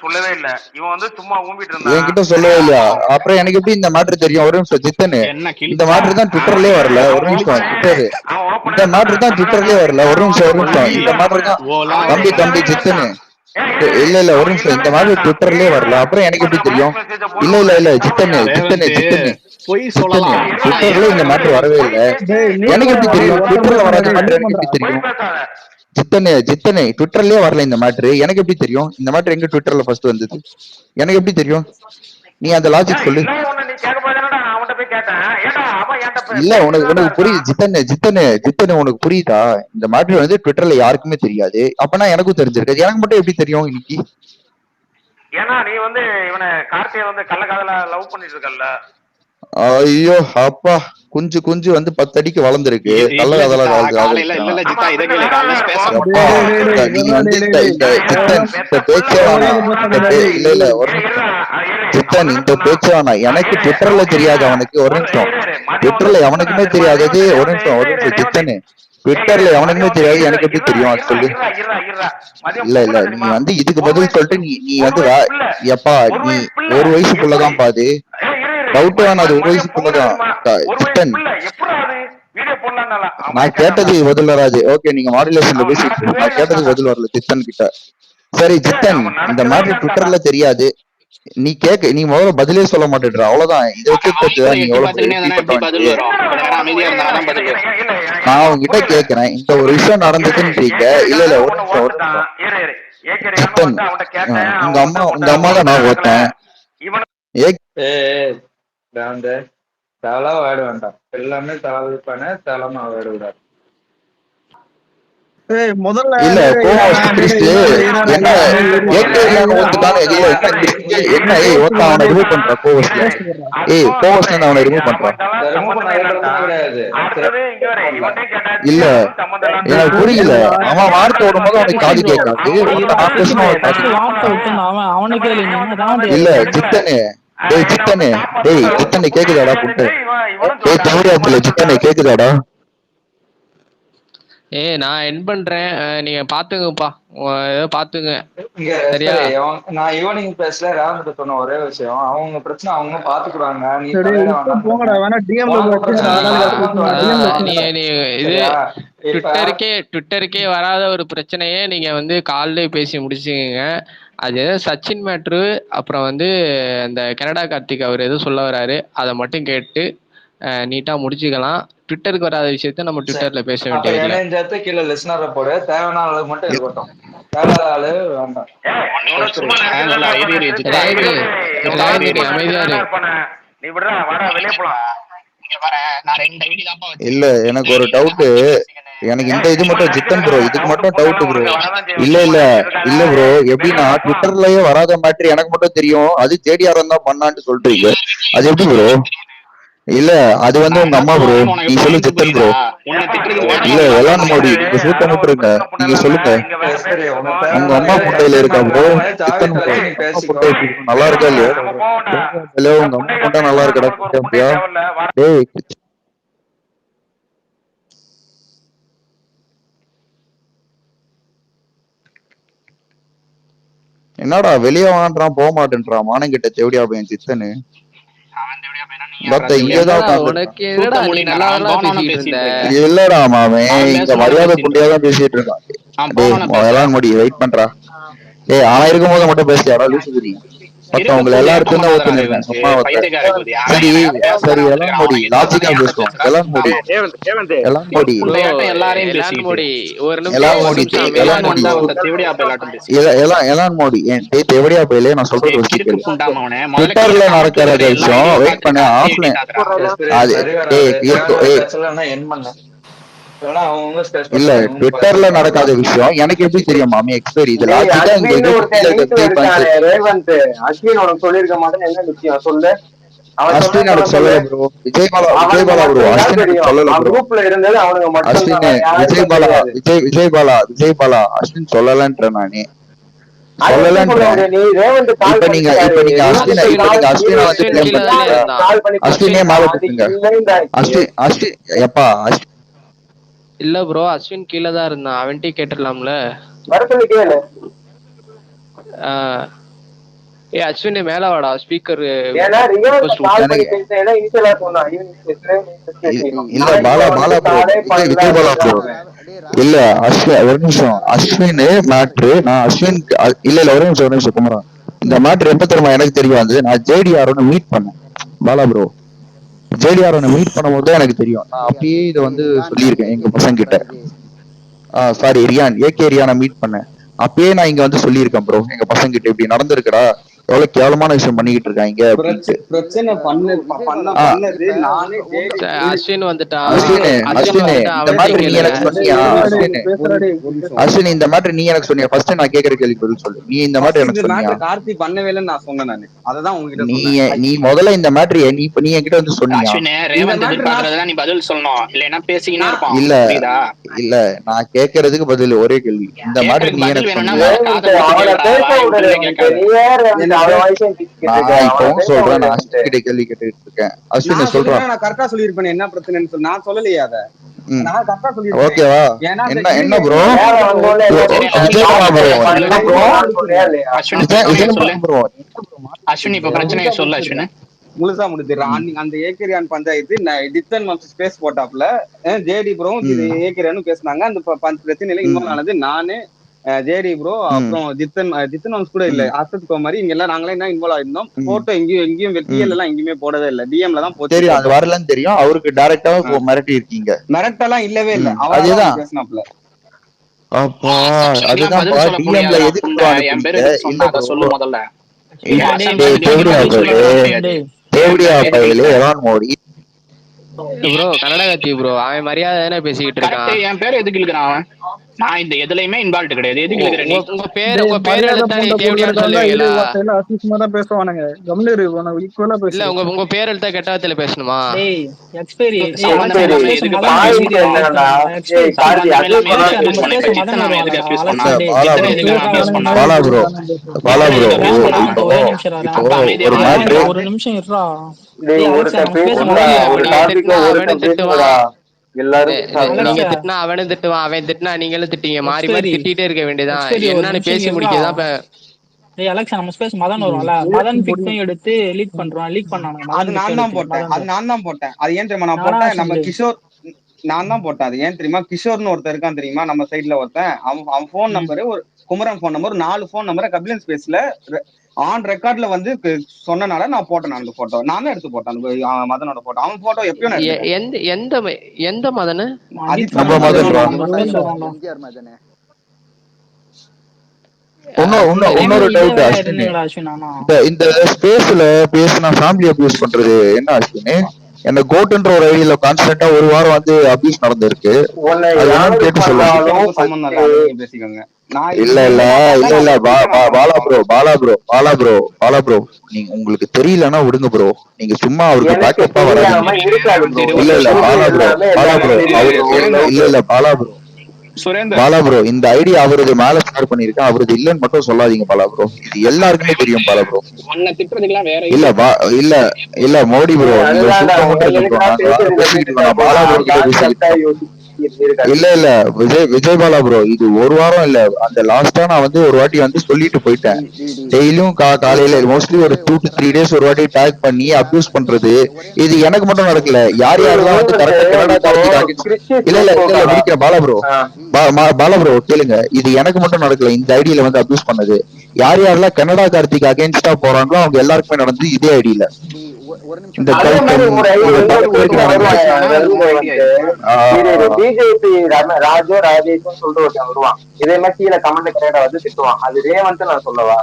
சொல்லவே இல்ல. இவன் வந்து சும்மா ஊம்பிட்டு இருந்தான். என்கிட்ட சொல்லவே இல்லையா? அப்புறம் எனக்கு எப்படி இந்த மேட்டர் தெரியும்? ஒரு நிமிஷம் ஜித்தனு, இந்த மேட்டர் தான் ட்விட்டர்லயே வரல. ஒரு நிமிஷம் ட்விட்டர் இந்த மேட்டர் தான் ட்விட்டர்லயே வரல. ஒரு நிமிஷம் இந்த மேட்டர் தான் தம்பி ஜித்தனு. இல்ல ஒரு நிமிஷம் இந்த மாதிரி ட்விட்டர்லயே வரல. அப்புறம் எனக்கு எப்படி தெரியும்? இல்ல ஜித்தனு ட்விட்டர்ல இந்த மேட்டர் வரவே இல்லை. எனக்கு எப்படி தெரியும்? ட்விட்டர்ல வராத மேட்டர் எனக்கு எப்படி தெரியும்? ஜித்தனே ட்விட்டர்லயே வரல இந்த மேட்ரு. எனக்கு எப்படி தெரியும் இந்த மேட்ரு எங்க ட்விட்டர்ல ஃபர்ஸ்ட் வந்தது? எனக்கு எப்படி தெரியும்? நீ அந்த லாஜிக் சொல்லு. இல்ல உனக்கு புரியுது ஜித்தனே உனக்கு புரியுதா? இந்த மேட்ரு வந்து ட்விட்டர்ல யாருக்குமே தெரியாது. அப்பனா எனக்கும் தெரிஞ்சிருக்காது. எனக்கு மட்டும் எப்படி தெரியும் இன்னைக்கு? ஏன்னா நீ வந்து இவனை கார்த்தியை வந்து கள்ளக்காதல லவ் பண்ணிட்டு இருக்கல்ல. ஐயோ அப்பா குஞ்சு குஞ்சு வந்து 10 அடிக்கு வளர்ந்துருக்கு. கள்ள அதெல்லாம் நீங்க வந்து இந்த சித்தன் இந்த பேச்சே வேணாம். இல்ல இல்ல ஒரு சித்தன் இந்த பேச்சே வேணாம். எனக்கு ட்விட்டர்ல தெரியாது அவனுக்கு. ஒரு நிமிஷம், ட்விட்டர்ல எவனுக்குமே தெரியாதது. ஒரு நிமிஷம் சித்தனு, ட்விட்டர்ல எவனுக்குமே தெரியாது, எனக்கு எப்படி தெரியும் அது சொல்லு. இல்ல இல்ல நீ வந்து இதுக்கு பதில் சொல்லிட்டு நீ வந்து எப்பா நீ ஒரு வயசுக்குள்ளதான் பாது டவுட் வேணாம். அது ஒரு வயசுக்குள்ளதான் சித்தன். நான் கேட்டது பதில் வராது. ஓகே நீங்க மாடுலேஷன்ல பேசிட்டு நான் கேட்டது பதில் வரல சித்தன் கிட்ட. சரி சித்தன், இந்த மாதிரி ட்விட்டர்ல தெரியாது, நீ நீ முதல்ல பதிலே சொல்ல மாட்டேன்ற, அவ்வளவுதான். இதை வச்சு நீ நான் உங்ககிட்ட கேக்குறேன், இந்த ஒரு விஷயம் நடந்ததுன்றீங்க. இல்ல இல்ல ஒரு நிமிஷம் சித்தன், உங்க அம்மா தான் நான் ஓட்டேன். தலை வாட வேண்டாம், எல்லாமே தலை தலைமா வாட விடாது. இல்ல என்ன அவனை ரிமூவ் பண்ற கோவஸ்ல. கோவஸ்ல அவனை ரிமூவ் பண்றான். இல்ல எனக்கு புரியல. அவன் வார்த்தை விடும்போது அவனுக்கு காது கேட்காது. இல்ல சித்தனு, சித்தனு கேக்குதாடா புட்டு? தேவையாத்துல சித்தனை கேக்குதாடா? நான் என் பண்றேன், நீங்க பாத்துங்கப்பா, ஏதோ பாத்துங்க. சரியா? நான் ஈவினிங் பேசல ராமகிட்ட சொன்ன ஒரே விஷயம், அவங்க பிரச்சனை அவங்க பாத்துக்குறாங்க. ட்விட்டருக்கே வராத ஒரு பிரச்சனையே நீங்க வந்து காலையிலே பேசி முடிச்சுக்கீங்க. அது சச்சின் மேட்ரு, அப்புறம் வந்து இந்த கனடா கார்த்திக் அவர் எதுவும் சொல்ல வராரு, அதை மட்டும் கேட்டு நீட்டா முடிச்சுக்கலாம். ட்விட்டருக்கு வராத விஷயத்த நம்ம ட்விட்டர்ல பேச வேண்டியது. கீழே லிஸ்னரை போடு, தேவையான ஆளு மட்டும் இருக்கட்டும், தேவையான ஆளு வேண்டாம். இல்ல எனக்கு ஒரு டவுட். எனக்கு இந்த இது மட்டும் சித்தன் ப்ரோ, இதுக்கு மட்டும் டவுட் ப்ரோ. இல்ல இல்ல இல்ல ப்ரோ, எப்படின்னா ட்விட்டர்லயே வராத மேட்ரு எனக்கு மட்டும் தெரியும், அது ஜேடிஆர் தான் பண்ணான்னு சொல்றீங்க, அது எப்படி ப்ரோ? இல்ல அது வந்து உங்க அம்மா ப்ரோ, நீ சொல்லு சித்தன் ப்ரோ. இல்ல எல்லாம் மோடி நீங்க சூட்ட முட்டுருங்க, நீங்க சொல்லுங்க. உங்க அம்மா முட்டையில இருக்கா ப்ரோ சித்தன் ப்ரோ? நல்லா இருக்கா இல்லையா? உங்க அம்மா முட்டை நல்லா இருக்கடா அப்படியா? டேய் என்னடா வெளியே வாண்டான் போக மாட்டேன்றான் மானங்கிட்ட தேவடியா பையன் சித்தனு. இல்லடா மாமே, இங்க மரியாதை குண்டியாதான் பேசிட்டு இருக்கான். முடி வெயிட் பண்றா. அவன் இருக்கும் போது மட்டும் பேசியாடா லூசுகிறீ? மத்தவங்க எல்லாருக்கும் தான் ஓப்பன் இருக்கேன். சும்மா சரி சரி எல்லாம் முடி லாஜிக்கா பேசுவோம். எல்லாம் முடி எல்லாம் முடி எல்லாம் மோடி தேவடியா போயிலே நான் சொல்றது ட்விட்டர்ல நடக்கிற விஷயம் வெயிட் பண்ண ஆஃப்லைன் அது இல்ல ட்விட்டர்ல நடக்காத விஷயம் எனக்கு எப்படி தெரியும் மாமி? எக்ஸ்பைரி இது லாஜிக்கா ரேவந்த் அஸ்வின் உனக்கு சொல்லிருக்க மாட்டேன்னு என்ன நிச்சயம் சொல்லு? அஸ்வின் எனக்கு சொல்லல ப்ரோ. விஜய்பாலா ப்ரோ அஸ்வின் எனக்கு சொல்லல ப்ரோ. குரூப்ல இருந்தது அவனுங்க மட்டும். விஜய்பாலா அஸ்வின் சொல்லலன்ற நானே சொல்லலன்ற. இப்ப நீங்க அஸ்வினை வந்து ப்ளேம் பண்றீங்க. அஸ்வினே மாலை போட்டுங்க. அஸ்வின் எப்பா இல்ல ப்ரோ, அஸ்வின் கீழே தான் இருந்தான், அவன்கிட்ட கேட்டுடலாம்ல. அஸ்வின் மேல வாடா, ஸ்பீக்கர். இல்ல பாலா ப்ரோ, விஜய் பாலா ப்ரோ. இல்ல அஸ்வின் ஒரு நிமிஷம், அஸ்வின் மேட்ரு நான் அஸ்வின் இல்ல ஒரு நிமிஷம் குமரா. இந்த மேட்ரு எப்ப தெரியுமா எனக்கு தெரியும்? அது நான் ஜேடிஆர் மீட் பண்ணேன் பாலா ப்ரோ. ஜேடிஆர் மீட் பண்ணும்போது எனக்கு தெரியும். நான் அப்பயே இதை வந்து சொல்லியிருக்கேன் எங்க பசங்க கிட்ட. சாரி ரியான், ஏகே ரியானை மீட் பண்ணேன். அப்பயே நான் இங்க வந்து சொல்லியிருக்கேன் ப்ரோ எங்க பசங்க கிட்ட இப்படி நடந்திருக்குடா, எவ்வளவு கேவலமான விஷயம் பண்ணிக்கிட்டு இருக்காங்க அப்படின்ட்டு. பிரச்சனை பண்ணது நானே அஸ்வின் வந்துட்டான். அஸ்வின் இந்த மாதிரி நீ எனக்கு சொன்னியா? அஸ்வின் இந்த மாதிரி நீ எனக்கு சொன்னியா? ஃபர்ஸ்ட் நான் கேக்குற கேள்வி பதில் சொல்லு. நீ இந்த மாதிரி எனக்கு சொன்னியா? கார்த்தி பண்ணவே இல்லைன்னு நான் சொன்னேன். நானு அததான் உங்ககிட்ட நீ முதல்ல இந்த மாதிரி நீ என்கிட்ட வந்து சொன்னியா? நீ பதில் சொல்லணும், இல்லைன்னா பேசிக்கினே இருப்பான். இல்ல நான் கேக்குறதுக்கு பதில் ஒரே கேள்வி. இந்த மாதிரி நீ எனக்கு சொன்னியா? சொல்றேன், நான் கிட்ட கேள்வி கேட்டுட்டு இருக்கேன். அஸ்வின் சொல்றான், நான் கரெக்டா சொல்லிருப்பேன் என்ன பிரச்சனைன்னு சொல்லி. நான் சொல்லலையே அத. நான் கரெக்டா சொல்லிருப்பேன். ஓகேவா? என்ன ப்ரோ அஸ்வின் இப்ப பிரச்சனையை சொல்லு. அஸ்வின் முழுசா முடிச்சிடறான். அந்த ஏக்கரியான் பஞ்சாயத்து டித்தன் ஸ்பேஸ் போட்டாப்ல ஜேடி ப்ரோ ஏக்கரியானு பேசினாங்க. அந்த பிரச்சனையில இன்வால்வ் ஆனது நானு, ஜேடி ப்ரோ, அப்புறம் ஜித்தன் கூட இல்ல, அசத் குமாரி, இங்க எல்லாம் நாங்களே என்ன இன்வால்வ் ஆயிருந்தோம். போட்டோ எங்கேயும் டிஎல் எல்லாம் எங்கேயுமே போடவே இல்ல, டிஎம்ல தான் போச்சு. அது வரலன்னு தெரியும். அவருக்கு டைரக்டா மிரட்டி இருக்கீங்க. மிரட்டெல்லாம் இல்லவே இல்ல, அவர்தான் பேசினாப்ல. அப்பா அதுதான் டிஎம்ல எதுக்கு சொல்லு முதல்ல. ப்ரோ கன்னடகாத்தி ப்ரோ, அவன் மரியாதை தானே பேசிக்கிட்டு இருக்கான். என் பேர் எதுக்கு இழுக்கிறான் அவன்? நான் இந்த எதுலயுமே இன்வால்வ் கிடையாது. எதுக்கு இழுக்கிற நீ? உங்க பேர் எடுத்தா நீ தேவடியான்னு சொல்லுவீங்களா? பேசுவானுங்க. கம்னரு ஈக்குவலா பேசு. இல்ல உங்க பேர் எடுத்தா கெட்ட வார்த்தையில பேசணுமா? எக்ஸ்பைரி ஒரு நிமிஷம் இருடா. நீங்க திட்டினா அவனும் திட்டுவான், அவன் திட்டினா நீங்களும் திட்டீங்க, மாறி மாறி திட்டிட்டே இருக்க வேண்டியதான். என்னன்னு பேசி முடிக்கதான். அலெக்ஸ் நம்ம ஸ்பேஸ் மதன் வருவான்ல, மதன் பிக்ஸையும் எடுத்து லீக் பண்றான். லீக் பண்ணானுங்க. அது நான் தான் போட்டேன். அது ஏன் தெரியுமா நான் போட்டேன்? நம்ம கிஷோர் நான் தான் போட்டேன். அது ஏன் தெரியுமா? கிஷோர்னு ஒருத்தர் இருக்கான் தெரியுமா நம்ம சைட்ல ஒருத்தன். அவன் போன் நம்பரு ஒரு குமரன் போன் நம்பர் 4 போன் நம்பரை கபிலன் ஸ்பேஸ்ல ஆன் ரெக்கார்ட்ல வந்து சொன்னனால நான் போட்டேன். அந்த போட்டோ நான் தான் எடுத்து போட்டேன். மதனோட போட்டோ. அவன் போட்டோ எப்பயும் எந்த மதனு? இன்னொரு டவுட் அஸ்வின், இந்த ஸ்பேஸ்ல பேசினா ஃபேமிலி அபியூஸ் பண்றது என்ன அஸ்வின்? என்ன கோட்ன்ற ஒரு ஐடியில கான்ஸ்டன்டா ஒரு வாரம் வந்து அபியூஸ் நடந்திருக்கு. கேட்டு சொல்லுங்க. இல்ல பாலா ப்ரோ நீங்க உங்களுக்கு தெரியலன்னா விடுங்க ப்ரோ. நீங்க சும்மா அவருக்கு பேக்கப்பா வராதீங்க. இல்ல பாலா ப்ரோ இந்த ஐடியா அவரது மேல ஷேர் பண்ணிருக்கேன். அவரது இல்லன்னு மட்டும் சொல்லாதீங்க பாலா ப்ரோ. இது எல்லாருக்குமே தெரியும் பாலா ப்ரோ. இல்ல மோடி ப்ரோ பாலா ப்ரோ இல்ல விஜய் பாலா ப்ரோ இது ஒரு வாரம் இல்ல, அந்த லாஸ்டா நான் வந்து ஒரு வாட்டி வந்து சொல்லிட்டு போயிட்டேன். டெய்லியும் காலையில மோஸ்ட்லி ஒரு 2 to 3 days ஒரு வாட்டி டேக் பண்ணி அபியூஸ் பண்றது இது எனக்கு மட்டும் நடக்கல. யாரெல்லாம் வந்து இல்ல முடிக்கிறேன் பாலா ப்ரோ கேளுங்க. இது எனக்கு மட்டும் நடக்கல. இந்த ஐடியில வந்து அபியூஸ் பண்ணது யாரெல்லாம் கன்னடா கார்த்திக் அகைன்ஸ்டா போறாங்களோ அவங்க எல்லாருக்குமே நடந்து இதே ஐடியில. இந்த பிஜேபி ராஜோ ராஜேஷ் சொல்லிட்டு ஒருத்தன் வருவான். இதே மாதிரி கீழே கமெண்ட் கிரேட வந்து திட்டுவான். அது ரேவந்த் நான் சொல்லவா?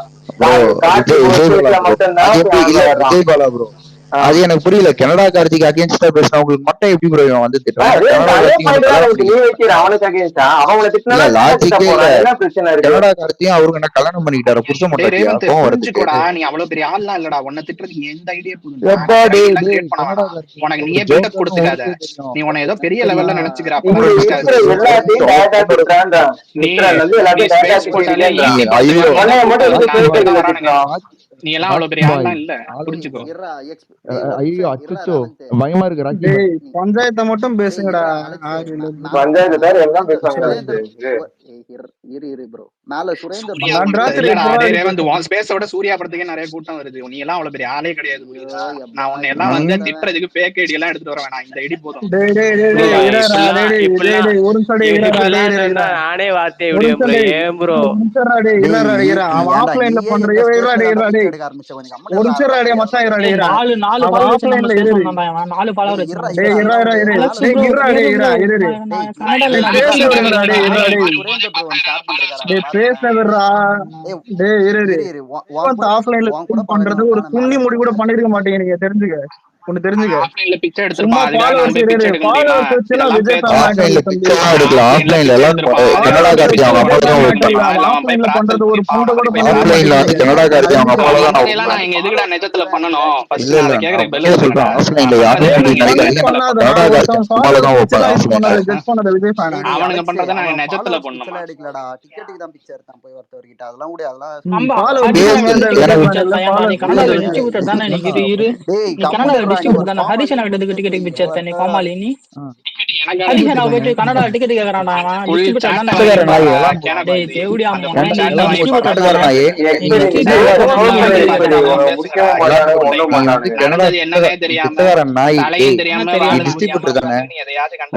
விஜய் பாலா ப்ரோ அது எனக்கு புரியல. கனடா கார்த்திக் அகைன்ஸ்டா பேசினவங்களுக்கு மட்டும் எப்படி ப்ரோ வந்து திட்டுறாங்க? கனடா கார்த்தியும் அவருக்கு என்ன கல்யாணம் பண்ணிக்கிட்டாரு புருஷ மாட்டாங்க. நீ அவ்வளவு பெரிய ஆள்லாம் இல்லடா. உன்னை திட்டுறதுக்கு எந்த ஐடியா உனக்கு நீயே பில்டப் கொடுத்துக்காத. நீ உன்னை ஏதோ பெரிய லெவல்ல நினைச்சுக்கிற. நீ எல்லாம் அவ்வளவு பெரிய ஆள்லாம் இல்ல, புரிஞ்சுக்கோ. பயமா இருக்கு. பஞ்சாயத்தை மட்டும் பேசுங்கடா. சூர்யா படத்துக்கே நிறைய கூட்டம் வருது. நீ எல்லாம் அவ்வளவு பெரிய ஆளே கிடையாது. நான் உன்னை எல்லாம் வந்து திட்டுறதுக்கு பேக் ஐடி எல்லாம் எடுத்துட்டு வர வேணாம். இந்த ஐடி போதும். நானே வார்த்தை ப்ரோ ஆஃப்லைன்ல பண்றது ஒரு துண்ணி முடி கூட பண்ணிருக்க மாட்டேங்க தெரிஞ்சுக்க. ஒண்ணு தெரிஞ்சுக்க, ஆஃப்லைன்ல பிச்சை சும்மா எடுத்திருப்பான். அதுக்காக நான் போய் பிச்சை எடுக்க முடியுமா? ஃபாலோவர்ஸ் வச்சுலாம் இதெல்லாம் விஜய் பேச்சு. ஃபேன் ஆஃப்லைன்ல ஆயிட்டாங்க தம்பி. பிக்சர்லாம் எடுக்கலாம். ஆஃப்லைன்ல எல்லாம் கனடா கார்த்தி அவங்க அப்பால தான் வைப்பாங்க. ஆஃப்லைன்ல பண்றது ஒரு பூண்டை கூட பண்ணிருக்க ஆஃப்லைன்ல மாட்டேங்கிறீங்க. கனடா கார்த்தி அவங்க அப்பால தான் நான் இதெல்லாம் நாங்க எதுக்குடா நிஜத்துல பண்ணணும்? ஃபர்ஸ்ட் இல்ல நான் இல்ல அதை கேக்குறேன், நான் பதில் உண்மையா சொல்லுங்கடா. சொல்றேன். ஆஃப்லைன்ல யாருமே அப்படி நினைக்காதீங்க. கனடா கார்த்தி சும்மால தான் வைப்பாங்க ஆஃப்லைன்ல. அவனுங்க பண்றதை நான் நிஜத்துல பண்ணணுமா? எடுக்கலடா, டிக்கெட்டுக்கு தான் பிச்சை எடுத்தான் போய் ஒருத்தவர்கிட்ட. அதெல்லாம் கூட அதெல்லாம்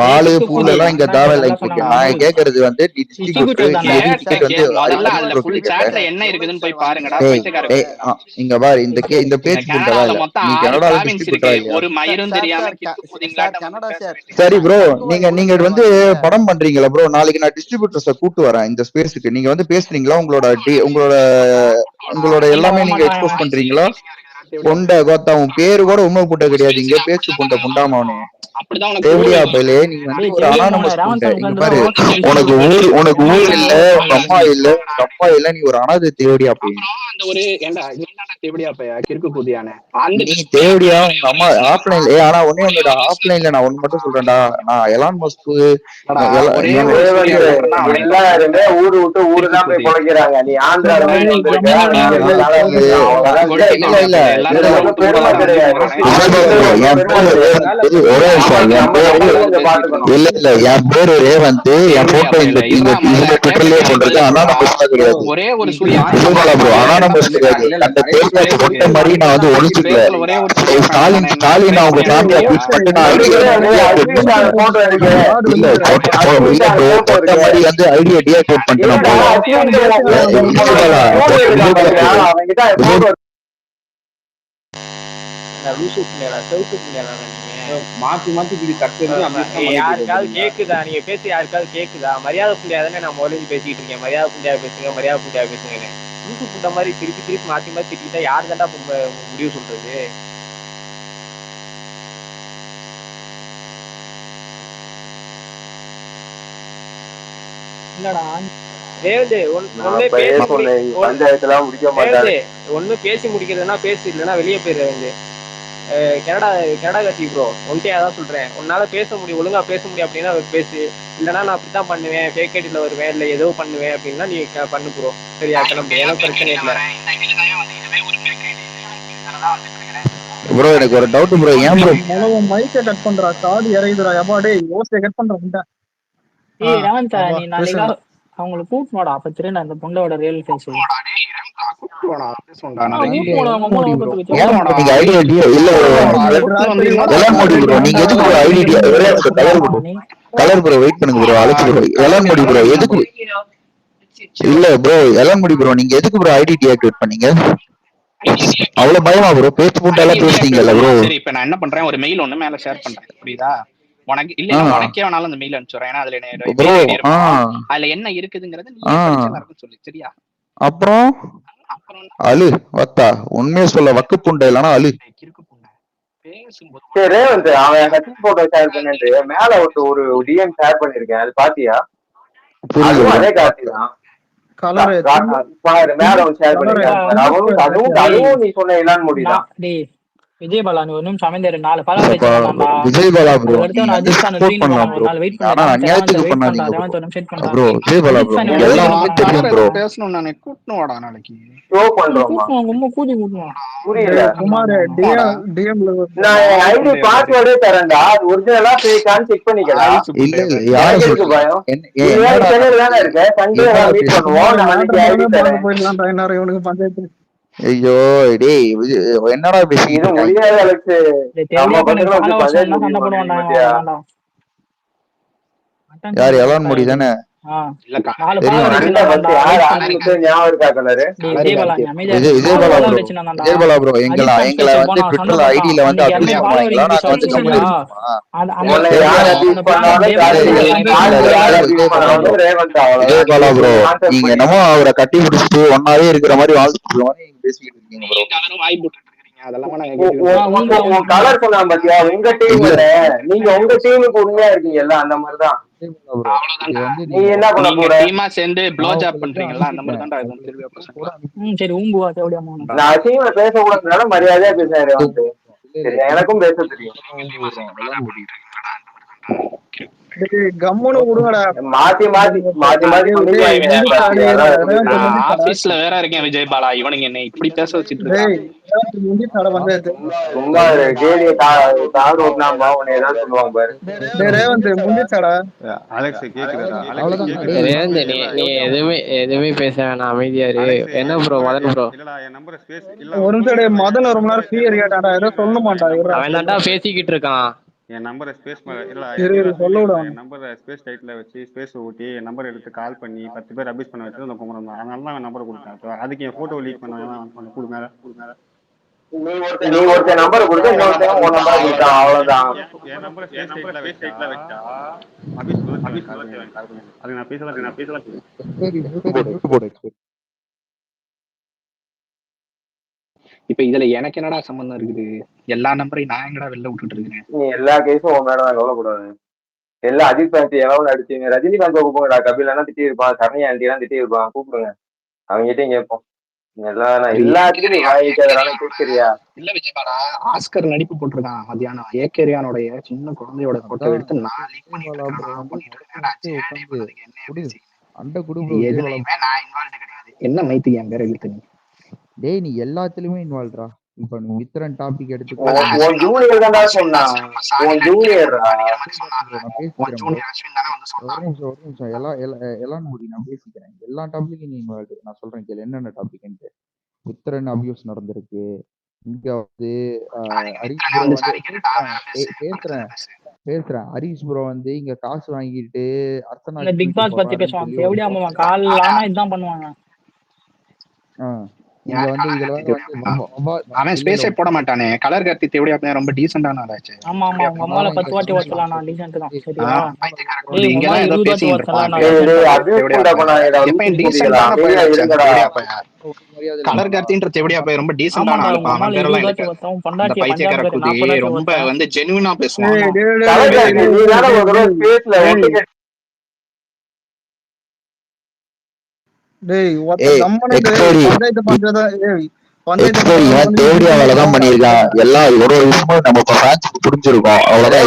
வாழு பூலெல்லாம் இங்க தேவையில்லை. நான் கேக்குறது வந்து என்ன இருக்குதுன்னு போய் பாருங்கடா. இங்க பாரு, இந்த பேச்சு புண்டா இல்ல. நீ கனடால டிஸ்ட்ரிபியூட்டரா இல்லையா? ஒரு மயிரும் தெரியாம சரி ப்ரோ, நீங்க வந்து படம் பண்றீங்களா ப்ரோ? நாளைக்கு நான் டிஸ்ட்ரிபியூட்டர்ஸ கூட்டு வரேன் இந்த ஸ்பேஸ்க்கு. நீங்க வந்து பேசுறீங்களா? உங்களோட எல்லாமே நீங்க எக்ஸ்போஸ் பண்றீங்களா? பொண்ட கோத்தா, உன் பேரு கூட உண்மை புண்டை கிடையாது. இங்க பேச்சு புண்டாமாவனே தேவடியா பையலே. நீ வந்து ஒரு அனானமஸ் புண்டை. இங்க பாரு, உனக்கு ஊர் இல்ல, உங்க அம்மா இல்ல, உங்க அப்பா இல்ல, நீ ஒரு அனாதை தேவடியா பையன். நீ தேவடியா உங்க அம்மா ஆஃப்லைன்ல. ஆனா ஒன்னே ஒண்ணுடா, ஆஃப்லைன்ல நான் ஒண்ணு மட்டும் சொல்றேன்டா. நான் எலான் மஸ்க் எல்லாருமே ஊரு விட்டு ஊரு தான் போய் பொழைக்கிறாங்க. நீ ஆந்திரால இல்ல இல்ல, என் பேரு ரேவந்த். என் போட்டோ இந்த ட்விட்டர்லயே போட்டிருக்கு. அனானமஸ் கிடையாது. ஒரே ஒரு அனானமஸ் கிடையாது. அந்த பேர் போட்ட மாதிரி நான் வந்து ஒழிச்சுக்கல. ஸ்டாலின் அவங்க ஃபேமிலியை ட்வீட் பண்ணிட்டு நான் இல்ல போட்ட மாதிரி வந்து ஐடியா டிஆக்டிவேட் பண்ணிட்டு நான் மாத்தி மாத்தி இப்படி கட்டு யாருக்காவது கேக்குதா? நீங்க பேசி யாருக்காவது கேக்குதா? மரியாதை புள்ளியா தானே நான் முதல்ல பேசிட்டு இருக்கேன். மரியாதை புள்ளியா பேசுங்க, மரியாதை புள்ளியா பேசுங்க. லூசு புண்ட மாதிரி திருப்பி மாத்தி மாத்தி திட்டா யாரு தாண்டா முடிவு சொல்றது? ஒண்ணு பேசி முடிக்கிறதுனா பேசு, இல்லைன்னா வெளியே போயிடுற. கனடா கட்சி ப்ரோ ஒன்ட்டே அதான் சொல்றேன். உன்னால பேச முடியும், ஒழுங்கா பேச முடியும் அப்படின்னா பேசு. இல்லைன்னா நான் அப்படித்தான் பண்ணுவேன், ஃபேக் ஐடில வருவேன், இல்லை ஏதோ பண்ணுவேன் அப்படின்னா நீ பண்ணு ப்ரோ. சரியா? கிளம்பு, எனக்கு பிரச்சனை இல்லை ப்ரோ. எனக்கு ஒரு டவுட் ப்ரோ. ஏன் ப்ரோ மைக்கை கட் பண்றா? காது இறங்குதுடா. எப்பா டேய், ஓஸ்டே கட் பண்றா. ஏய் ரேவந்த், நீ நாளைக்கு அவங்களை கூப்பிடுவாடா. அப்ப தெரியும் அந்த பொண்ணோட real face. Colour bro wait பண்ணுங்க ப்ரோ. அழைச்சு ப்ரோ எலான் முடி ப்ரோ. எதுக்கு இல்ல ப்ரோ எலான் முடி ப்ரோ, நீங்க எதுக்கு ப்ரோ ஐடி டிஆக்டிவேட் பண்ணீங்க? அவ்வளவு பயமா ப்ரோ? பேச்சு போட்டாலாம் பேசுறீங்கல்ல ப்ரோ. சரி, இப்ப நான் என்ன பண்றேன், ஒரு மெயில் ஒண்ணு மேல ஷேர் பண்றேன், புரியுதா? உனக்கு இல்ல, உனக்கே வேணாலும் அந்த மெயில் அனுப்பிச்சுறேன். ஏன்னா அதுல என்ன இருக்குதுங்கிறது நீ எல்லாருக்கும் சொல்லு, சரியா? அப்புறம் அழு வத்தா, உண்மையை சொல்ல வக்கு புண்டை இல்லனா அழு. சரி ரேவந்த், அவன் கட்சி போட்டோ ஷேர் பண்ணிட்டு மேல ஒரு டிஎம் ஷேர் பண்ணிருக்கேன், அது பாத்தியா? அதே கார்த்தி தான். மேல ஒன்று ஷேர் பண்ணிருக்கேன். அதுவும் நீ சொன்ன எல்லாம் முடியுதான். விஜய் பாலா, நீ ஒரு நிமிஷம் அமைந்தாரு. 4 ஃபாலோ வச்சிருக்கான்டா விஜய் பாலா ப்ரோ. அடுத்து நான் அஜிஸ்தான் ட்ரீன் பண்ணலாம். ஒரு நாள் வெயிட் ஆனா அநியாயத்துக்கு பண்ணாதீங்க ப்ரோ. விஜய் பாலா ப்ரோ எல்லாமே தெரியும் ப்ரோ. பேசணும் நானே கூட்டணும் வாடா நாளைக்கு. ஷோ பண்றோம். ரொம்ப கூடி கூட்டணும். புரியல குமார் டிஎம்ல நான் ஐடி பாஸ்வேர்டே தரேன்டா. அது ஒரிஜினலா ஃபேக்கான்னு செக் பண்ணிக்கலாம். இல்ல இல்ல யாரு இருக்கு பயம்? சேனல் தானே இருக்கு. சண்டே மீட் பண்ணுவோம். நாளைக்கு ஐடி தரேன். போயிடலாம்டா. என்ன இவனுக்கு பஞ்சாயத்து. ஐயோ டேய் என்னடா பேசிட்டு இது முடியாத அளவுக்கு நம்ம பசங்க யார் எலான் முடி தானே? இல்லக்கா 4 தெரியும். ஃபாலோவர் அண்டை வச்சிருந்தான்டா பத்தி யார் வெயிட் பண்ணு. ஆரம்பிச்சு ஞாபகம் இருக்கா கலரு? டேய் விஜய் பாலா நீ அமைதியா இரு. விஜய் 4 பாலா ஃபாலோவர் ப்ரோ வச்சிருந்தான்டா. விஜய் பாலா ப்ரோ எங்களை அஜித் எங்களை ஸ்பேஸ் வந்து போனா சண்டை ட்விட்டர்ல போட்டான். ஐடியில வந்து அன்னைக்கு அபியூஸ் 200 பண்ணுவாங்களா ஃபாலோவர் நாங்க வந்து சர்ச் கம்முனு பண்ணுடா. இருப்போமா? அந்த உன்னை டைம்ல யார் அந்த அபியூஸ் பிளான் பண்ணாலும் டே பாலா விஜய் கார்த்தி, நான் இல்ல பேசுறேன். யார் விஜய் அபியூஸ் விஜய் பாலா பண்ணாலும் ப்ரோ ரேவந்த் விஜய் அவ்வளவுதான். பாலா நீங்க ப்ரோ கான்செப்ட் நீங்க புரியுது. என்னமோ அவரை கட்டி பிடிச்சிட்டு ஒன்னாவே இருக்கிற மாதிரி வாழ்த்துட்டு மாதிரி நீங்க பேசிக்கிட்டு இருக்கீங்க ப்ரோ. நீங்க எல்லாரும் வாய் போட்டுட்டு இருக்கீங்க அதெல்லாம் நாங்க உன் கேட்டுக்கிட்டு உன்- இருக்கோம். உன் உன் கலர் சொன்னா பாத்தியா, உங்க டீம் இல்ல நீங்க உங்க டீமுக்கு உண்மையா இருக்கீங்கல்ல, அந்த மாதிரிதான். விஜய் பாலா ப்ரோ இது அவ்வளவுதான்டா. வந்து நீ நீங்க என்ன பண்ண நீங்க போற? டீமா சேர்ந்து ப்ளோ நான் ஜாப் உங்களுக்கு பண்றீங்களா அந்த மாதிரி அனுப்பிட்டேன் தான்டா இருக்கும் உங்களுக்கு தெளிவா ப்ரூஃபோட பசங்களா. சரி ஊம்புவா தேவடியா மோகன். நான் அசிங்கமா பேசக்கூடாதுனால மரியாதையா பேசுறேன் வந்து ரேவந்த். இல்ல இல்ல சரியா? எனக்கும் பேச தெரியும். விடுறோம் விளாட முடியும். டேய் கம்முனு விடுங்கடா. மாத்தி மாத்தி மாத்தி மாத்தி டேய் பண்ணிக்குவாங்க முந்திச்சாடா, கார்த்தி, டேய் அதான் ரேவந்த் சொல்லிடுறேன். நான் முந்திச்சாடா. ஆபீஸ்ல வேற இருக்கேன் விஜய் பாலா. இவனுங்க என்ன இப்படி பேச வச்சிட்டு டேய் இருக்காங்க. ரேவந்த் முந்திச்சாடா பஞ்சாயத்து. சும்மா கேலிய கார் ஓட்டினாம்பா உன்னை ஏதாவது சொல்லுவாங்க பாரு. டேய் ரேவந்த் முந்திச்சாடா. அலெக்ஸ் கேக்குதாடா? அவ்வளவுதான் டேய் ரேவந்த் நீ நீ எதுவுமே எதுவுமே பேச வேணாம் அமைதியா இரு. அலெக்ஸ் என்ன என் ப்ரோ நம்பர் மதன் ப்ரோ இல்லடா, என் நம்பரை ஸ்பேஸ் இல்ல. ஒரு அவர் நிமிஷம் டேய் சொல்லிடுறா, மதன் என் ரொம்ப நேரம் நம்பரை ஃப்ரீயா இருக்காடா. ஏதோ சொல்லிடுறா, சொல்லணுமாண்டா. என் இருடா நம்பரை அவன் தான்டா சொல்றேன். பேசிக்கிட்டு இருக்கான். என் நம்பரை ஸ்பேஸ் இல்லடா, இரு இல்லடா இரு சொல்ல விடு சொல்லிடுறேன். அவனை. என் நம்பரை ஸ்பேஸ் டைட்டில் வச்சு ஸ்பேஸ் ஊட்டி என் நம்பர் எடுத்து கால் பண்ணி 10 பேர் அபியூஸ் பண்ண வச்சது அந்த குமரன் தான். அதனால தான் அவன் நம்பரை கொடுத்தேன். அதுக்கு என் போட்டோ லீக் பண்ண கொடு மேல. நீ ஒருத்தன் நம்பரை கொடுத்து இன்னொருத்தன் உன் நம்பரை கொடுத்தான், அவ்வளவுதான். என் நம்பரை ஸ்பேஸ் டைட்டில் வச்சா அபியூஸ் பண்ண தேவை கால் பண்ணி. அது நான் பேசலாம் செய்வேன். எக்ஸ்பைரி மியூட் போடு எக்ஸ்பைரி. இப்ப இதுல எனக்கு என்னடா சம்பந்தம் இருக்குது? எல்லா நம்பரையும் நான் எங்கடா வெளில விட்டுட்டு இருக்கிறேன். நீ எல்லா கேஸும் உன் மேலதான் கவலைப்படாது. எல்லாம் அஜித் ஃபேன்ஸ் எவ்வளவு அடிச்சீங்க, ரஜினிகாந்த் கூப்பிடுங்கடா. கபில் எல்லாம் திட்டி இருப்பான், சரணியா ஆண்டி எல்லாம் திட்டி இருப்பான், கூப்பிடுங்க. அவங்ககிட்டயும் கேட்போம். எல்லாத்துலயும் வாய் வைக்காதனால கேட்கறியா? இல்ல விஜய் பாலா, ஆஸ்கர் நடிப்பு போட்டிருக்கான் மத்தியானம். ஏகேரியானுடைய சின்ன குழந்தையோட போட்டோ எடுத்து நான் லீக் பண்ணிட்டு இருக்கேன். நான் பண்ணிட்டு இருக்கேன். ஜேடி பண்ணதுக்கு என்ன பேசி அண்டை குடு ப்ரோ விஜய் பாலா. எதுலயுமே நான் இன்வால்வ் கிடையாது. என்ன மைத்துக்கு என் பேரை இழுத்து நீ? டேய் நீ எல்லாத்துலயுமே இன்வால்வ்டா. இப்ப நீ மித்ரன் டாபிக் எடுத்துக்கோ. உன் ஜூனியர் தான்டா சொன்னான். உன் ஜூனியர் நான் பேசிக்கிறேன் ப்ரோ. ஒரு நிமிஷம் எல்லாம் மூடி நான் பேசிக்கிறேன். எல்லா டாபிக்கும் நீ இன்வால்வ். நான் சொல்றேன் கேளு என்னென்ன டாபிக்ன்ட்டு. மித்ரன் அபியூஸ் நடந்திருக்கு. இங்க வந்து ஹரிஷ் ப்ரோ வந்து பேசுறேன். ஹரிஷ் ப்ரோ வந்து இங்க காசு வாங்கிட்டு இந்த பிக் பாஸ் பத்தி பேசுவாங்க. தேவடியா மோகன் கால் ஆனா இதான் பண்ணுவாங்க. இங்க வந்து இதுல அவன் ஸ்பேஸே போட மாட்டானே. கலர் கார்த்தி தேவடியா ரொம்ப டீசென்டான ஆளாச்சு. ஆமா ஆமா உங்க அம்மால 10 வாட்டி ஓட்டலாம். நான் டீசென்ட் தான் சரியா? டேய் இங்க எல்லாம் ஏதோ பேசிட்டு இருப்பான். கலர் கார்த்தின்ற தேவடியா பையன் ரொம்ப டீசென்டான ஆளு. அவன் பேரெல்லாம் இல்ல. அந்த பைத்தியக்கார கூதி ரொம்ப வந்து ஜெனுவினா பேசுவான். டேய் ஒத்த கம்மனே தேவடியாவாலதான் பண்ணிருக்கான். எல்லா ஒரு விஷயமும் நம்ம ஃபேன்ஸ்க்கு புரிஞ்சிருக்கும். அவ்வளவுதான்.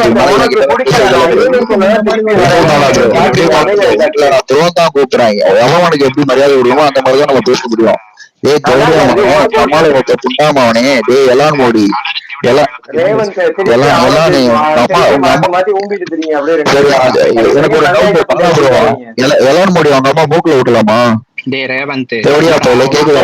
தான் கூப்பிடுறாங்க. எவனுக்கு எப்படி மரியாதை கொடுக்கணுமோ அந்த மாதிரிதான் நம்ம பேச முடியும். டேய் தேவடியாவனே நம்மால ஒருத்த புண்டாமவனே டேய் எல்லாம் மோடி எனக்கு ஒரு எல்லாம் மோடி அவங்க அம்மா மூக்குல விட்டலாமா? தேவடியா போல கேக்குதா?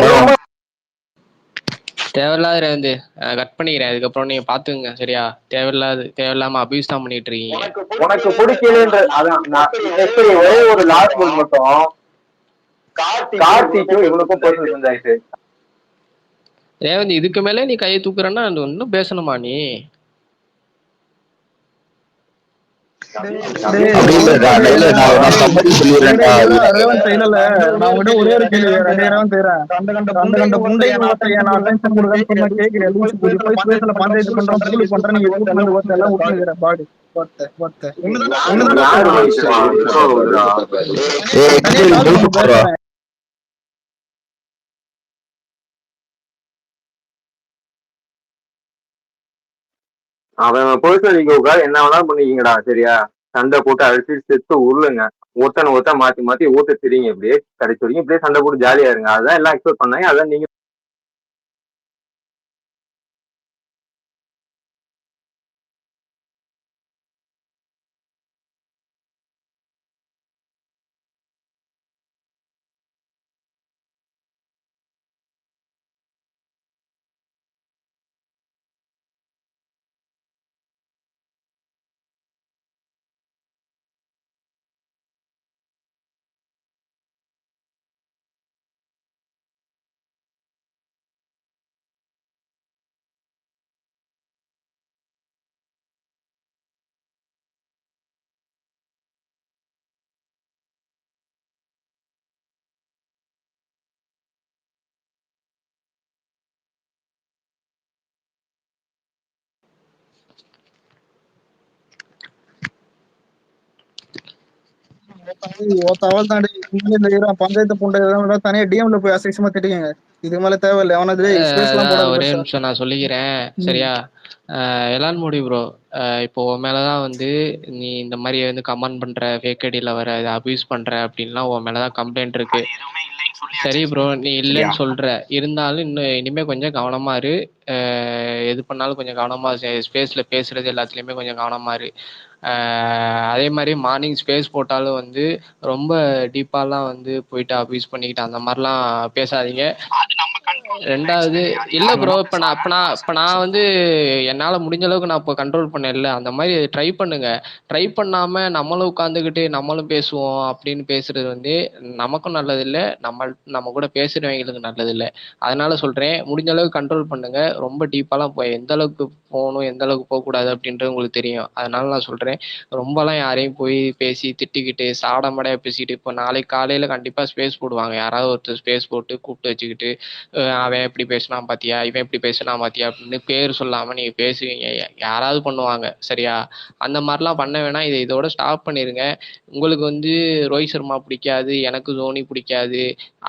தேவையில்லாத வந்து கட் பண்ணிக்கிறேன். அதுக்கப்புறம் நீங்க பாத்துங்க சரியா? தேவையில்லாம அபியூஸ் தான் பண்ணிட்டு இருக்கீங்க. உனக்கு பிடிக்கலன்ற அதான் ஒரே ஒரு லாஸ்ட் கோல் மட்டும் கார்த்திக்கும் இவனுக்கும் பர்சனல் பஞ்சாயத்து. ரேவந்த் இதுக்கு மேல நீ கையை தூக்குறன்னா இன்னும் பேசணுமா நீ? அவன் பர்சனல் ஈகோக்காக என்ன வேணாலும் பண்ணிக்கிங்கடா சரியா? சண்டை போட்டு அடிச்சு செத்து உருளுங்க. ஒருத்தனை மாத்தி மாத்தி ஓட்டு தெரியுங்க. இப்படியே கடைசி வரைக்கும் இப்படியே சண்டை போட்டு ஜாலியா இருங்க. அதான் எல்லாம் எக்ஸ்பெக்ட் பண்ணாங்க. அதான் நீங்க தவள் தாண்டி பஞ்சாயத்து பூண்டை தனியா டிஎம்ல போய் அசிங்கமா திட்டிக்கங்க. இதுக்கு மேல தேவையில்லை. அவனது ஸ்பேஸ் எல்லாம் போடாது ஒரே பெருசா. நிமிஷம் நான் சொல்லிக்கிறேன் சரியா. எலான் மூடி ப்ரோ, இப்போ உன் மேலதான் வந்து நீ இந்த மாதிரி வந்து கமெண்ட் பண்ற, ஃபேக் ஐடியில வர இதை அபியூஸ் பண்ற அப்படின்லாம் உன் மேலதான் கம்ப்ளைண்ட் இருக்கு. சரி ப்ரோ, நீ இல்லைன்னு சொல்ற, இருந்தாலும் இன்னும் இனிமே கொஞ்சம் கவனமா இரு. எது பண்ணாலும் கொஞ்சம் கவனமா ஸ்பேஸ்ல பேசுறது எல்லாத்துலயுமே கொஞ்சம் கவனமா இரு. அதே மாதிரி மார்னிங் ஸ்பேஸ் போட்டாலும் வந்து ரொம்ப டீப்பாலாம் வந்து போயிட்டு அபியூஸ் பண்ணிக்கிட்டு அந்த மாதிரிலாம் பேசாதீங்க. ரெண்டாவது இல்ல ப்ரோ, இப்ப நான் வந்து என்னால முடிஞ்ச அளவுக்கு நான் இப்போ கண்ட்ரோல் பண்ணேன்ல, அந்த மாதிரி ட்ரை பண்ணுங்க. ட்ரை பண்ணாம நம்மளும் உட்காந்துக்கிட்டு நம்மளும் பேசுவோம் அப்படின்னு பேசுறது வந்து நமக்கும் நல்லது இல்லை, நம்ம கூட பேசுறவங்களுக்கு நல்லது இல்லை. அதனால சொல்றேன், முடிஞ்ச அளவுக்கு கண்ட்ரோல் பண்ணுங்க. ரொம்ப டீப்பாலாம் போய் எந்த அளவுக்கு போகணும் எந்த அளவுக்கு போகக்கூடாது அப்படின்றது உங்களுக்கு தெரியும். அதனால நான் சொல்றேன், ரொம்பலாம் யாரையும் போய் பேசி திட்டிக்கிட்டு சாடமடையா பேசிக்கிட்டு, இப்போ நாளைக்கு காலையில கண்டிப்பா ஸ்பேஸ் போடுவாங்க, யாராவது ஒருத்தர் ஸ்பேஸ் போட்டு கூப்பிட்டு வச்சுக்கிட்டு அவன் எப்படி பேசினான் பாத்தியா, இவன் எப்படி பேசினான் பாத்தியா அப்படின்னு பேர் சொல்லாம நீங்க பேசுவீங்க, யாராவது பண்ணுவாங்க சரியா. அந்த மாதிரிலாம் பண்ண வேணாம். இதோட ஸ்டாப் பண்ணிருங்க. உங்களுக்கு வந்து ரோஹித் சர்மா பிடிக்காது, எனக்கு தோனி பிடிக்காது,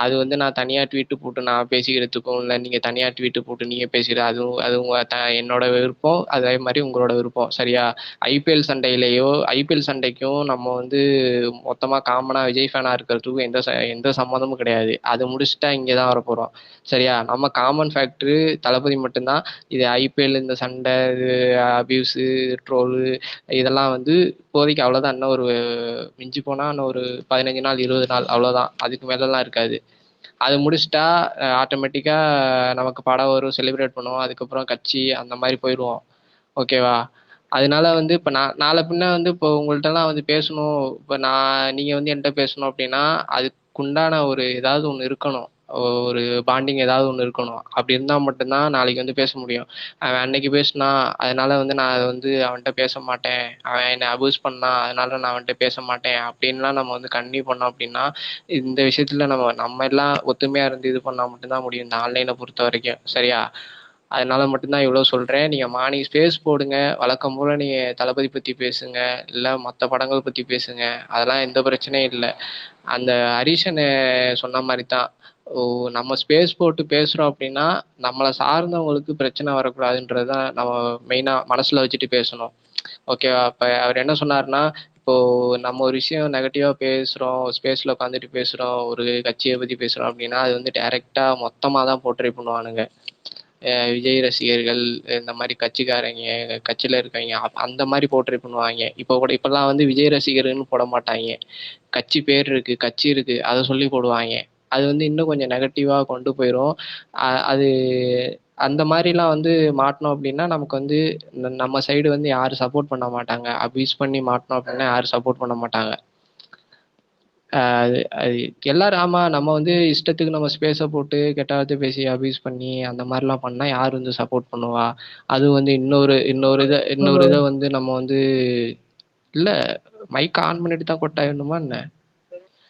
அது வந்து நான் தனியா ட்வீட்டு போட்டு நான் பேசிக்கிறதுக்கும் இல்லை, நீங்க தனியா ட்வீட்டு போட்டு நீங்க பேசுகிறது அது என்னோட விருப்பம், அதே மாதிரி உங்களோட விருப்பம் சரியா. ஐபிஎல் சண்டைக்கும் நம்ம வந்து மொத்தமா காமனா விஜய் ஃபேனா இருக்கிறதுக்கும் எந்த சம்மந்தமும் கிடையாது. அது முடிச்சுட்டா இங்கதான் வரப்போறோம் சரியா. நம்ம காமன் ஃபேக்டரு தளபதி மட்டும்தான். இது ஐபிஎல் இந்த சண்டை, இது அபியூஸு, ட்ரோலு, இதெல்லாம் வந்து இப்போதைக்கு அவ்வளோதான். இன்னும் ஒரு மிஞ்சி போனால் இன்னும் ஒரு 15 நாள் 20 நாள் அவ்வளோதான், அதுக்கு மேலெலாம் இருக்காது. அது முடிச்சிட்டா ஆட்டோமேட்டிக்காக நமக்கு படம் வரும், செலிப்ரேட் பண்ணுவோம், அதுக்கப்புறம் கட்சி அந்த மாதிரி போயிடுவோம் ஓகேவா. அதனால வந்து இப்போ நாளை பின்ன வந்து இப்போ உங்கள்கிட்டலாம் வந்து பேசணும், இப்போ நீங்கள் வந்து என்கிட்ட பேசணும் அப்படின்னா அதுக்குண்டான ஒரு ஏதாவது ஒன்று இருக்கணும், ஒரு பாண்டிங் ஏதாவது ஒன்று இருக்கணும். அப்படி இருந்தால் மட்டும்தான் நாளைக்கு வந்து பேச முடியும். அவன் அன்னைக்கு பேசினா அதனால வந்து நான் அதை வந்து அவன்கிட்ட பேச மாட்டேன், அவன் என்னை அபியூஸ் பண்ணான் அதனால நான் அவன்கிட்ட பேச மாட்டேன் அப்படின்லாம் நம்ம வந்து கண்டினியூ பண்ணோம் அப்படின்னா இந்த விஷயத்துல நம்ம எல்லாம் ஒத்துமையா இருந்து இது பண்ணால் மட்டும்தான் முடியும் இந்த ஆன்லைனை பொறுத்த வரைக்கும் சரியா. அதனால மட்டும்தான் இவ்வளோ சொல்கிறேன். நீங்கள் மார்னிங் ஸ்பேஸ் போடுங்க, வழக்கம் போல் நீங்கள் தளபதி பற்றி பேசுங்க, இல்லை மற்ற படங்கள் பற்றி பேசுங்க, அதெல்லாம் எந்த பிரச்சனையும் இல்லை. அந்த ஹரிஷனை சொன்ன மாதிரி தான், நம்ம ஸ்பேஸ் போட்டு பேசுகிறோம் அப்படின்னா நம்மளை சார்ந்தவங்களுக்கு பிரச்சனை வரக்கூடாதுன்றது தான் நம்ம மெயினாக மனசில் வச்சுட்டு பேசணும் ஓகேவா. இப்போ அவர் என்ன சொன்னார்னா, இப்போது நம்ம ஒரு விஷயம் நெகட்டிவாக பேசுகிறோம், ஸ்பேஸில் உட்காந்துட்டு பேசுகிறோம், ஒரு கட்சியை பற்றி பேசுகிறோம் அப்படின்னா அது வந்து டைரெக்டாக மொத்தமாக தான் போர்ட்ரே பண்ணுவானுங்க. விஜய் ரசிகர்கள் இந்த மாதிரி கட்சிக்காரங்க, கட்சியில் இருக்கவங்க அந்த மாதிரி போர்ட்ரே பண்ணுவாங்க. இப்போல்லாம் வந்து விஜய் ரசிகர்கள்னு போட மாட்டாங்க, கட்சி பேர் இருக்கு, கட்சி இருக்கு, அதை சொல்லி போடுவாங்க. அது வந்து இன்னும் கொஞ்சம் நெகட்டிவாக கொண்டு போயிடும். அது அந்த மாதிரிலாம் வந்து மாட்டினோம் அப்படின்னா நமக்கு வந்து நம்ம சைடு வந்து யாரும் சப்போர்ட் பண்ண மாட்டாங்க. அபியூஸ் பண்ணி மாட்டினோம் அப்படின்னா யாரும் சப்போர்ட் பண்ண மாட்டாங்க. அது அது எல்லாரும் ஆமா, நம்ம வந்து இஷ்டத்துக்கு நம்ம ஸ்பேஸை போட்டு கெட்ட வார்த்தை பேசி அபியூஸ் பண்ணி அந்த மாதிரிலாம் பண்ணா யார் வந்து சப்போர்ட் பண்ணுவா. அது வந்து இன்னொரு இதை வந்து நம்ம வந்து இல்ல மைக் ஆன் பண்ணிட்டு தான் கொட்டாயணுமா என்ன?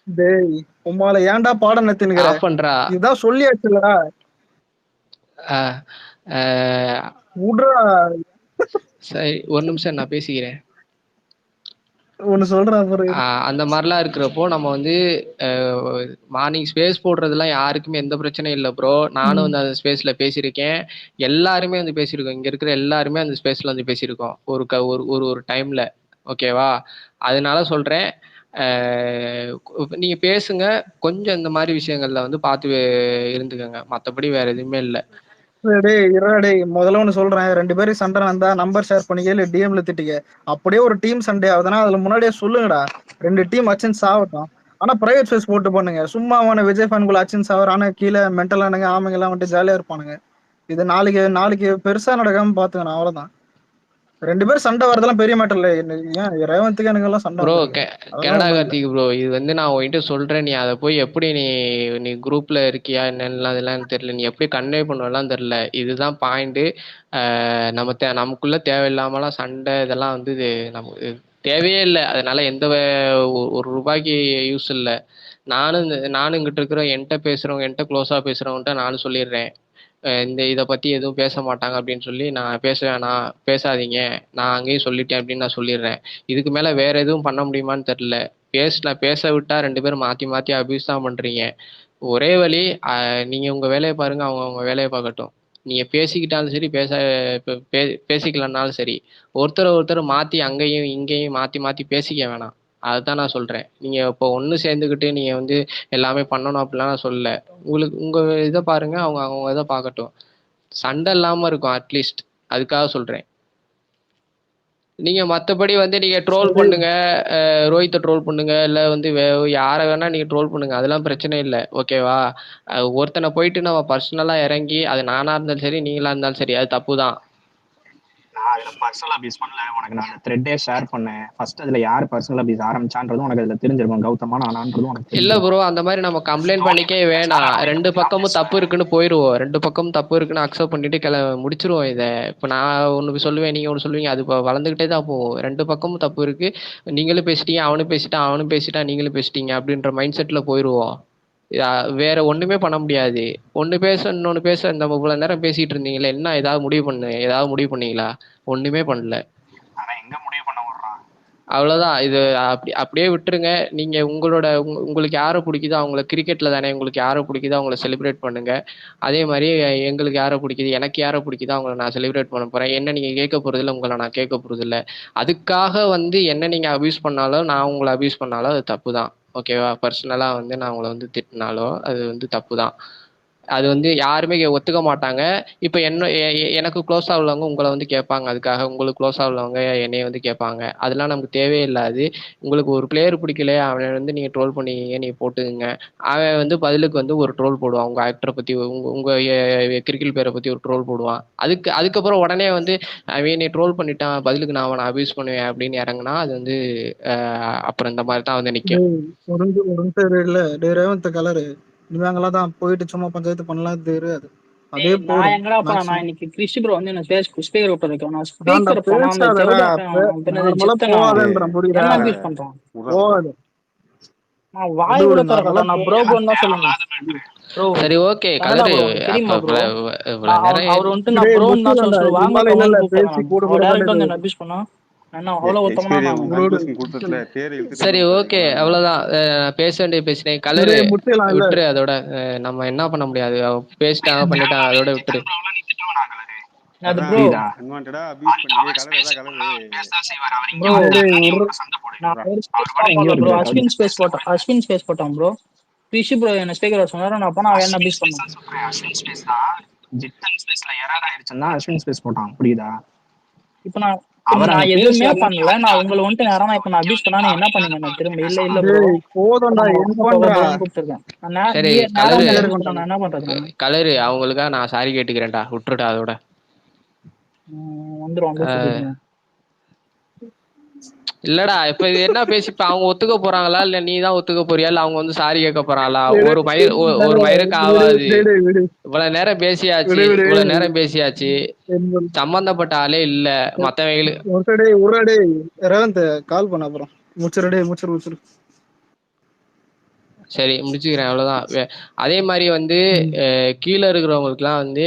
டேய் உமால ஏன்டா பாடம் நடத்தினுக்கிற? ஆஃப் பண்றா. இதுதான் சொல்லியாச்சுல. விட்றா. சரி ஒரு நிமிஷம் நான் பேசிக்கிறேன். ஒன்னு சொல்றேன். அந்த மாதிரிலாம் இருக்கிறப்போ நம்ம வந்து மார்னிங் ஸ்பேஸ் போடுறதுலாம் யாருக்குமே எந்த பிரச்சனையும் இல்லை ப்ரோ. நானும் வந்து அந்த ஸ்பேஸ்ல பேசியிருக்கேன், எல்லாருமே வந்து பேசியிருக்கோம், இங்க இருக்கிற எல்லாருமே அந்த ஸ்பேஸ்ல வந்து பேசியிருக்கோம் ஒரு டைம்ல ஓகேவா. அதனால சொல்றேன், நீங்க பேசுங்க, கொஞ்சம் இந்த மாதிரி விஷயங்கள்ல வந்து பார்த்து இருந்துக்கங்க, மற்றபடி வேற எதுவுமே இல்லை. முதல்ல ஒண்ணு சொல்றேன், 2 பேரும் சண்டை நடந்தா நம்பர் ஷேர் பண்ணிக்க, இல்ல டிஎம்ல திட்டிக்க. அப்படியே ஒரு டீம் சண்டே ஆகுதுன்னா அதுல முன்னாடியே சொல்லுங்கடா, 2 டீம் அச்சின் சாவட்டும். ஆனா பிரைவேட் ஸ்பேஸ் போட்டு பண்ணுங்க. சும்மா அவன விஜய் ஃபேன்குள்ள அச்சின் சாவர், ஆனா கீழே மென்டலானுங்க ஆமைங்க எல்லாம் வந்துட்டு ஜாலியா இருப்பானுங்க. இது நாளைக்கு பெருசா நடக்காம பாத்துக்கணும், அவ்வளவுதான். 2 பேரும் சண்டை வரதெல்லாம் பெரிய மேட்டர் இல்ல. ஏன் ரேவந்துக்கு எனக்கு எல்லாம் சண்டை ப்ரோ, கனடா கார்த்திக் ப்ரோ, இது வந்து நான் உன்கிட்ட சொல்றேன், நீ அதை போய் எப்படி நீ குரூப்ல இருக்கியா என்னெல்லாம் அதெல்லாம் தெரியல, நீ எப்படி கன்வே பண்ணுவெல்லாம் தெரியல. இதுதான் பாயிண்ட். நமக்குள்ள தேவையில்லாமலாம் சண்டை இதெல்லாம் வந்து நமக்கு தேவையே இல்லை. அதனால எந்த ஒரு ரூபாய்க்கு யூஸ் இல்லை. நானும் இங்கிட்ட இருக்கிற என்கிட்ட பேசுறவங்க, என்கிட்ட க்ளோஸா பேசுறவங்ககிட்ட நானும் சொல்லிடுறேன், இதை பத்தி எதுவும் பேச மாட்டாங்க அப்படின்னு சொல்லி, நான் பேச வேணாம், பேசாதீங்க, நான் அங்கேயும் சொல்லிட்டேன் அப்படின்னு நான் சொல்லிடுறேன். இதுக்கு மேல வேற எதுவும் பண்ண முடியுமான்னு தெரியல. பேச விட்டா 2 பேரும் மாத்தி மாத்தி அபியூஸ் தான் பண்றீங்க. ஒரே வழி, நீங்க உங்க வேலைய பாருங்க, அவங்க அவங்க வேலைய பார்க்கட்டும். நீங்க பேசிக்கிட்டாலும் சரி, பேசிக்கலனாலும் சரி, ஒருத்தர் மாத்தி அங்கேயும் இங்கேயும் மாத்தி மாத்தி பேசிக்க வேணாம். அதுதான் நான் சொல்றேன். நீங்க இப்போ ஒண்ணு சேர்ந்துக்கிட்டு நீங்க வந்து எல்லாமே பண்ணணும் அப்படிலாம் நான் சொல்லல. உங்களுக்கு உங்க இத பாருங்க, அவங்க அவங்க இத பார்க்கட்டும். சண்டை இல்லாம இருக்கும் அட்லீஸ்ட். அதுக்காக சொல்றேன். நீங்க மத்தபடி வந்து நீங்க ட்ரோல் பண்ணுங்க, ரோஹித்த ட்ரோல் பண்ணுங்க, இல்ல வந்து யார வேணா நீங்க ட்ரோல் பண்ணுங்க. அதெல்லாம் பிரச்சனை இல்ல. ஓகேவா? ஒருத்தன போயிட்டு நம்ம பர்சனலா இறங்கி, அது நானா இருந்தாலும் சரி, நீங்களா இருந்தாலும் சரி, அது தப்பு தான். நான் அதுல பர்சனல் அபியூஸ் பண்ணல. உனக்கு நான் அந்த த்ரெட்டே ஷேர் பண்ணேன். ஃபர்ஸ்ட் அதுல யார் பர்சனல் அபியூஸ் ஆரம்பிச்சான்றதும் உனக்கு அதுல தெரிஞ்சிருக்கும். கௌதமா நானான்றதும் உனக்கு இல்ல தெரிஞ்சிருக்கும். ப்ரோ, அந்த மாதிரி நம்ம கம்ப்ளைண்ட் பண்ணிக்கவே வேணாம். 2 பக்கமும் தப்பு இருக்குன்னு போயிருவோம். 2 பக்கமும் தப்பு இருக்குன்னு அக்செப்ட் பண்ணிட்டு முடிச்சிருவோம் இத. இப்ப நான் ஒண்ணு சொல்லுவேன், நீங்க ஒண்ணு சொல்லுவீங்க. அது வளர்ந்துகிட்டே தான் போகும். 2 பக்கமும் தப்பு இருக்கு. நீங்களும் பேசிட்டீங்க, அவனும் பேசிட்டான், அவனும் பேசிட்டான், நீங்களும் பேசிட்டீங்க அப்படின்ற மைண்ட் செட்ல போயிருவோம். வேற ஒண்ணுமே பண்ண முடியாது. ஒண்ணு பேச இன்னொன்னு பேச நம்ம இவ்வளவு நேரம் பேசிட்டு இருந்தீங்களே, என்ன ஏதாவது முடிவு பண்ணீங்களா? ஒண்ணுமே பண்ணல. ஆனா எங்க முடிவு பண்ண விடுறான்? அவ்வளவுதான். இது அப்படியே விட்டுருங்க. நீங்க உங்களுக்கு யாரை பிடிக்குதோ அவங்கள, கிரிக்கெட்ல தானே, உங்களுக்கு யாரை பிடிக்குதோ அவங்கள செலிப்ரேட் பண்ணுங்க. அதே மாதிரி எங்களுக்கு யாரை பிடிக்குது, எனக்கு யாரை பிடிக்குதோ அவங்கள நான் செலிப்ரேட் பண்ண போறேன். என்ன நீங்க கேட்க போறது இல்லை, உங்களை நான் கேட்க போறது இல்லை. அதுக்காக வந்து என்ன நீங்க அபியூஸ் பண்ணாலோ, நான் உங்களை அபியூஸ் பண்ணாலோ அது தப்பு தான். ஓகேவா? பர்சனலா வந்து நான் உங்களை வந்து திட்டினாலோ அது வந்து தப்பு தான். அது வந்து யாருமே ஒத்துக்க மாட்டாங்க. இப்ப எனக்கு க்ளோஸா உள்ளவங்க உங்களை வந்து கேட்பாங்க. அதுக்காக உங்களுக்கு க்ளோஸா உள்ளவங்க என்னைய வந்து கேட்பாங்க. அதெல்லாம் நமக்கு தேவையே இல்லாது. உங்களுக்கு ஒரு பிளேயர் பிடிக்கலையா, அவனை வந்து நீங்க ட்ரோல் பண்ணிக்கீங்க, நீங்க போட்டுக்கங்க. அவன் வந்து பதிலுக்கு வந்து ஒரு ட்ரோல் போடுவான். உங்க ஆக்டரை பத்தி, உங்க கிரிக்கெட் பிளேயரை பத்தி ஒரு ட்ரோல் போடுவான். அதுக்கப்புறம் உடனே வந்து அவன் நீ ட்ரோல் பண்ணிட்டான், பதிலுக்கு நான் அவனை அபியூஸ் பண்ணுவேன் அப்படின்னு இறங்குனா அது வந்து அப்புறம் இந்த மாதிரி தான் வந்து நிற்கும். ஒரு நிமிஷம் இல்ல ரேவந்த் கலரு இவங்கெல்லாம் தான் போயிட்டு சும்மா பஞ்சாயத்து பண்ணலாம் தெரியாது. அதே நான் எங்கடா போறேன்? நான் இன்னைக்கு கிறிஸ்டி ப்ரோ வந்து என்ன ஸ்பீக்கர் விட்டு வைக்கிறேன். நான் ஸ்பீக்கர் பண்ணாம என்ன அபியூஸ் பண்றான்? நான் வாய் கூட திறக்கல. நான் ப்ரோன்னு தான் சொல்லணும். சரி ஓகே கலரு. தெரியுமா ப்ரோ? அவர் வந்துட்டு நான் ப்ரோன்னு தான் சொல்லுவேன். வாங்க கவர்னு கூப்பிடுறேன். டைரக்டா வந்து என்ன அபியூஸ் பண்ணா என்ன அவ்வளவு ஒத்தமா? சரி ஓகே, அவ்வளவுதான். பேச வேண்டிய பேசினேன். கலரு விட்டுரு. அதோட நம்ம என்ன பண்ண முடியாது. பேசிட்டாங்க பண்ணிட்டாங்க, அதோட விட்டுரு. அஸ்வின் ஸ்பேஸ் போட்டான் ப்ரோ. கிறிஷி ப்ரோ என்ன ஸ்பீக்கர் சொன்னாரு, நான் போனா அவன் என்ன அபியூஸ் பண்ணான். அஸ்வின் ஸ்பேஸ் தான் ஜித்தன் ஸ்பேஸ்ல எரர் ஆயிருச்சுன்னா அஸ்வின் ஸ்பேஸ் போட்டான். புரியுதா? இப்ப நான் எதுவுமே பண்ணல. நான் உங்களை வந்துட்டு நேரம் இப்ப நான் அபியூஸ் பண்ணா என்ன பண்ணீங்க? நான் திரும்ப இல்ல இல்ல ப்ரோ போதும்டா கூப்பிட்டுருக்கேன். என்ன பண்றது? கலரு அவங்களுக்கா நான் சாரி கேட்டுக்கிறேன்டா, விட்டுருடா. அதோட வந்துரும். இல்லடா இப்ப இது என்ன பேசிப்ப அவங்க ஒத்துக்க போறாங்களா, இல்ல நீ தான் ஒத்துக்க போறியா, இல்ல அவங்க வந்து சாரி கேட்க போறாங்களா? ஒரு மயிருக்கு ஆகாது. இவ்வளவு நேரம் பேசியாச்சு. சம்பந்தப்பட்ட ஆளே இல்ல மத்தவங்களுக்கு. ரேவந்த் கால் பண்ண அப்புறம் முடிச்சிரு. சரி முடிச்சுக்கிறேன், அவ்வளவுதான். அதே மாதிரி வந்து கீழே இருக்கிறவங்களுக்குலாம் வந்து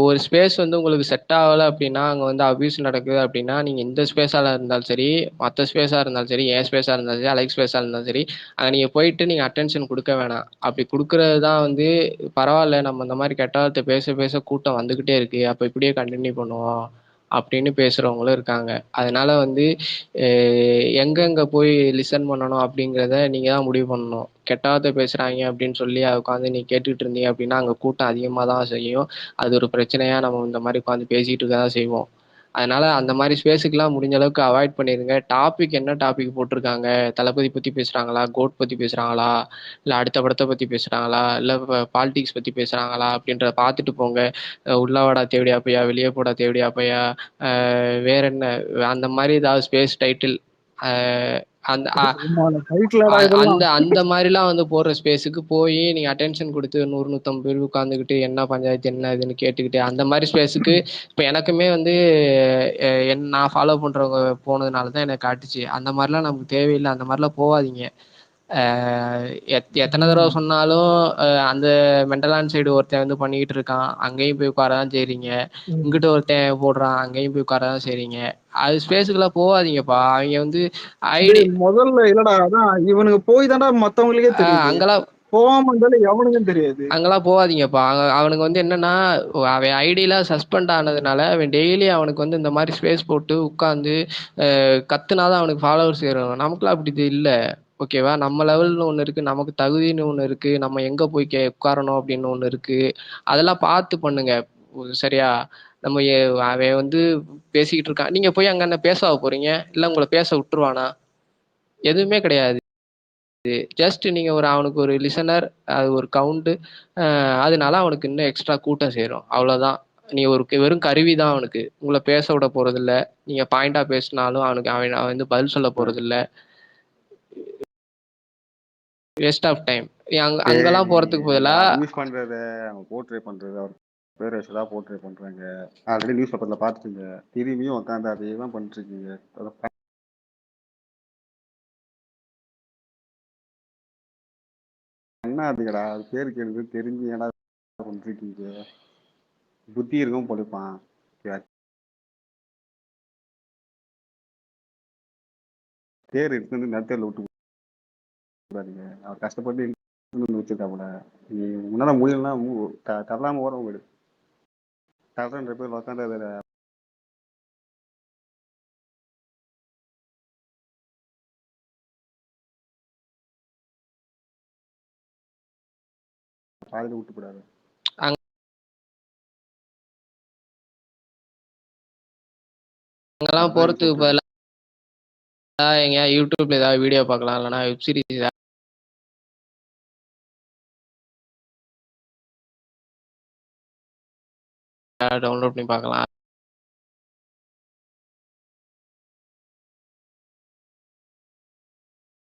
ஒரு ஸ்பேஸ் வந்து உங்களுக்கு செட் ஆகலை அப்படின்னா, அங்கே வந்து அபியூஸ் நடக்குது அப்படின்னா, நீங்கள் இந்த ஸ்பேஸாக இருந்தாலும் சரி, மற்ற ஸ்பேஸாக இருந்தாலும் சரி, என் ஸ்பேஸாக இருந்தாலும் சரி, அலெக்ஸ் ஸ்பேஸாக இருந்தாலும் சரி, அங்கே நீங்கள் போயிட்டு நீங்கள் அட்டென்ஷன் கொடுக்க வேணாம். அப்படி கொடுக்கறது தான் வந்து பரவாயில்ல, நம்ம இந்த மாதிரி கெட்ட வார்த்தை பேச பேச கூட்டம் வந்துக்கிட்டே இருக்கு, அப்போ இப்படியே கண்டினியூ பண்ணுவோம் அப்படின்னு பேசுகிறவங்களும் இருக்காங்க. அதனால வந்து எங்கெங்கே போய் லிசன் பண்ணணும் அப்படிங்கிறத நீங்கள் தான் முடிவு பண்ணணும். கெட்ட வார்த்தை பேசுகிறாங்க அப்படின்னு சொல்லி அதை உட்காந்து நீ கேட்டுக்கிட்டு இருந்தீங்க அப்படின்னா அங்கே கூட்டம் அதிகமாக தான் செய்யும். அது ஒரு பிரச்சனையாக நம்ம இந்த மாதிரி உட்காந்து பேசிகிட்டு இருக்க தான் செய்வோம். அதனால அந்த மாதிரி ஸ்பேஸுக்கெல்லாம் முடிஞ்ச அளவுக்கு அவாய்ட் பண்ணிடுங்க. என்ன டாபிக் போட்டிருக்காங்க, தளபதி பற்றி பேசுகிறாங்களா, கோட் பற்றி பேசுகிறாங்களா, இல்லை அடுத்த படத்தை பற்றி பேசுகிறாங்களா, இல்லை பாலிடிக்ஸ் பற்றி பேசுகிறாங்களா அப்படின்றத பார்த்துட்டு போங்க. உள்ளவாடா தேவடியா பையா, வெளியே போடா தேவடியா பையா, வேற என்ன அந்த மாதிரி ஏதாவது ஸ்பேஸ் டைட்டில் அந்த மாதிரிலாம் வந்து போடுற ஸ்பேஸுக்கு போய் நீங்க அட்டென்ஷன் கொடுத்து 100-150 பேர் உட்காந்துக்கிட்டு என்ன பஞ்சாயத்து என்ன இதுன்னு கேட்டுக்கிட்டு அந்த மாதிரி ஸ்பேஸுக்கு இப்போ எனக்குமே வந்து நான் ஃபாலோ பண்றவங்க போனதுனால தான் எனக்கு காட்டுச்சு. அந்த மாதிரிலாம் நமக்கு தேவையில்லை. அந்த மாதிரிலாம் போகாதீங்க. எத்தனை தடவை சொன்னாலும் அந்த மெண்டலான் சைடு ஒருத்தன் வந்து பண்ணிக்கிட்டு இருக்கான், அங்கேயும் போய் உட்காரதான் செய்றீங்க. இங்கிட்ட ஒருத்தன் போடுறான், அங்கேயும் போய் உட்காரதான் செய்றீங்க. அது ஸ்பேஸுக்குள்ள போகாதீங்கப்பா. அவங்க வந்து ஐடி முதல்ல இல்லடா, அதான் இவனுக்கு போய் தான்டா மத்தவங்களுக்கே தெரியுது. அங்கெல்லாம் போகாம இருந்தாலும் எவனுக்கும் தெரியாது. அங்கெல்லாம் போகாதீங்கப்பா. அவனுக்கு வந்து என்னன்னா, அவன் ஐடியில சஸ்பெண்ட் ஆனதுனால அவன் டெய்லி அவனுக்கு வந்து இந்த மாதிரி ஸ்பேஸ் போட்டு உட்காந்து கத்துனாதான் அவனுக்கு ஃபாலோவர்ஸ் ஏறும். நமக்குலாம் அப்படி இது இல்லை. ஓகேவா? நம்ம லெவல்னு ஒன்று இருக்கு, நமக்கு தகுதின்னு ஒன்று இருக்கு, நம்ம எங்க போய் உட்காரணும் அப்படின்னு ஒன்று இருக்கு. அதெல்லாம் பார்த்து பண்ணுங்க. சரியா? நம்ம அவன் வந்து பேசிக்கிட்டு இருக்கான், நீங்க போய் அங்க என்ன பேச போறீங்க? இல்ல உங்களை பேச விட்டுருவானா? எதுவுமே கிடையாது. ஜஸ்ட் நீங்க அவனுக்கு ஒரு லிசனர், அது ஒரு கவுண்ட், அதனால அவனுக்கு இன்னும் எக்ஸ்ட்ரா கூட்டம் சேரும். அவ்வளவுதான். நீ ஒரு வெறும் கருவி தான் அவனுக்கு. உங்களை பேச விட போறது இல்ல. நீங்க பாயிண்டா பேசினாலும் அவன் வந்து பதில் சொல்ல போறது இல்ல. Waste of time. அங்கெல்லாம் போறதுக்கு பதிலா யூஸ் பண்றத அவங்க போர்ட்ரே பண்றது, அவர் பேர் வச்சுதா போர்ட்ரே பண்றாங்க. ஆல்ரெடி நியூஸ் பேப்பர்ல பாத்துட்டீங்க. திரும்பியும் உட்காந்து அதே தான் பண்ணிட்டு இருக்கீங்க. என்ன அதுக்கடா அது பேருக்கு எனக்கு தெரிஞ்சு ஏன்னா பண்ணிருக்கீங்க. புத்தி இருக்கும் பொழைப்பான். பேர் இருக்கு நேரத்தில் விட்டு கூடாதீங்க. அவர் கஷ்டப்பட்டு வச்சிருக்காப்புல. நீ உன்னால முடியலன்னா தரலாம ஓரம் போயிடு. தரன்ற பேர் உட்காந்து அதில் பாதியில் விட்டு போடாது. அங்கெல்லாம் போறதுக்கு பதிலா எங்க யூடியூப்ல ஏதாவது வீடியோ பார்க்கலாம், இல்லைன்னா வெப் சீரிஸ் டவுன்லோட் பண்ணி பார்க்கலாம்.